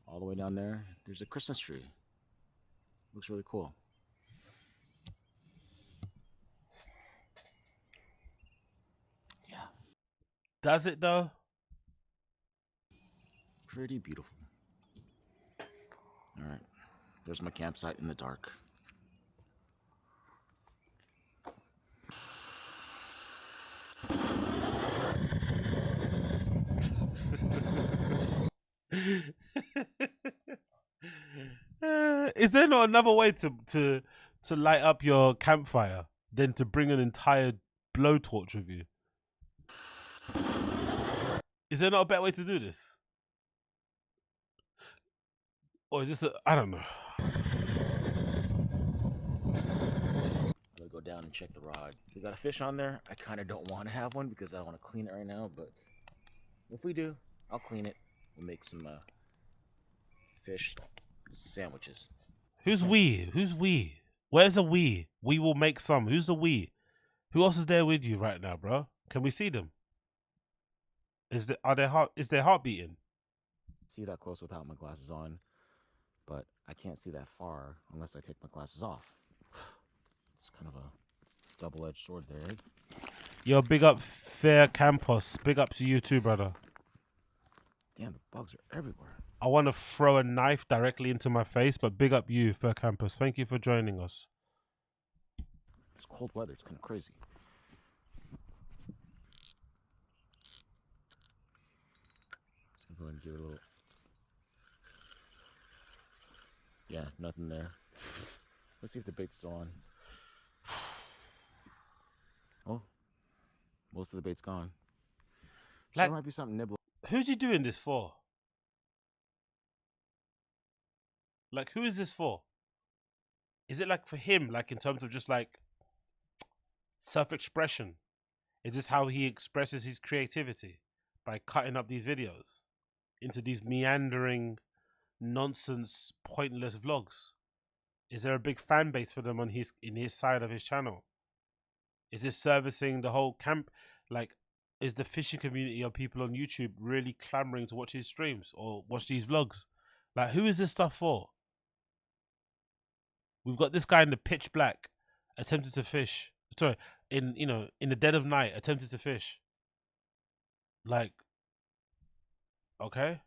All the way down there, there's a Christmas tree. Looks really cool. Yeah. Does it though? Pretty beautiful. All right. There's my campsite in the dark. Is there not another way to light up your campfire than to bring an entire blowtorch with you? Is there not a better way to do this? Or is this I don't know. I'm gonna go down and check the rod. We got a fish on there. I kind of don't want to have one because I don't want to clean it right now, but if we do, I'll clean it. We'll make some fish sandwiches. Who's we? Who's we? Where's the we? We will make some. Who's the we? Who else is there with you right now, bro? Can we see them? Is their heart beating? See that close without my glasses on, but I can't see that far unless I take my glasses off. It's kind of a double-edged sword there. Yo, big up Fair Campus. Big up to you too, brother. Damn, the bugs are everywhere. I want to throw a knife directly into my face, but big up you, Fair Campus. Thank you for joining us. It's cold weather. It's kind of crazy. Just gonna go ahead and give it a little. Yeah, nothing there. Let's see if the bait's still on. Oh, most of the bait's gone. So there might be something nibbling. Who's he doing this for? Like, who is this for? Is it like for him, like in terms of just like self-expression? Is this how he expresses his creativity? By cutting up these videos into these meandering, nonsense, pointless vlogs? Is there a big fan base for them on in his side of his channel? Is this servicing the whole camp? Like, is the fishing community of people on YouTube really clamoring to watch his streams or watch these vlogs? Like, who is this stuff for? We've got this guy in the pitch black attempted to fish. Sorry, in the dead of night attempted to fish. Like, okay.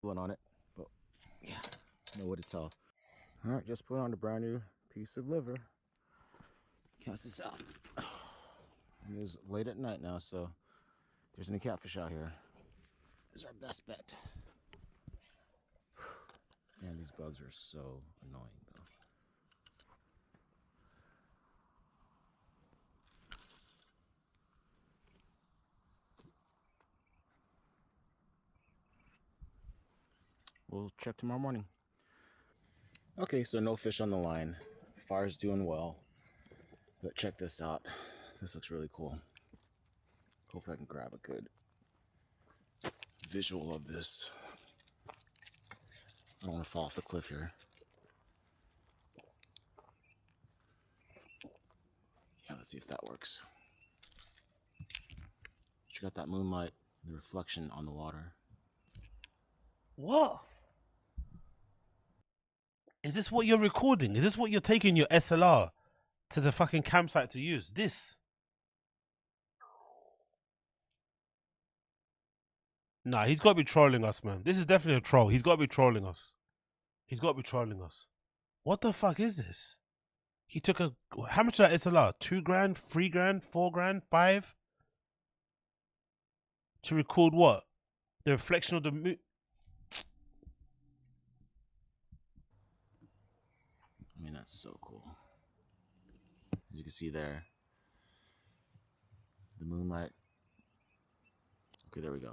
On it, but yeah, know what to tell. All right, just put on the brand new piece of liver. Cast this out. It is late at night now, so if there's any catfish out here, this is our best bet. Man, these bugs are so annoying, though. We'll check tomorrow morning. Okay, so no fish on the line. Fire's doing well. But check this out. This looks really cool. Hopefully I can grab a good visual of this. I don't want to fall off the cliff here. Yeah, let's see if that works. You got that moonlight, the reflection on the water. What? Is this what you're recording? Is this what you're taking your SLR to the fucking campsite to use? This? Nah, he's got to be trolling us, man. This is definitely a troll. He's got to be trolling us. He's got to be trolling us. What the fuck is this? He took a... How much is that SLR? 2 grand? 3 grand? 4 grand? 5? To record what? The reflection of the moon... I mean, that's so cool. As you can see there, the moonlight. Okay, there we go.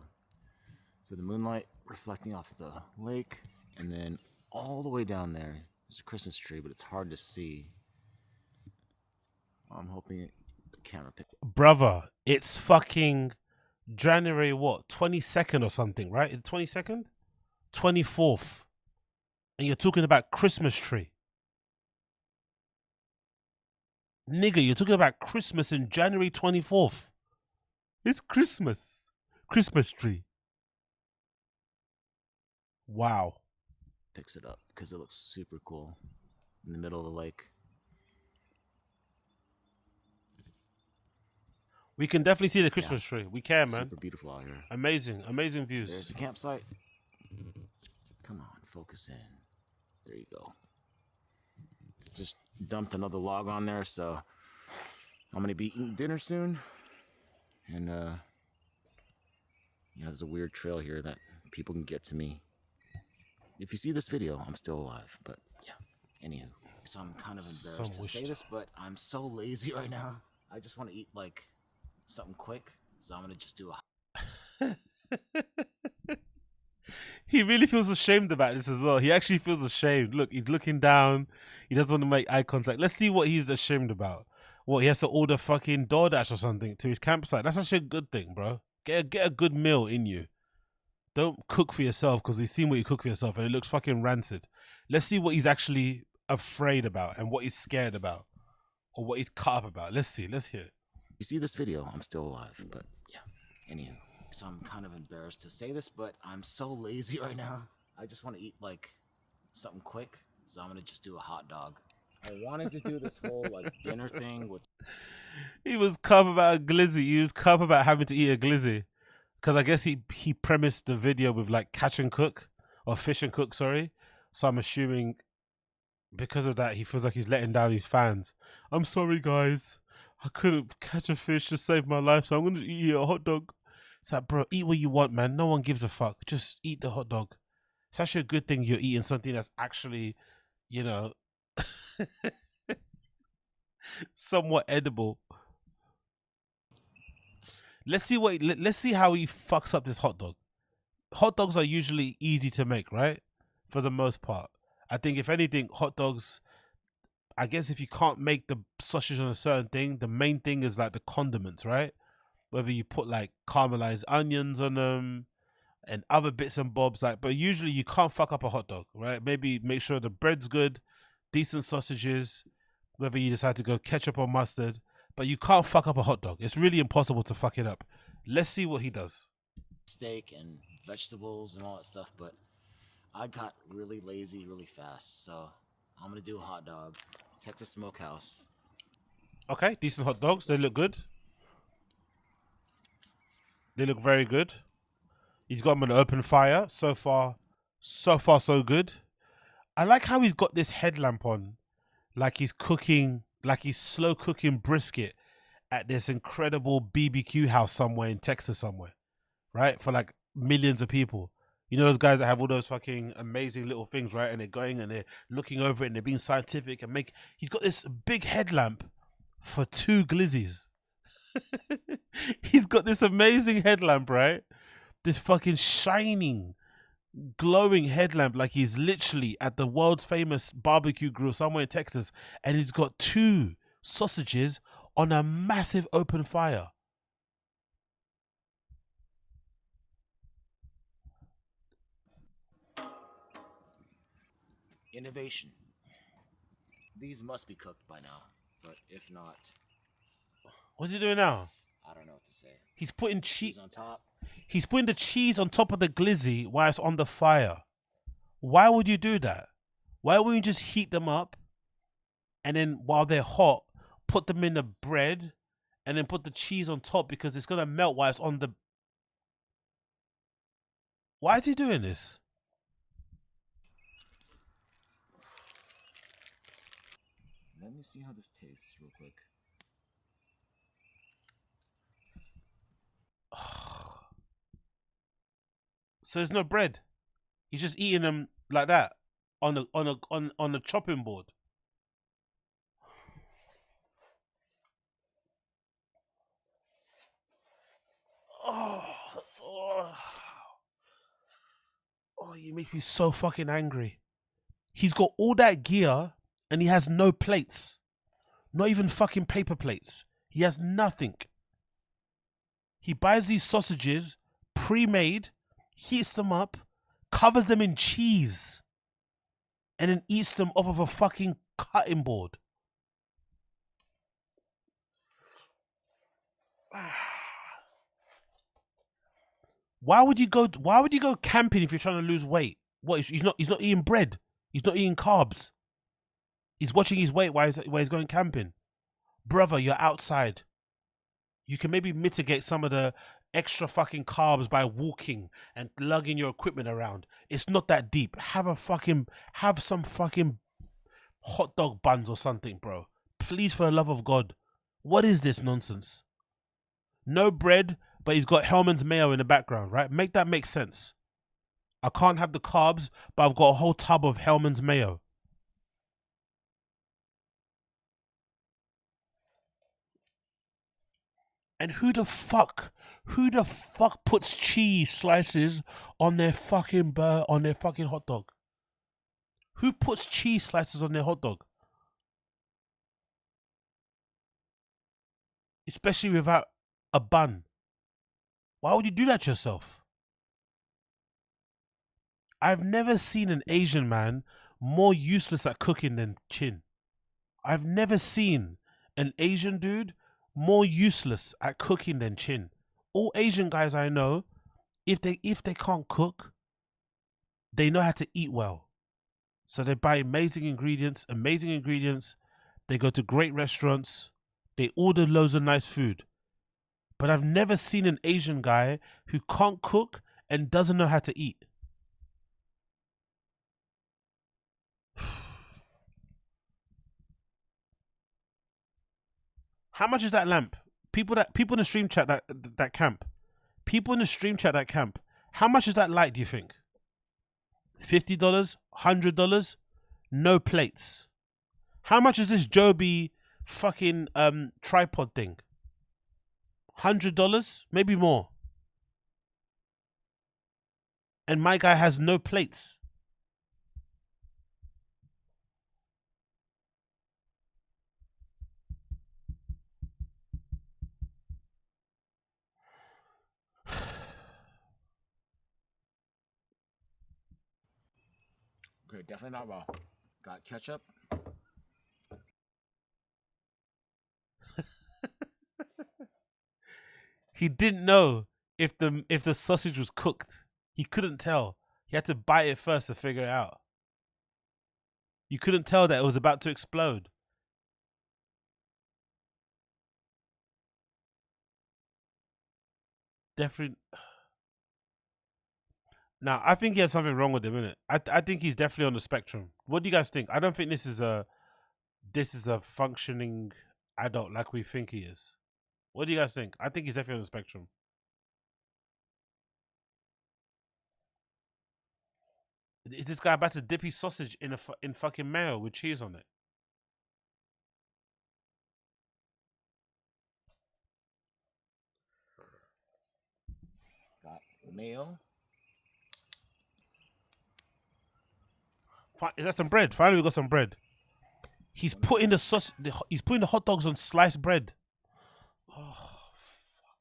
So the moonlight reflecting off of the lake, and then all the way down there is a Christmas tree, but it's hard to see. I'm hoping the camera picks. Brother, it's fucking January what? 22nd or something, right? 22nd? 24th. And you're talking about Christmas tree. Nigga, you're talking about Christmas in January 24th. It's Christmas. Christmas tree. Wow. Picks it up because it looks super cool in the middle of the lake. We can definitely see the Christmas tree. We can, man. Super beautiful out here. Amazing, amazing views. There's the campsite. Come on, focus in. There you go. Just dumped another log on there, so I'm gonna be eating dinner soon. And yeah, there's a weird trail here that people can get to me. If you see this video, I'm still alive, but yeah. Anywho, so I'm kind of embarrassed to say this, but I'm so lazy right now. I just want to eat like something quick, so I'm gonna just do a He really feels ashamed about this as well. He actually feels ashamed. Look, he's looking down. He doesn't want to make eye contact. Let's see what he's ashamed about. What, he has to order fucking DoorDash or something to his campsite. That's actually a good thing, bro. Get a good meal in you. Don't cook for yourself, because we've seen what you cook for yourself and it looks fucking rancid. Let's see what he's actually afraid about and what he's scared about or what he's cut up about. Let's see. Let's hear. You see this video, I'm still alive, but yeah. Anywho, so I'm kind of embarrassed to say this, but I'm so lazy right now. I just want to eat like something quick, so I'm gonna just do a hot dog. I wanted to do this whole like dinner thing with. He was cut up about a glizzy. He was cut up about having to eat a glizzy, because I guess he premised the video with like catch and cook or fish and cook. Sorry, so I'm assuming because of that he feels like he's letting down his fans. I'm sorry, guys. I couldn't catch a fish to save my life, so I'm going to eat a hot dog. It's like, bro, eat what you want, man. No one gives a fuck. Just eat the hot dog. It's actually a good thing you're eating something that's actually, you know, somewhat edible. Let's see how he fucks up this hot dog. Hot dogs are usually easy to make, right? For the most part. I think if anything, hot dogs, I guess if you can't make the sausage on a certain thing, the main thing is like the condiments, right? Whether you put like caramelized onions on them and other bits and bobs, like, but usually you can't fuck up a hot dog, right? Maybe make sure the bread's good, decent sausages, whether you decide to go ketchup or mustard, but you can't fuck up a hot dog. It's really impossible to fuck it up. Let's see what he does. Steak and vegetables and all that stuff, but I got really lazy really fast, so I'm gonna do a hot dog. Texas Smokehouse. Okay, decent hot dogs. They look good. They look very good. He's got them on an open fire. So far, so good. I like how he's got this headlamp on, like he's cooking, like he's slow cooking brisket at this incredible BBQ house somewhere in Texas somewhere, right? For like millions of people. You know those guys that have all those fucking amazing little things, right? And they're going and they're looking over it and they're being scientific and make. He's got this big headlamp for 2 glizzies. He's got this amazing headlamp, right? This fucking shining, glowing headlamp, like he's literally at the world's famous barbecue grill somewhere in Texas, and he's got 2 sausages on a massive open fire. Innovation. These must be cooked by now, but if not, what's he doing now? I don't know what to say. He's putting cheese on top. He's putting the cheese on top of the glizzy while it's on the fire. Why would you do that? Why wouldn't you just heat them up and then while they're hot, put them in the bread and then put the cheese on top, because it's gonna melt while it's on the. Why is he doing this? Let me see how this tastes real quick. So there's no bread. He's just eating them like that on the chopping board. Oh, you make me so fucking angry. He's got all that gear and he has no plates. Not even fucking paper plates. He has nothing. He buys these sausages pre-made, heats them up, covers them in cheese, and then eats them off of a fucking cutting board. Why would you go camping if you're trying to lose weight? What, he's not eating bread. He's not eating carbs. He's watching his weight while he's going camping. Brother, you're outside. You can maybe mitigate some of the extra fucking carbs by walking and lugging your equipment around. It's not that deep. Have some fucking hot dog buns or something, bro. Please, for the love of God. What is this nonsense? No bread, but he's got Hellman's mayo in the background, right? Make that make sense. I can't have the carbs, but I've got a whole tub of Hellman's mayo. And who the fuck puts cheese slices on their fucking hot dog? Who puts cheese slices on their hot dog? Especially without a bun. Why would you do that to yourself? I've never seen an Asian man more useless at cooking than Chin. I've never seen an Asian dude more useless at cooking than Chin. All Asian guys I know, if they can't cook, they know how to eat well. So they buy amazing ingredients. They go to great restaurants. They order loads of nice food. But I've never seen an Asian guy who can't cook and doesn't know how to eat. How much is that lamp? People in the stream chat that camp. People in the stream chat that camp. How much is that light, do you think? $50? $100? No plates. How much is this Joby fucking tripod thing? $100? Maybe more. And my guy has no plates. Okay, definitely not raw. Got ketchup. He didn't know if the sausage was cooked. He couldn't tell. He had to bite it first to figure it out. You couldn't tell that it was about to explode. Definitely. Now, I think he has something wrong with him, innit? I think he's definitely on the spectrum. What do you guys think? I don't think this is a functioning adult like we think he is. What do you guys think? I think he's definitely on the spectrum. Is this guy about to dip his sausage in fucking mayo with cheese on it? Got mayo. Is that some bread? Finally, we got some bread. He's putting the sauce. He's putting the hot dogs on sliced bread. Oh, fuck.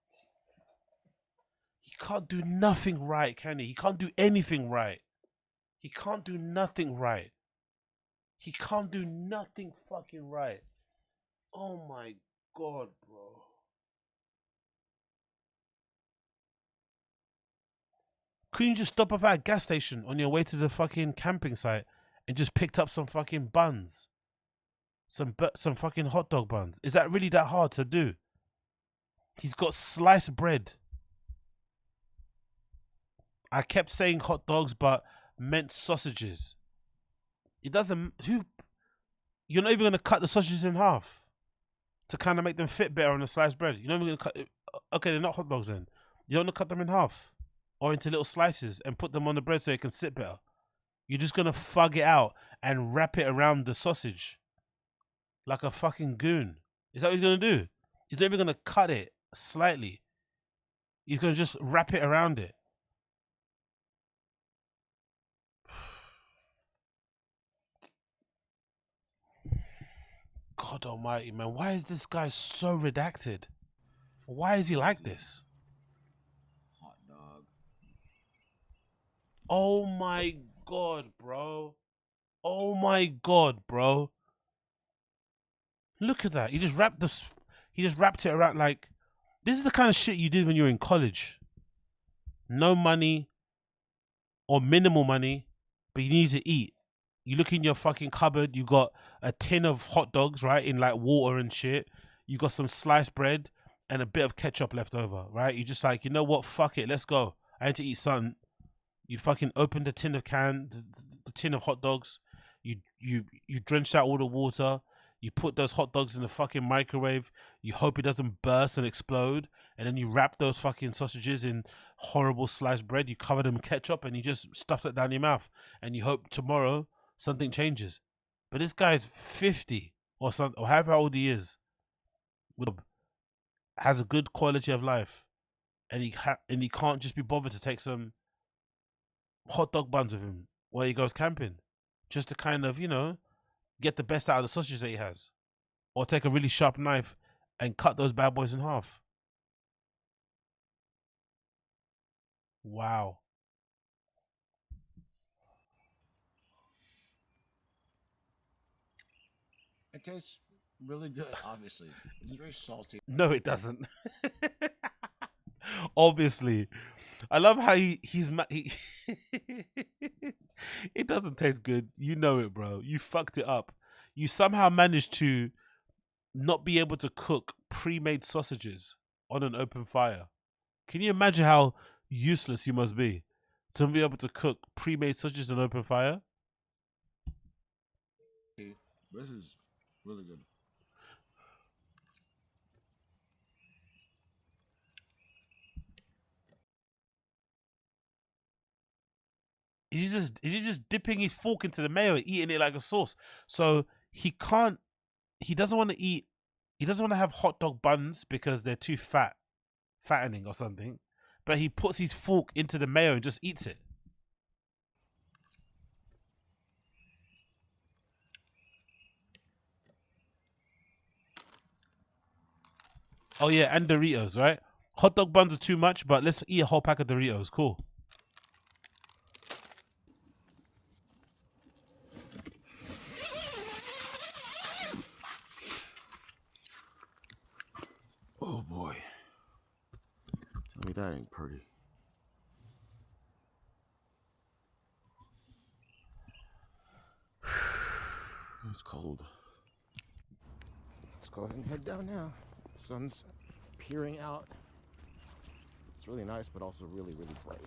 He can't do nothing right, can he? He can't do anything right. He can't do nothing right. He can't do nothing fucking right. Oh my god, bro. Couldn't you just stop up at a gas station on your way to the fucking camping site and just picked up some fucking buns? Some fucking hot dog buns. Is that really that hard to do? He's got sliced bread. I kept saying hot dogs, but meant sausages. It doesn't. You're not even gonna cut the sausages in half to kind of make them fit better on the sliced bread. You're not even gonna cut. Okay, they're not hot dogs then. You don't want to cut them in half or into little slices and put them on the bread so it can sit better. You're just gonna fug it out and wrap it around the sausage like a fucking goon. Is that what he's gonna do? He's not even gonna cut it slightly. He's gonna just wrap it around it. God almighty, man. Why is this guy so redacted? Why is he like this? Hot dog. Oh my god, bro. Oh my god, bro. Look at that. He just wrapped it around like this is the kind of shit you did when you were in college. No money or minimal money, but you need to eat. You look in your fucking cupboard, you got a tin of hot dogs, right, in like water and shit. You got some sliced bread and a bit of ketchup left over, right? You just like, you know what, fuck it, let's go. I need to eat something. You fucking open the tin of the tin of hot dogs. You drench out all the water. You put those hot dogs in the fucking microwave. You hope it doesn't burst and explode. And then you wrap those fucking sausages in horrible sliced bread. You cover them in ketchup and you just stuff that down your mouth. And you hope tomorrow something changes. But this guy's 50 or something, or however old he is. has a good quality of life, and he can't just be bothered to take some hot dog buns with him while he goes camping, just to kind of, you know, get the best out of the sausages that he has, or take a really sharp knife and cut those bad boys in half. Wow. It tastes really good, obviously. It's very salty. No, it doesn't. Obviously. I love how he's it doesn't taste good. You know it, bro. You fucked it up. You somehow managed to not be able to cook pre-made sausages on an open fire. Can you imagine how useless you must be to be able to cook pre-made sausages on an open fire? This is really good. He's just dipping his fork into the mayo and eating it like a sauce. So he doesn't want to have hot dog buns because they're too fattening or something. But he puts his fork into the mayo and just eats it. Oh yeah, and Doritos, right? Hot dog buns are too much, but let's eat a whole pack of Doritos. Cool. Oh boy. Tell me that ain't pretty. It's cold. Let's go ahead and head down now. The sun's peering out. It's really nice, but also really, really bright.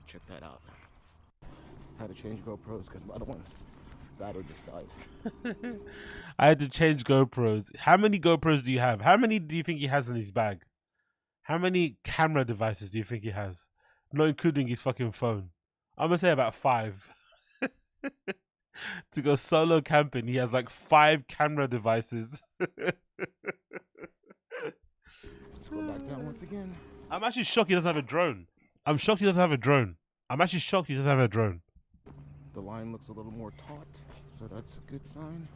Check that out. Had to change GoPros because my other one battery just died. I had to change GoPros. How many GoPros do you have? How many do you think he has in his bag? How many camera devices do you think he has? Not including his fucking phone. I'm gonna say about 5. To go solo camping, he has like 5 camera devices. Let's go back down once again. I'm actually shocked he doesn't have a drone. I'm shocked he doesn't have a drone. I'm actually shocked he doesn't have a drone. The line looks a little more taut, so that's a good sign.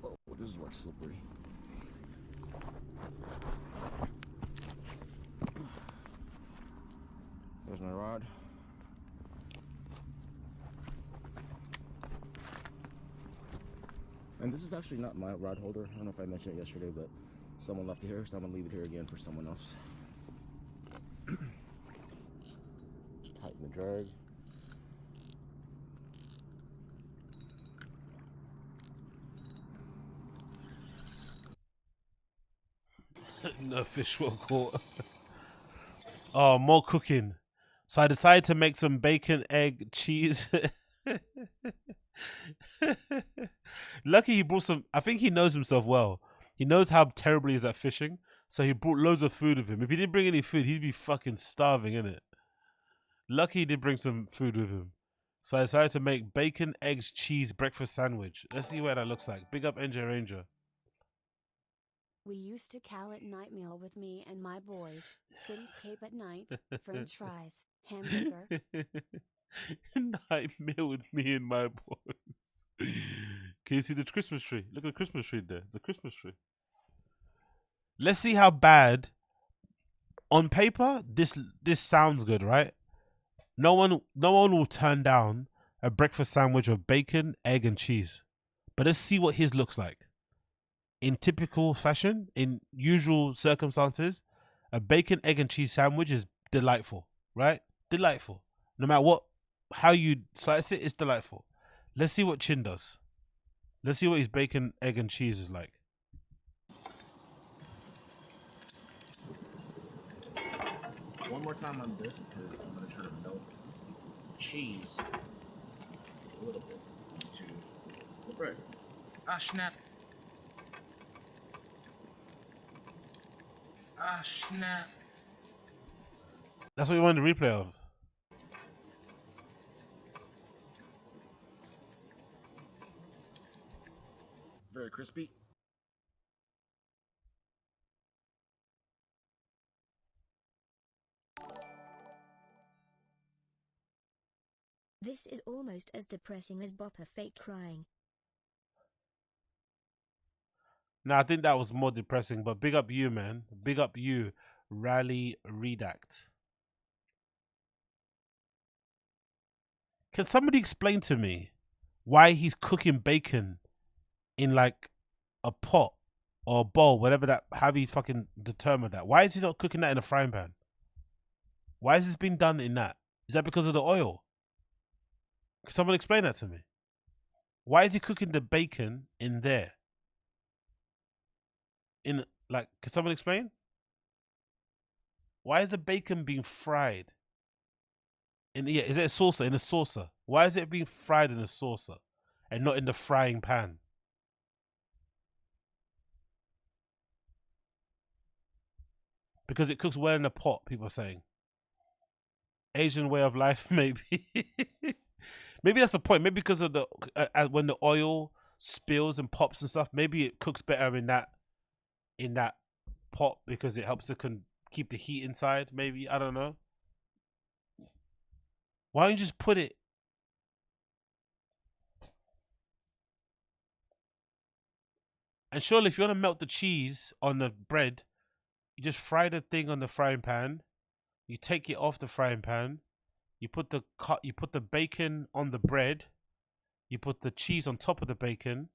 Oh, this is where it's slippery. There's my rod. And this is actually not my rod holder. I don't know if I mentioned it yesterday, but someone left it here, so I'm gonna leave it here again for someone else. Tighten the drag. No fish well caught. Oh, more cooking. So I decided to make some bacon, egg, cheese. Lucky he brought some. I think he knows himself well. He knows how terrible he is at fishing. So he brought loads of food with him. If he didn't bring any food, he'd be fucking starving, innit? Lucky he did bring some food with him. So I decided to make bacon, eggs, cheese breakfast sandwich. Let's see what that looks like. Big up NJ Ranger. We used to call it night meal with me and my boys. Cityscape at night, French fries, hamburger. Night meal with me and my boys. Can you see the Christmas tree? Look at the Christmas tree there. It's a Christmas tree. Let's see how bad. On paper, this sounds good, right? No one will turn down a breakfast sandwich of bacon, egg, and cheese. But let's see what his looks like. In typical fashion, in usual circumstances, a bacon, egg, and cheese sandwich is delightful, right? Delightful. No matter how you slice it, it's delightful. Let's see what Chin does. Let's see what his bacon, egg, and cheese is like. One more time on this, because I'm going to try to melt cheese a little bit into the bread. Ah, snap. Ah, snap. That's what you wanted the replay of. very crispy. This is almost as depressing as Bopper fake crying. No, I think that was more depressing, but big up you, man. Big up you, Rally Redact. Can somebody explain to me why he's cooking bacon in like a pot or a bowl, whatever that, how he fucking determined that? Why is he not cooking that in a frying pan? Why is this being done in that? Is that because of the oil? Can someone explain that to me? Why is he cooking the bacon in there? In like, can someone explain? Why is the bacon being fried? Is it a saucer? In a saucer? Why is it being fried in a saucer and not in the frying pan? Because it cooks well in a pot, people are saying. Asian way of life, maybe. Maybe that's the point. Maybe because of the when the oil spills and pops and stuff, maybe it cooks better in that pot because it helps to keep the heat inside. Maybe, I don't know. Why don't you just put it? And surely, if you want to melt the cheese on the bread, you just fry the thing on the frying pan. You take it off the frying pan. You put the bacon on the bread. You put the cheese on top of the bacon.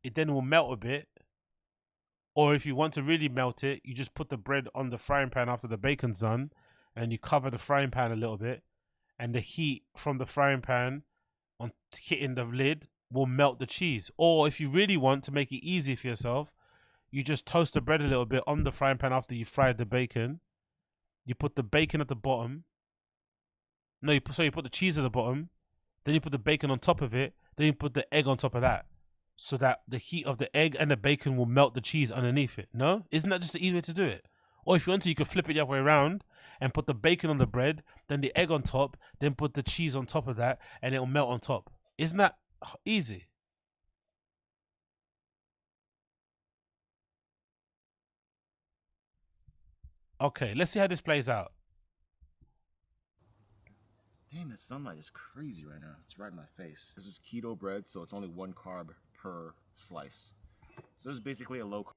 It then will melt a bit. Or if you want to really melt it, you just put the bread on the frying pan after the bacon's done, and you cover the frying pan a little bit, and the heat from the frying pan on hitting the lid will melt the cheese. Or if you really want to make it easy for yourself, you just toast the bread a little bit on the frying pan after you fried the bacon. You put the bacon at the bottom. No, you put the cheese at the bottom. Then you put the bacon on top of it. Then you put the egg on top of that, so that the heat of the egg and the bacon will melt the cheese underneath it. No? Isn't that just the easy way to do it? Or if you want to, you could flip it the other way around and put the bacon on the bread, then the egg on top, then put the cheese on top of that, and it'll melt on top. Isn't that easy? Okay, let's see how this plays out. Damn, that sunlight is crazy right now. It's right in my face. This is keto bread, so it's only 1 carb per slice. So this is basically a low carb.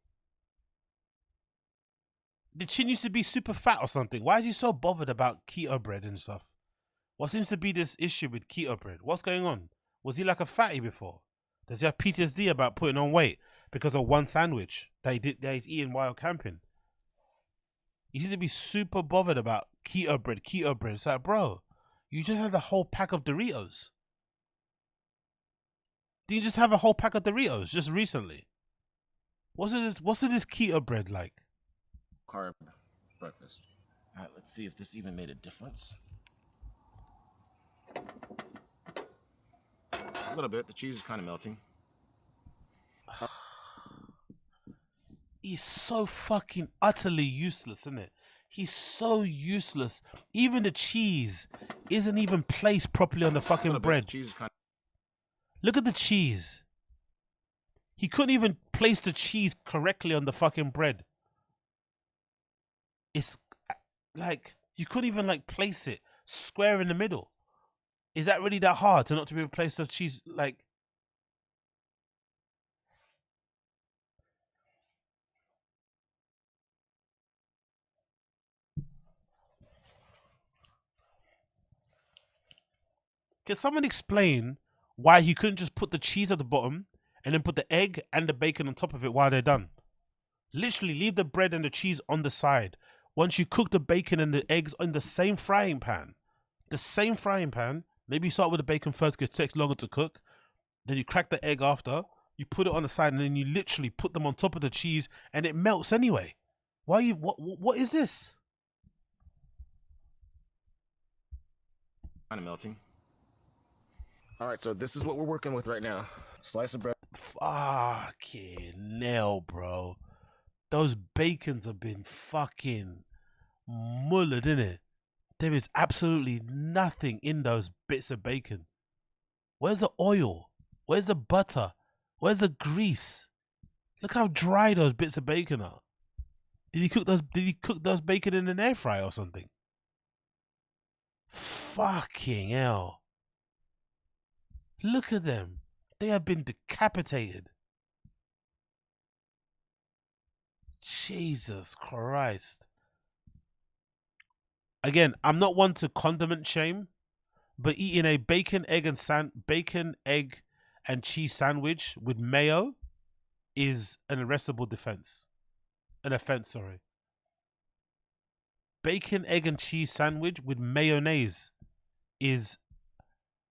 The chin used to be super fat or something. Why is he so bothered about keto bread and stuff? What seems to be this issue with keto bread? What's going on? Was he like a fatty before? Does he have PTSD about putting on weight because of one sandwich that he's eating while camping? He seems to be super bothered about keto bread. It's like, bro, you just had the whole pack of Doritos. Did you just have a whole pack of Doritos just recently? What's this keto bread like? Carb breakfast. All right, let's see if this even made a difference. A little bit. The cheese is kind of melting. He's so fucking utterly useless, isn't it? He's so useless. Even the cheese isn't even placed properly on the fucking bread. Look at the cheese. He couldn't even place the cheese correctly on the fucking bread. It's like, you couldn't even like place it square in the middle. Is that really that hard to not to be able to place the cheese like? Can someone explain why he couldn't just put the cheese at the bottom and then put the egg and the bacon on top of it while they're done? Literally leave the bread and the cheese on the side. Once you cook the bacon and the eggs in the same frying pan, maybe you start with the bacon first because it takes longer to cook. Then you crack the egg after, you put it on the side, and then you literally put them on top of the cheese and it melts anyway. Why you, what is this? Kind of melting. All right, so this is what we're working with right now. Slice of bread. Fucking hell, bro. Those bacons have been fucking mullered, innit? There is absolutely nothing in those bits of bacon. Where's the oil? Where's the butter? Where's the grease? Look how dry those bits of bacon are. Did he cook those bacon in an air fryer or something? Fucking hell. Look at them. They have been decapitated. Jesus Christ. Again, I'm not one to condiment shame, but eating a bacon, egg, and cheese sandwich with mayo is an arrestable offense. Sorry. Bacon, egg, and cheese sandwich with mayonnaise is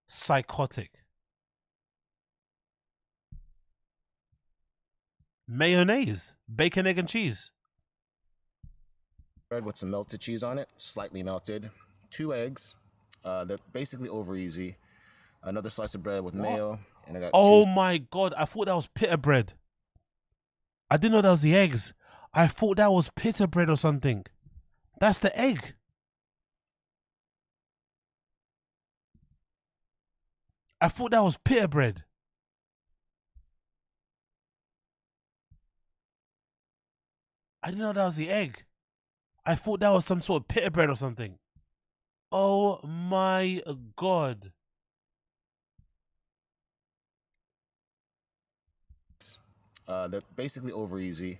psychotic. Mayonnaise, bacon, egg, and cheese. Bread with some melted cheese on it, slightly melted. 2 eggs. They're basically over easy. Another slice of bread with mayo, and I got. Oh my god! I thought that was pita bread. I didn't know that was the eggs. I thought that was pita bread or something. That's the egg. I thought that was pita bread. I didn't know that was the egg. I thought that was some sort of pita bread or something. Oh my god. They're basically over easy.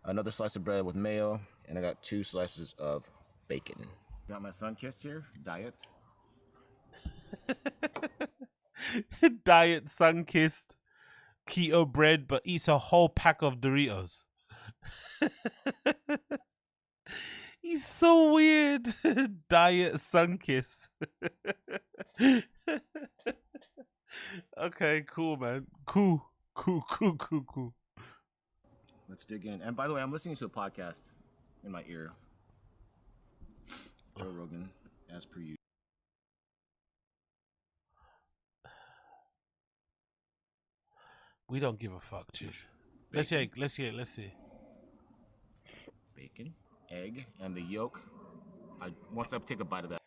Another slice of bread with mayo, and I got 2 slices of bacon. Got my sun-kissed here, diet. Diet sun-kissed keto bread, but eats a whole pack of Doritos. He's so weird. Diet sun-kiss. Okay, cool, man. Cool. Let's dig in. And by the way, I'm listening to a podcast in my ear. Joe Rogan, as per usual. We don't give a fuck, Chish. Let's see. Bacon, egg, and the yolk. Once I take a bite of that.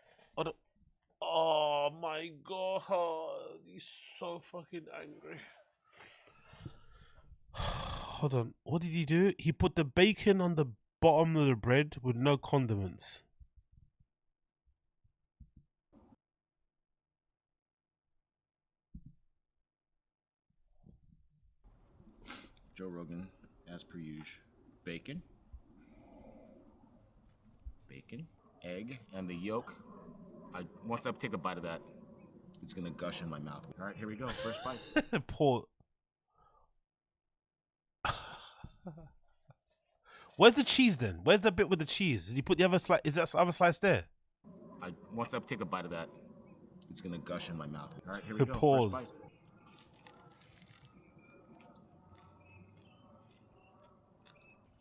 Oh my god, he's so fucking angry. Hold on, what did he do? He put the bacon on the bottom of the bread with no condiments. Joe Rogan, as per usual. Bacon, egg, and the yolk. Once I take a bite of that, it's gonna gush in my mouth. All right, here we go. First bite. Poor. Where's the cheese then? Where's the bit with the cheese? Did you put the other slice? Is that other slice there? Once I take a bite of that, it's gonna gush in my mouth. All right, here we go. Pause. First bite.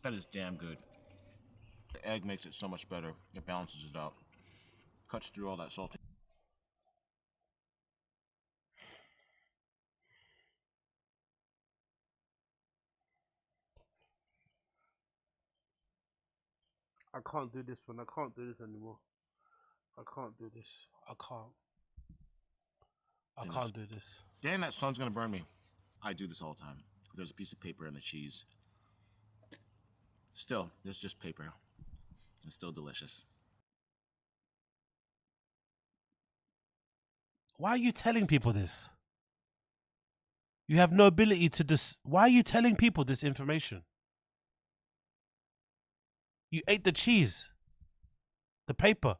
That is damn good. The egg makes it so much better. It balances it out. Cuts through all that salty. I can't do this one. I can't do this anymore. I can't do this. I can't do this. Damn, that sun's gonna burn me. I do this all the time. There's a piece of paper in the cheese. Still, there's just paper. It's still delicious. Why are you telling people this? You have no ability to Why are you telling people this information? You ate the cheese. The paper.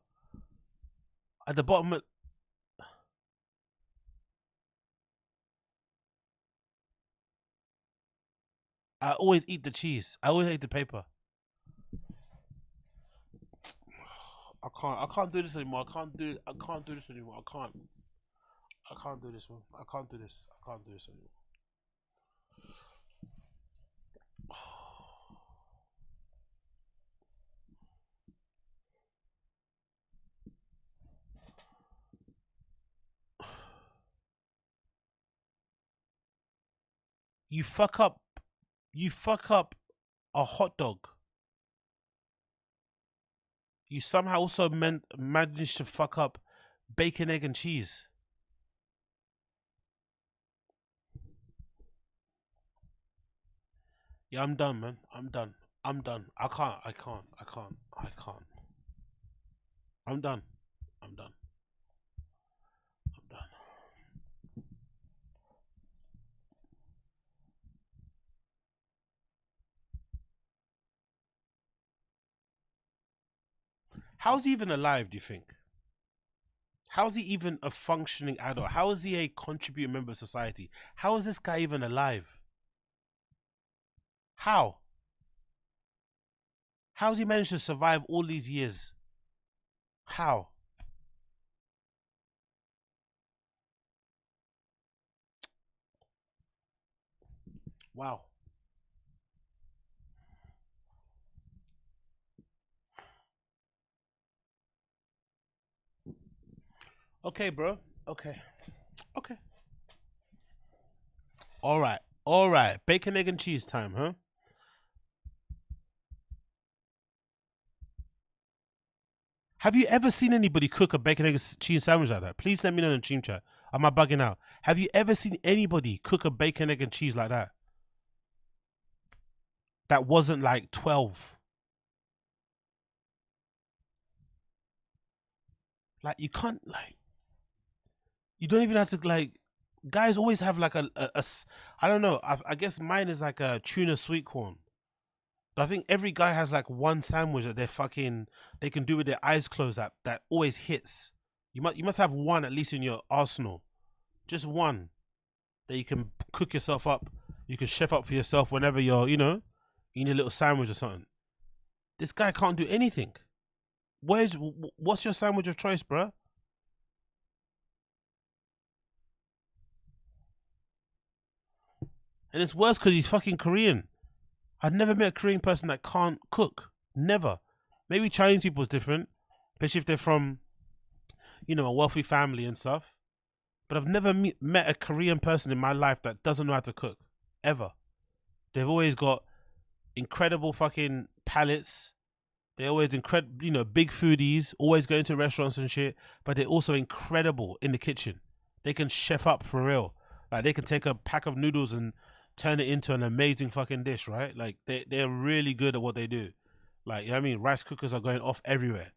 At the bottom of... I always eat the cheese. I always eat the paper. I can't do this anymore. I can't do this anymore. I can't do this one. I can't do this anymore. You fuck up a hot dog. You somehow also managed to fuck up bacon, egg, and cheese. Yeah, I'm done, man. I'm done. I'm done. I can't. I'm done. I'm done. I'm done. How's he even alive, do you think? How's he even a functioning adult? How is he a contributing member of society? How is this guy even alive? How? How's he managed to survive all these years? How? Wow. Okay, bro. Okay. Okay. All right. All right. Bacon, egg, and cheese time, huh? Have you ever seen anybody cook a bacon, egg, and cheese sandwich like that? Please let me know in the stream chat. Am I bugging out? Have you ever seen anybody cook a bacon, egg, and cheese like that? That wasn't like 12. Like, you can't, like, you don't even have to, like, guys always have like a I don't know, I guess mine is like a tuna sweet corn. But I think every guy has like one sandwich that they can do with their eyes closed that always hits. You must have one at least in your arsenal. Just one that you can cook yourself up. You can chef up for yourself whenever you're, you know, eating a little sandwich or something. This guy can't do anything. What's your sandwich of choice, bro? And it's worse because he's fucking Korean. I've never met a Korean person that can't cook. Never. Maybe Chinese people is different, especially if they're from, you know, a wealthy family and stuff. But I've never met a Korean person in my life that doesn't know how to cook. Ever. They've always got incredible fucking palates. They're always incredible, you know, big foodies, always going to restaurants and shit. But they're also incredible in the kitchen. They can chef up for real. Like, they can take a pack of noodles and turn it into an amazing fucking dish, right? Like, they're really good at what they do. Like, you know what I mean? Rice cookers are going off everywhere.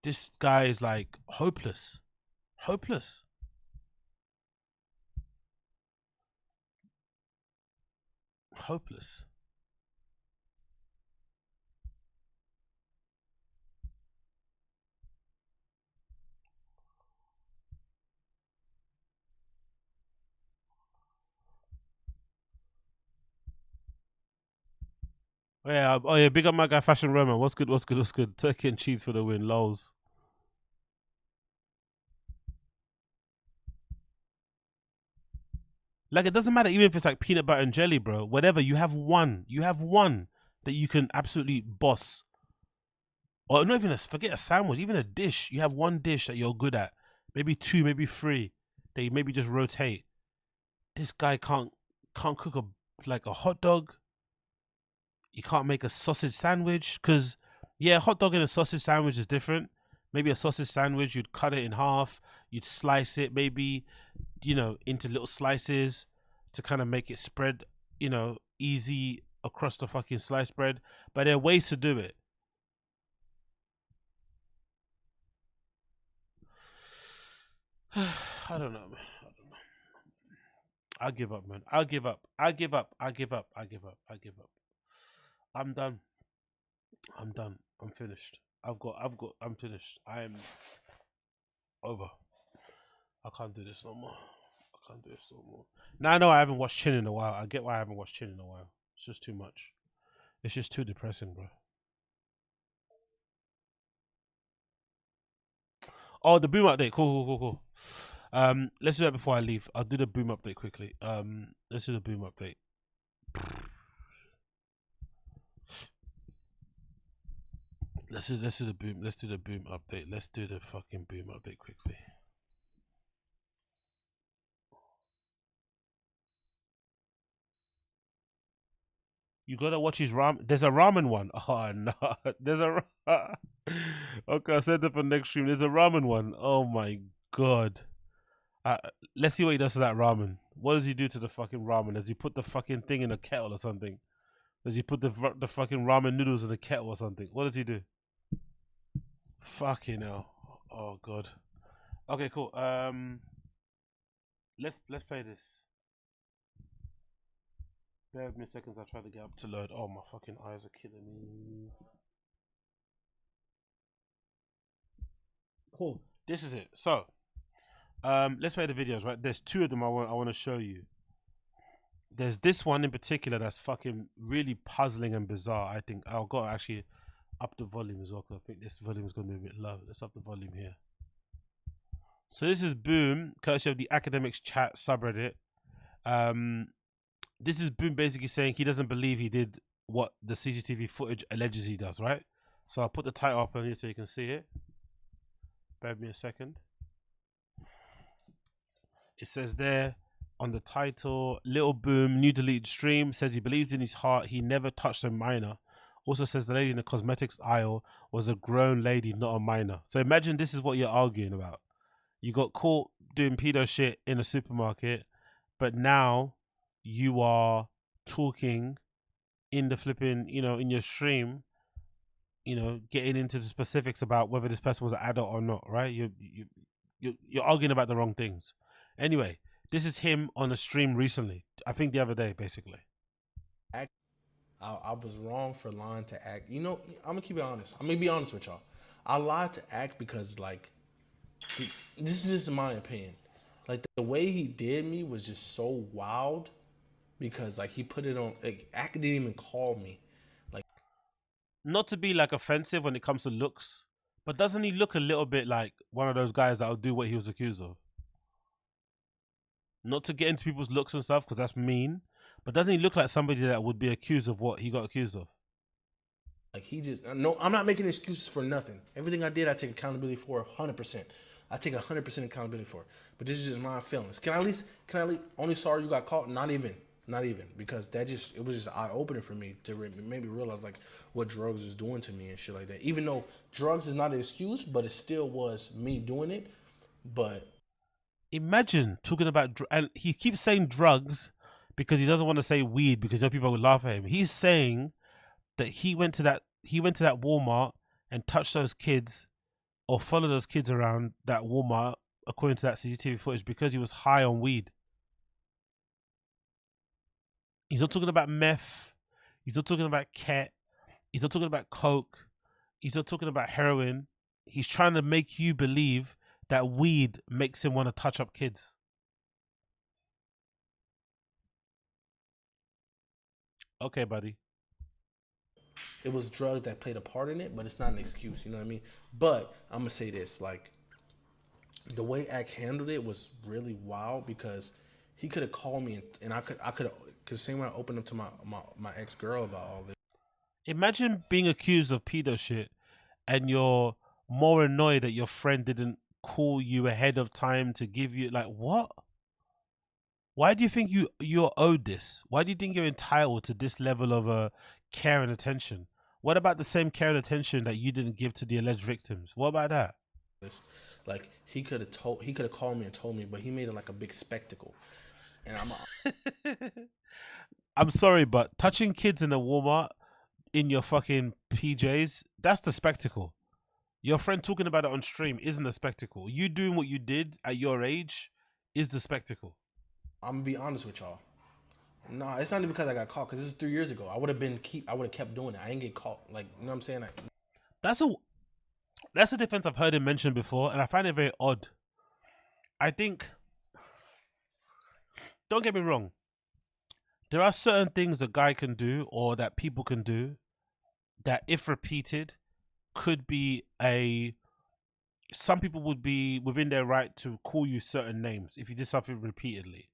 This guy is like hopeless. Hopeless. Hopeless. Oh yeah, big up my guy Fashion Roman. What's good? What's good? What's good? Turkey and cheese for the win. Lols. Like, it doesn't matter even if it's like peanut butter and jelly, bro. Whatever, you have one. You have one that you can absolutely boss. Or not even forget a sandwich, even a dish. You have one dish that you're good at. Maybe two, maybe three. That you maybe just rotate. This guy can't cook a hot dog. You can't make a sausage sandwich. Because, yeah, hot dog and a sausage sandwich is different. Maybe a sausage sandwich, you'd cut it in half. You'd slice it maybe, you know, into little slices to kind of make it spread, you know, easy across the fucking sliced bread. But there are ways to do it. I don't know, man. I don't know. I'll give up, man. I'll give up. I give up. I give up. I give up. I give up. I'm done. I'm done. I'm finished. I'm finished. I am over. I can't do this no more. I can't do this no more. Now I know I haven't watched Chin in a while. I get why I haven't watched Chin in a while. It's just too much. It's just too depressing, bro. Oh, the boom update. Cool. Let's do that before I leave. I'll do the boom update quickly. Let's do the boom update. Let's do the boom update. Let's do the fucking boom update quickly. You gotta watch his ramen. There's a ramen one. Oh no, there's a. Okay, I said that for next stream. There's a ramen one. Oh my god. Let's see what he does to that ramen. What does he do to the fucking ramen? Does he put the fucking thing in a kettle or something? Does he put the fucking ramen noodles in the kettle or something? What does he do? Fucking hell. Oh god. Okay, cool. Let's play this. Bear with me a second. I'll try to get up to load. Oh, my fucking eyes are killing me. Cool. This is it. So, let's play the videos. Right, there's two of them I want to show you. There's this one in particular that's fucking really puzzling and bizarre. I think I'll go actually up the volume as well, because I think this volume is going to be a bit low. Let's up the volume here. So this is Boom, courtesy of the AKADEMIKS chat subreddit. This is Boom basically saying he doesn't believe he did what the CCTV footage alleges he does, right? So I'll put the title up on here so you can see it. Bear with me a second. It says there on the title, Little Boom, new deleted stream, says he believes in his heart he never touched a minor. Also says the lady in the cosmetics aisle was a grown lady, not a minor. So imagine this is what you're arguing about. You got caught doing pedo shit in a supermarket, but now you are talking in the flipping, you know, in your stream, you know, getting into the specifics about whether this person was an adult or not, right? You're arguing about the wrong things. Anyway, this is him on a stream recently. I think the other day, basically. I was wrong for lying to act. You know, I'm gonna keep it honest. I'm gonna be honest with y'all. I lied to act because, like, this is just my opinion. Like, the way he did me was just so wild because, like, he put it on. Like, Act didn't even call me. Like, not to be like offensive when it comes to looks, but doesn't he look a little bit like one of those guys that'll do what he was accused of? Not to get into people's looks and stuff, because that's mean. But doesn't he look like somebody that would be accused of what he got accused of? Like, he just, no, I'm not making excuses for nothing. Everything I did, I take accountability for 100%. I take 100% accountability for. But this is just my feelings. Can I at least, only sorry you got caught? Not even, because that just, it was just eye-opening for me to make me realize, like, what drugs is doing to me and shit like that. Even though drugs is not an excuse, but it still was me doing it. But imagine talking about, and he keeps saying drugs because he doesn't want to say weed because people would laugh at him. He's saying that he went to that Walmart and touched those kids or followed those kids around that Walmart, according to that CCTV footage, because he was high on weed. He's not talking about meth. He's not talking about ket. He's not talking about coke. He's not talking about heroin. He's trying to make you believe that weed makes him want to touch up kids. Okay, buddy. It was drugs that played a part in it, but it's not an excuse, you know what I mean? But I'm gonna say this, like, the way Ack handled it was really wild because he could have called me and I could have, because same way I opened up to my ex-girl about all this. Imagine being accused of pedo shit and you're more annoyed that your friend didn't call you ahead of time to give you, like, what? Why do you think you're owed this? Why do you think you're entitled to this level of care and attention? What about the same care and attention that you didn't give to the alleged victims? What about that? Like, he could have called me and told me, but he made it like a big spectacle. And I'm sorry, but touching kids in a Walmart in your fucking PJs, that's the spectacle. Your friend talking about it on stream isn't a spectacle. You doing what you did at your age is the spectacle. I'm gonna be honest with y'all. Nah, it's not even because I got caught, because this is 3 years ago. I would have kept doing it. I didn't get caught. Like, you know what I'm saying? That's a defense I've heard him mention before, and I find it very odd. I think, don't get me wrong, there are certain things a guy can do or that people can do that, if repeated, could be some people would be within their right to call you certain names if you did something repeatedly.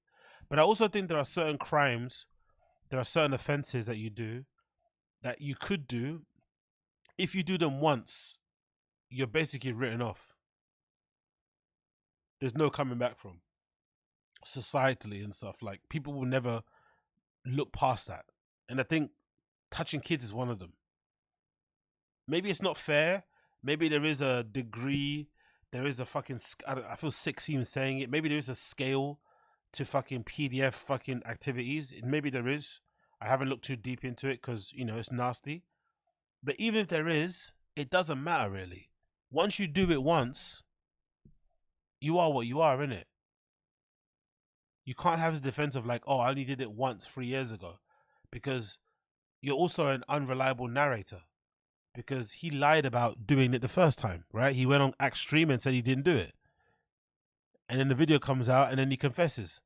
But I also think there are certain crimes, there are certain offenses that you do that you could do. If you do them once, you're basically written off. There's no coming back from. Societally and stuff, like, people will never look past that. And I think touching kids is one of them. Maybe it's not fair. Maybe there is a degree. There is a fucking, I feel sick even saying it. Maybe there is a scale to fucking PDF fucking activities. Maybe there is. I haven't looked too deep into it because, you know, it's nasty. But even if there is, it doesn't matter really. Once you do it once, you are what you are, innit? You can't have the defense of like, oh, I only did it once 3 years ago. Because you're also an unreliable narrator. Because he lied about doing it the first time, right? He went on Extreme and said he didn't do it. And then the video comes out and then he confesses.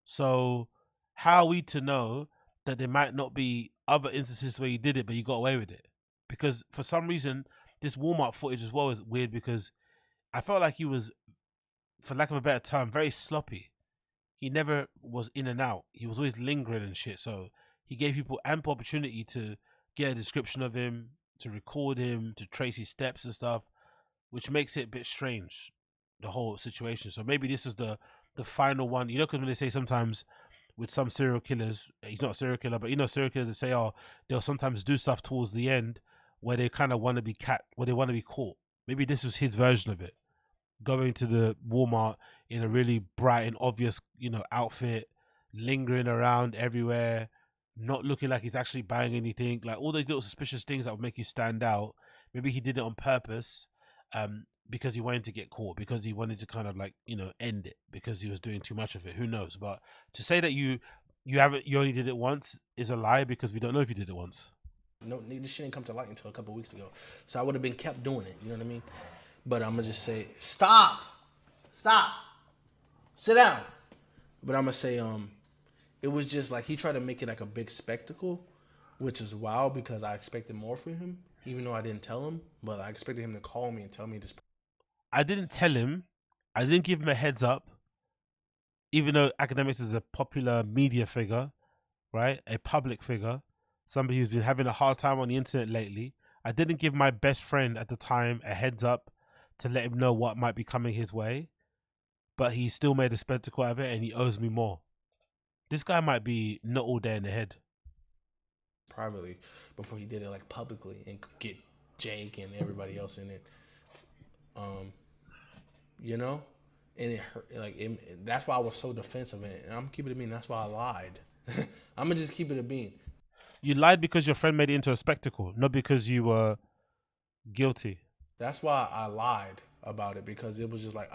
So how are we to know that there might not be other instances where you did it but you got away with it? Because for some reason, this Walmart footage as well is weird because I felt like he was, for lack of a better term, very sloppy. He never was in and out. He was always lingering and shit. So he gave people ample opportunity to get a description of him, to record him, to trace his steps and stuff, which makes it a bit strange, the whole situation. So maybe this is the final one. You know, because when they say sometimes with some serial killers, he's not a serial killer, but you know, serial killers, they say, oh, they'll sometimes do stuff towards the end where they kind of want to be where they want to be caught. Maybe this was his version of it. Going to the Walmart in a really bright and obvious, you know, outfit, lingering around everywhere, not looking like he's actually buying anything, like all those little suspicious things that would make you stand out. Maybe he did it on purpose, because he wanted to get caught, because he wanted to kind of like, you know, end it, because he was doing too much of it. Who knows? But to say that you only did it once is a lie, because we don't know if you did it once. No, this shit didn't come to light until a couple weeks ago, so I would have been kept doing it. You know what I mean? But I'm gonna just say, stop, sit down. But I'm gonna say, it was just like he tried to make it like a big spectacle, which is wild because I expected more from him, even though I didn't tell him. But I expected him to call me and tell me this. I didn't tell him. I didn't give him a heads up. Even though AKADEMIKS is a popular media figure, right? A public figure, somebody who's been having a hard time on the internet lately. I didn't give my best friend at the time a heads up to let him know what might be coming his way. But he still made a spectacle out of it and he owes me more. This guy might be not all there in the head. Privately, before he did it like publicly and get Jake and everybody else in it. You know? And it hurt, like, that's why I was so defensive. And I'm keeping it a bean. That's why I lied. I'm going to just keep it a bean. You lied because your friend made it into a spectacle, not because you were guilty. That's why I lied about it, because it was just like,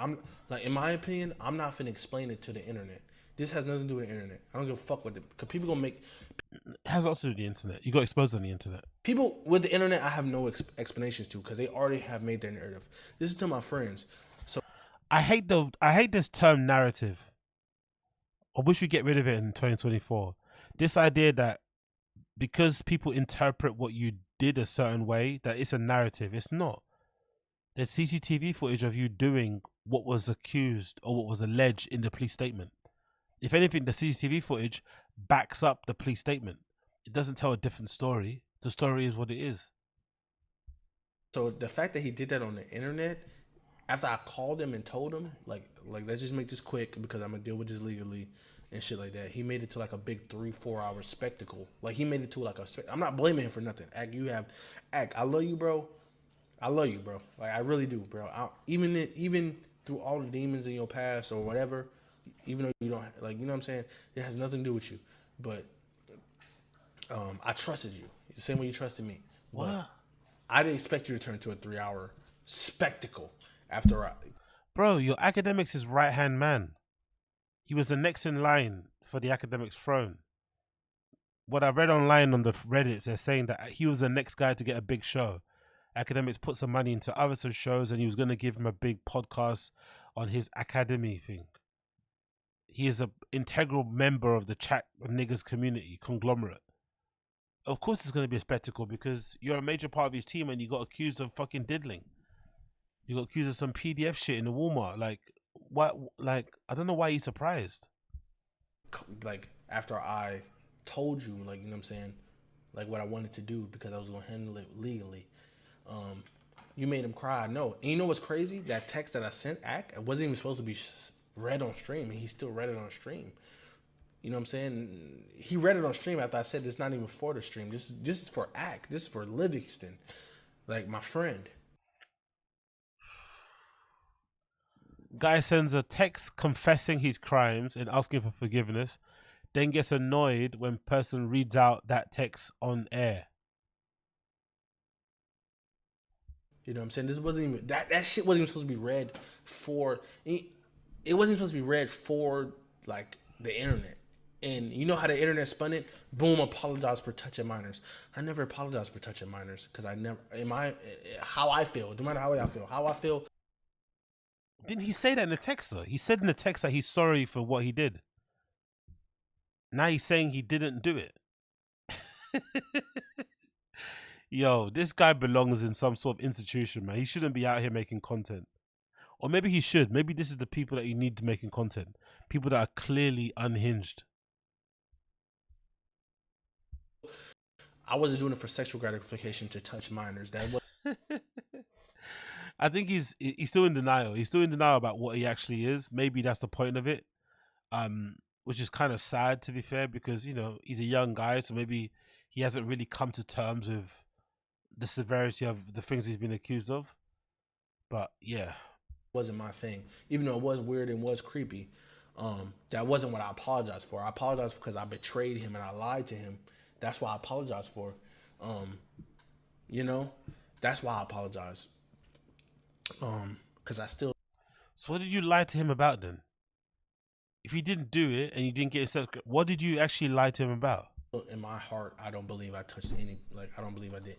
in my opinion, I'm not finna explain it to the internet. This has nothing to do with the internet. I don't give a fuck with it. Because people gonna make... It has a lot to do with the internet. You got exposed on the internet. People with the internet, I have no explanations to, because they already have made their narrative. This is to my friends. So I hate this term narrative. I wish we get rid of it in 2024. This idea that because people interpret what you did a certain way, that it's a narrative. It's not. There's CCTV footage of you doing what was accused or what was alleged in the police statement. If anything, the CCTV footage backs up the police statement. It doesn't tell a different story. The story is what it is. So the fact that he did that on the internet, after I called him and told him, like let's just make this quick because I'm gonna deal with this legally and shit like that. He made it to like a big 3-4 hour spectacle. Like he made it to like a. I'm not blaming him for nothing. I love you, bro. I love you, bro. Like I really do, bro. Even through all the demons in your past or whatever, even though you don't like, you know what I'm saying, it has nothing to do with you. But I trusted you the same way you trusted me. What? But I didn't expect you to turn to a 3-hour spectacle after Bro, your AKADEMIKS is right-hand man. He was the next in line for the AKADEMIKS throne. What I read online on the Reddit, they're saying that he was the next guy to get a big show. AKADEMIKS put some money into other shows and he was going to give him a big podcast on his academy thing. He is an integral member of the chat niggas community conglomerate. Of course it's going to be a spectacle because you're a major part of his team and you got accused of fucking diddling. You got accused of some PDF shit in the Walmart. Like, what? Like, I don't know why he's surprised. Like, after I told you, like, you know what I'm saying, like what I wanted to do because I was going to handle it legally. You made him cry. No. And you know what's crazy? That text that I sent, it wasn't even supposed to be read on stream, and he still read it on stream. You know what I'm saying? He read it on stream after I said it's not even for the stream. This is for Ack. This is for Livingston, like my friend. Guy sends a text confessing his crimes and asking for forgiveness. then gets annoyed when person reads out that text on air. You know what I'm saying? This wasn't even that shit wasn't even supposed to be read for it wasn't supposed to be read for like the internet. And you know how the internet spun it? Boom, apologize for touching minors. I never apologized for touching minors because I never how I feel, no matter how I feel. Didn't he say that in the text though? He said in the text that he's sorry for what he did. Now he's saying he didn't do it. Yo, this guy belongs in some sort of institution, man. He shouldn't be out here making content. Or maybe he should. Maybe this is the people that you need to making content. People that are clearly unhinged. I wasn't doing it for sexual gratification to touch minors. That was I think he's still in denial. He's still in denial about what he actually is. Maybe that's the point of it. Which is kind of sad, to be fair, because, you know, he's a young guy, so maybe he hasn't really come to terms with the severity of the things he's been accused of. But yeah, wasn't my thing. Even though it was weird and was creepy, that wasn't what I apologized for. I apologized because I betrayed him and I lied to him. That's why I apologize for. You know, that's why I apologize. Because I still. So what did you lie to him about then? If you didn't do it and you didn't get accepted, what did you actually lie to him about? In my heart, I don't believe I touched any. Like, I don't believe I did.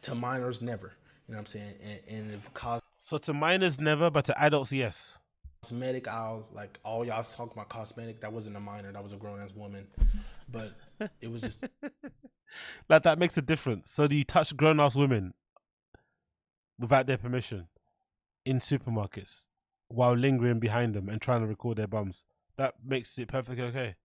To minors, never. You know what I'm saying? And if so to minors, never, but to adults, yes. Cosmetic, like all y'all talking about cosmetic. That wasn't a minor. That was a grown ass woman. But it was just like that makes a difference. So do you touch grown ass women without their permission in supermarkets while lingering behind them and trying to record their bums? That makes it perfectly okay.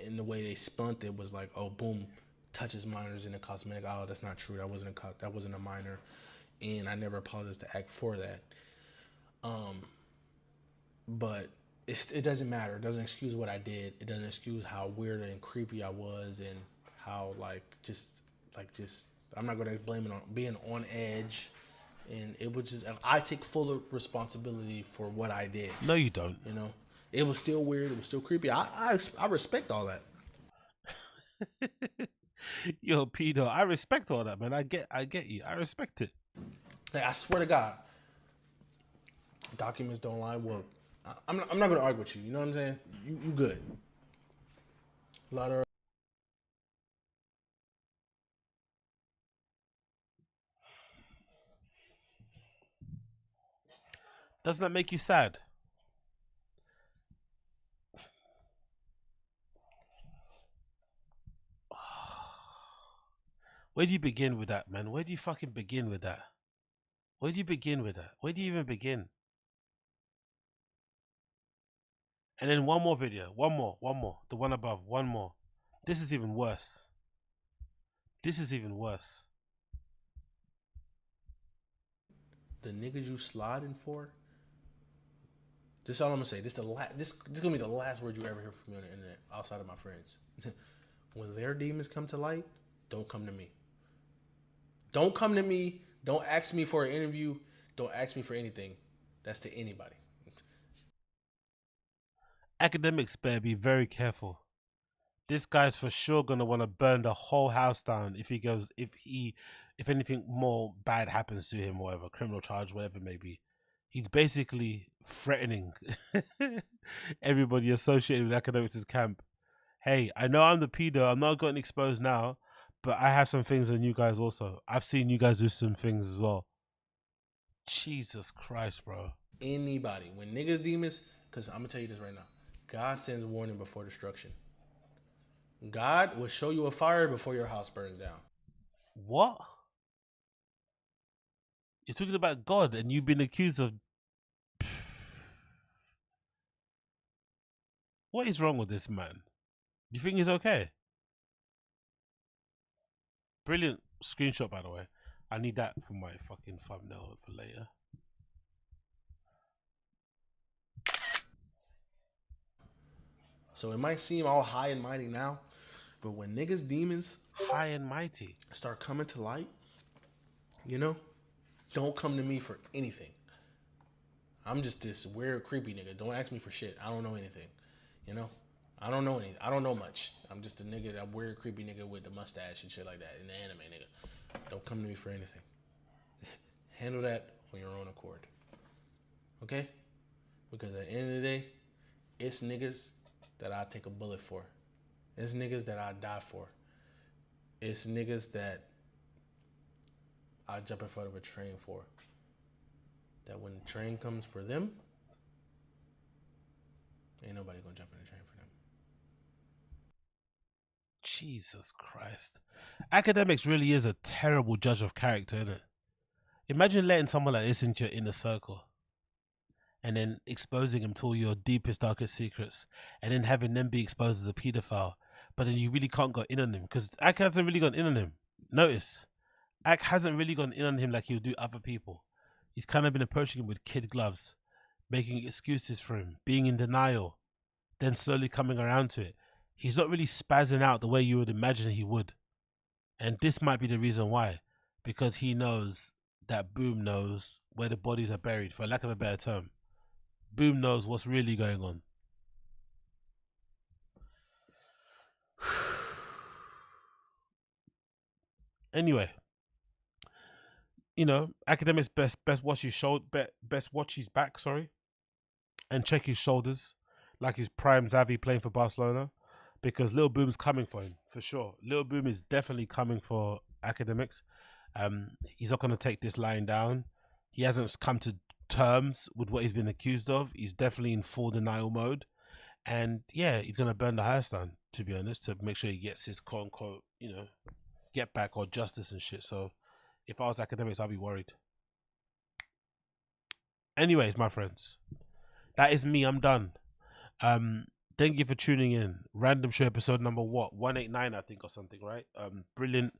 In the way they spun it was like, oh, boom, touches minors in the cosmetic aisle. That's not true. That wasn't a minor, and I never apologized to act for that. But it doesn't matter. It doesn't excuse what I did. It doesn't excuse how weird and creepy I was, and how just I'm not gonna blame it on being on edge. And it was just, I take full responsibility for what I did. No, you don't. You know, it was still weird. It was still creepy. I respect all that. Yo, pedo, I respect all that, man. I get you. I respect it. Hey, I swear to God, documents don't lie. Well, I'm not gonna argue with you. You know what I'm saying? You good. A lot of. Doesn't that make you sad? Where do you begin with that, man? Where do you fucking begin with that? Where do you begin with that? Where do you even begin? And then one more video. One more. The one above. One more. This is even worse. This is even worse. The niggas you sliding for? This is all I'm gonna say. This is gonna be the last word you ever hear from me on the internet, outside of my friends. When their demons come to light, don't come to me. Don't come to me. Don't ask me for an interview. Don't ask me for anything. That's to anybody. Academics better be very careful. This guy's for sure gonna want to burn the whole house down if anything more bad happens to him, or whatever, criminal charge, whatever it may be. He's basically threatening everybody associated with Academics' camp. Hey, I know I'm the pedo. I'm not getting exposed now, but I have some things on you guys also. I've seen you guys do some things as well. Jesus Christ, bro. Anybody. When niggas demons, because I'm going to tell you this right now. God sends warning before destruction. God will show you a fire before your house burns down. What? You're talking about God and you've been accused of... What is wrong with this man? Do you think he's okay? Brilliant screenshot, by the way. I need that for my fucking thumbnail for later. So it might seem all high and mighty now, but when niggas demons... High and mighty. Start coming to light, you know? Don't come to me for anything. I'm just this weird, creepy nigga. Don't ask me for shit. I don't know anything, you know? I don't know anything. I don't know much. I'm just a nigga, that weird, creepy nigga with the mustache and shit like that in the anime, nigga. Don't come to me for anything. Handle that on your own accord. Okay? Because at the end of the day, it's niggas that I take a bullet for. It's niggas that I die for. It's niggas that I jump in front of a train for. That when the train comes for them, ain't nobody gonna jump in the train for them. Jesus Christ. Academics really is a terrible judge of character, isn't it? Imagine letting someone like this into your inner circle and then exposing him to all your deepest, darkest secrets and then having them be exposed as a paedophile, but then you really can't go in on him because Ak hasn't really gone in on him. Notice, Ak hasn't really gone in on him like he'll do other people. He's kind of been approaching him with kid gloves, making excuses for him, being in denial, then slowly coming around to it. He's not really spazzing out the way you would imagine he would. And this might be the reason why, because he knows that Boom knows where the bodies are buried, for lack of a better term. Boom knows what's really going on. Anyway, you know, Academics best watch his back, and check his shoulders, like his prime Xavi playing for Barcelona, because Lil Boom's coming for him for sure. Lil Boom is definitely coming for Academics. He's not going to take this lying down. He hasn't come to terms with what he's been accused of. He's definitely in full denial mode, and yeah, he's going to burn the house down, to be honest, to make sure he gets his quote unquote, you know, get back or justice and shit. So if I was Academics, I'd be worried. Anyways, my friends, that is me. I'm done. Thank you for tuning in. Random show episode number 189, I think, or something, right? Brilliant.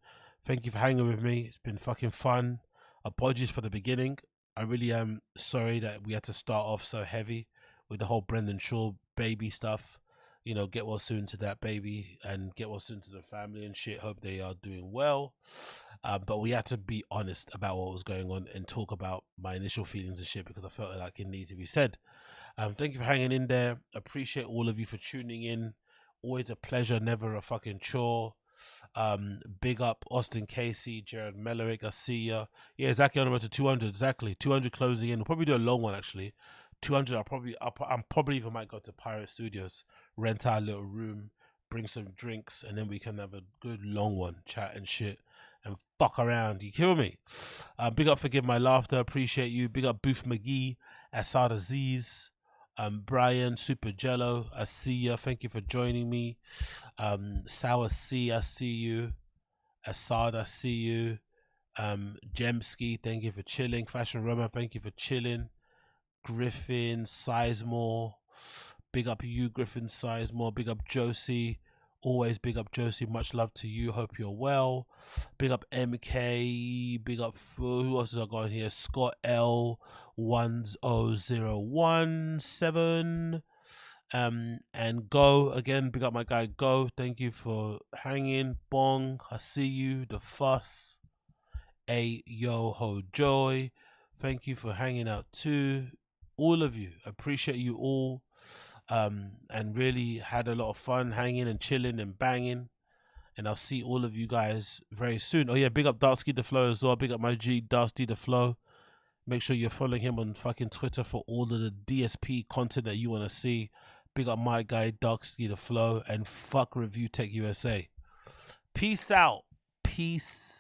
Thank you for hanging with me. It's been fucking fun. Apologies for the beginning. I really am sorry that we had to start off so heavy with the whole Brendan Shaw baby stuff. You know, get well soon to that baby and get well soon to the family and shit. Hope they are doing well. But we had to be honest about what was going on and talk about my initial feelings and shit because I felt like it needed to be said. Thank you for hanging in there. Appreciate all of you for tuning in. Always a pleasure, never a fucking chore. Big up Austin Casey, Jared Mellerick, I see ya. Yeah, exactly on the road to 200. Exactly, 200 closing in. We'll probably do a long one actually. 200. I'm probably even might go to Pirate Studios, rent our little room, bring some drinks, and then we can have a good long one, chat and shit, and fuck around. You kill me. Big up Forgive My Laughter. Appreciate you. Big up Booth McGee, Asad Aziz. Brian, Super Jello, I see you. Thank you for joining me. Sour C, I see you. Assad, I see you. Jemski, thank you for chilling. Fashion Roma, thank you for chilling. Griffin, Sizemore, big up you, Griffin Sizemore. Big up Josie, always big up Josie. Much love to you. Hope you're well. Big up MK. Big up who else is I got here? Scott L. 10017 and Go again. Big up my guy Go. Thank you for hanging. Bong, I see you. The Fuss, A Yo Ho Joy, thank you for hanging out too. All of you, appreciate you all, and really had a lot of fun hanging and chilling and banging. And I'll see all of you guys very soon. Oh yeah, big up Darksky the Flow as well. Big up my G Darksky the Flow. Make sure you're following him on fucking Twitter for all of the DSP content that you want to see. Big up my guy, Darksky the Flow, and fuck Review Tech USA. Peace out. Peace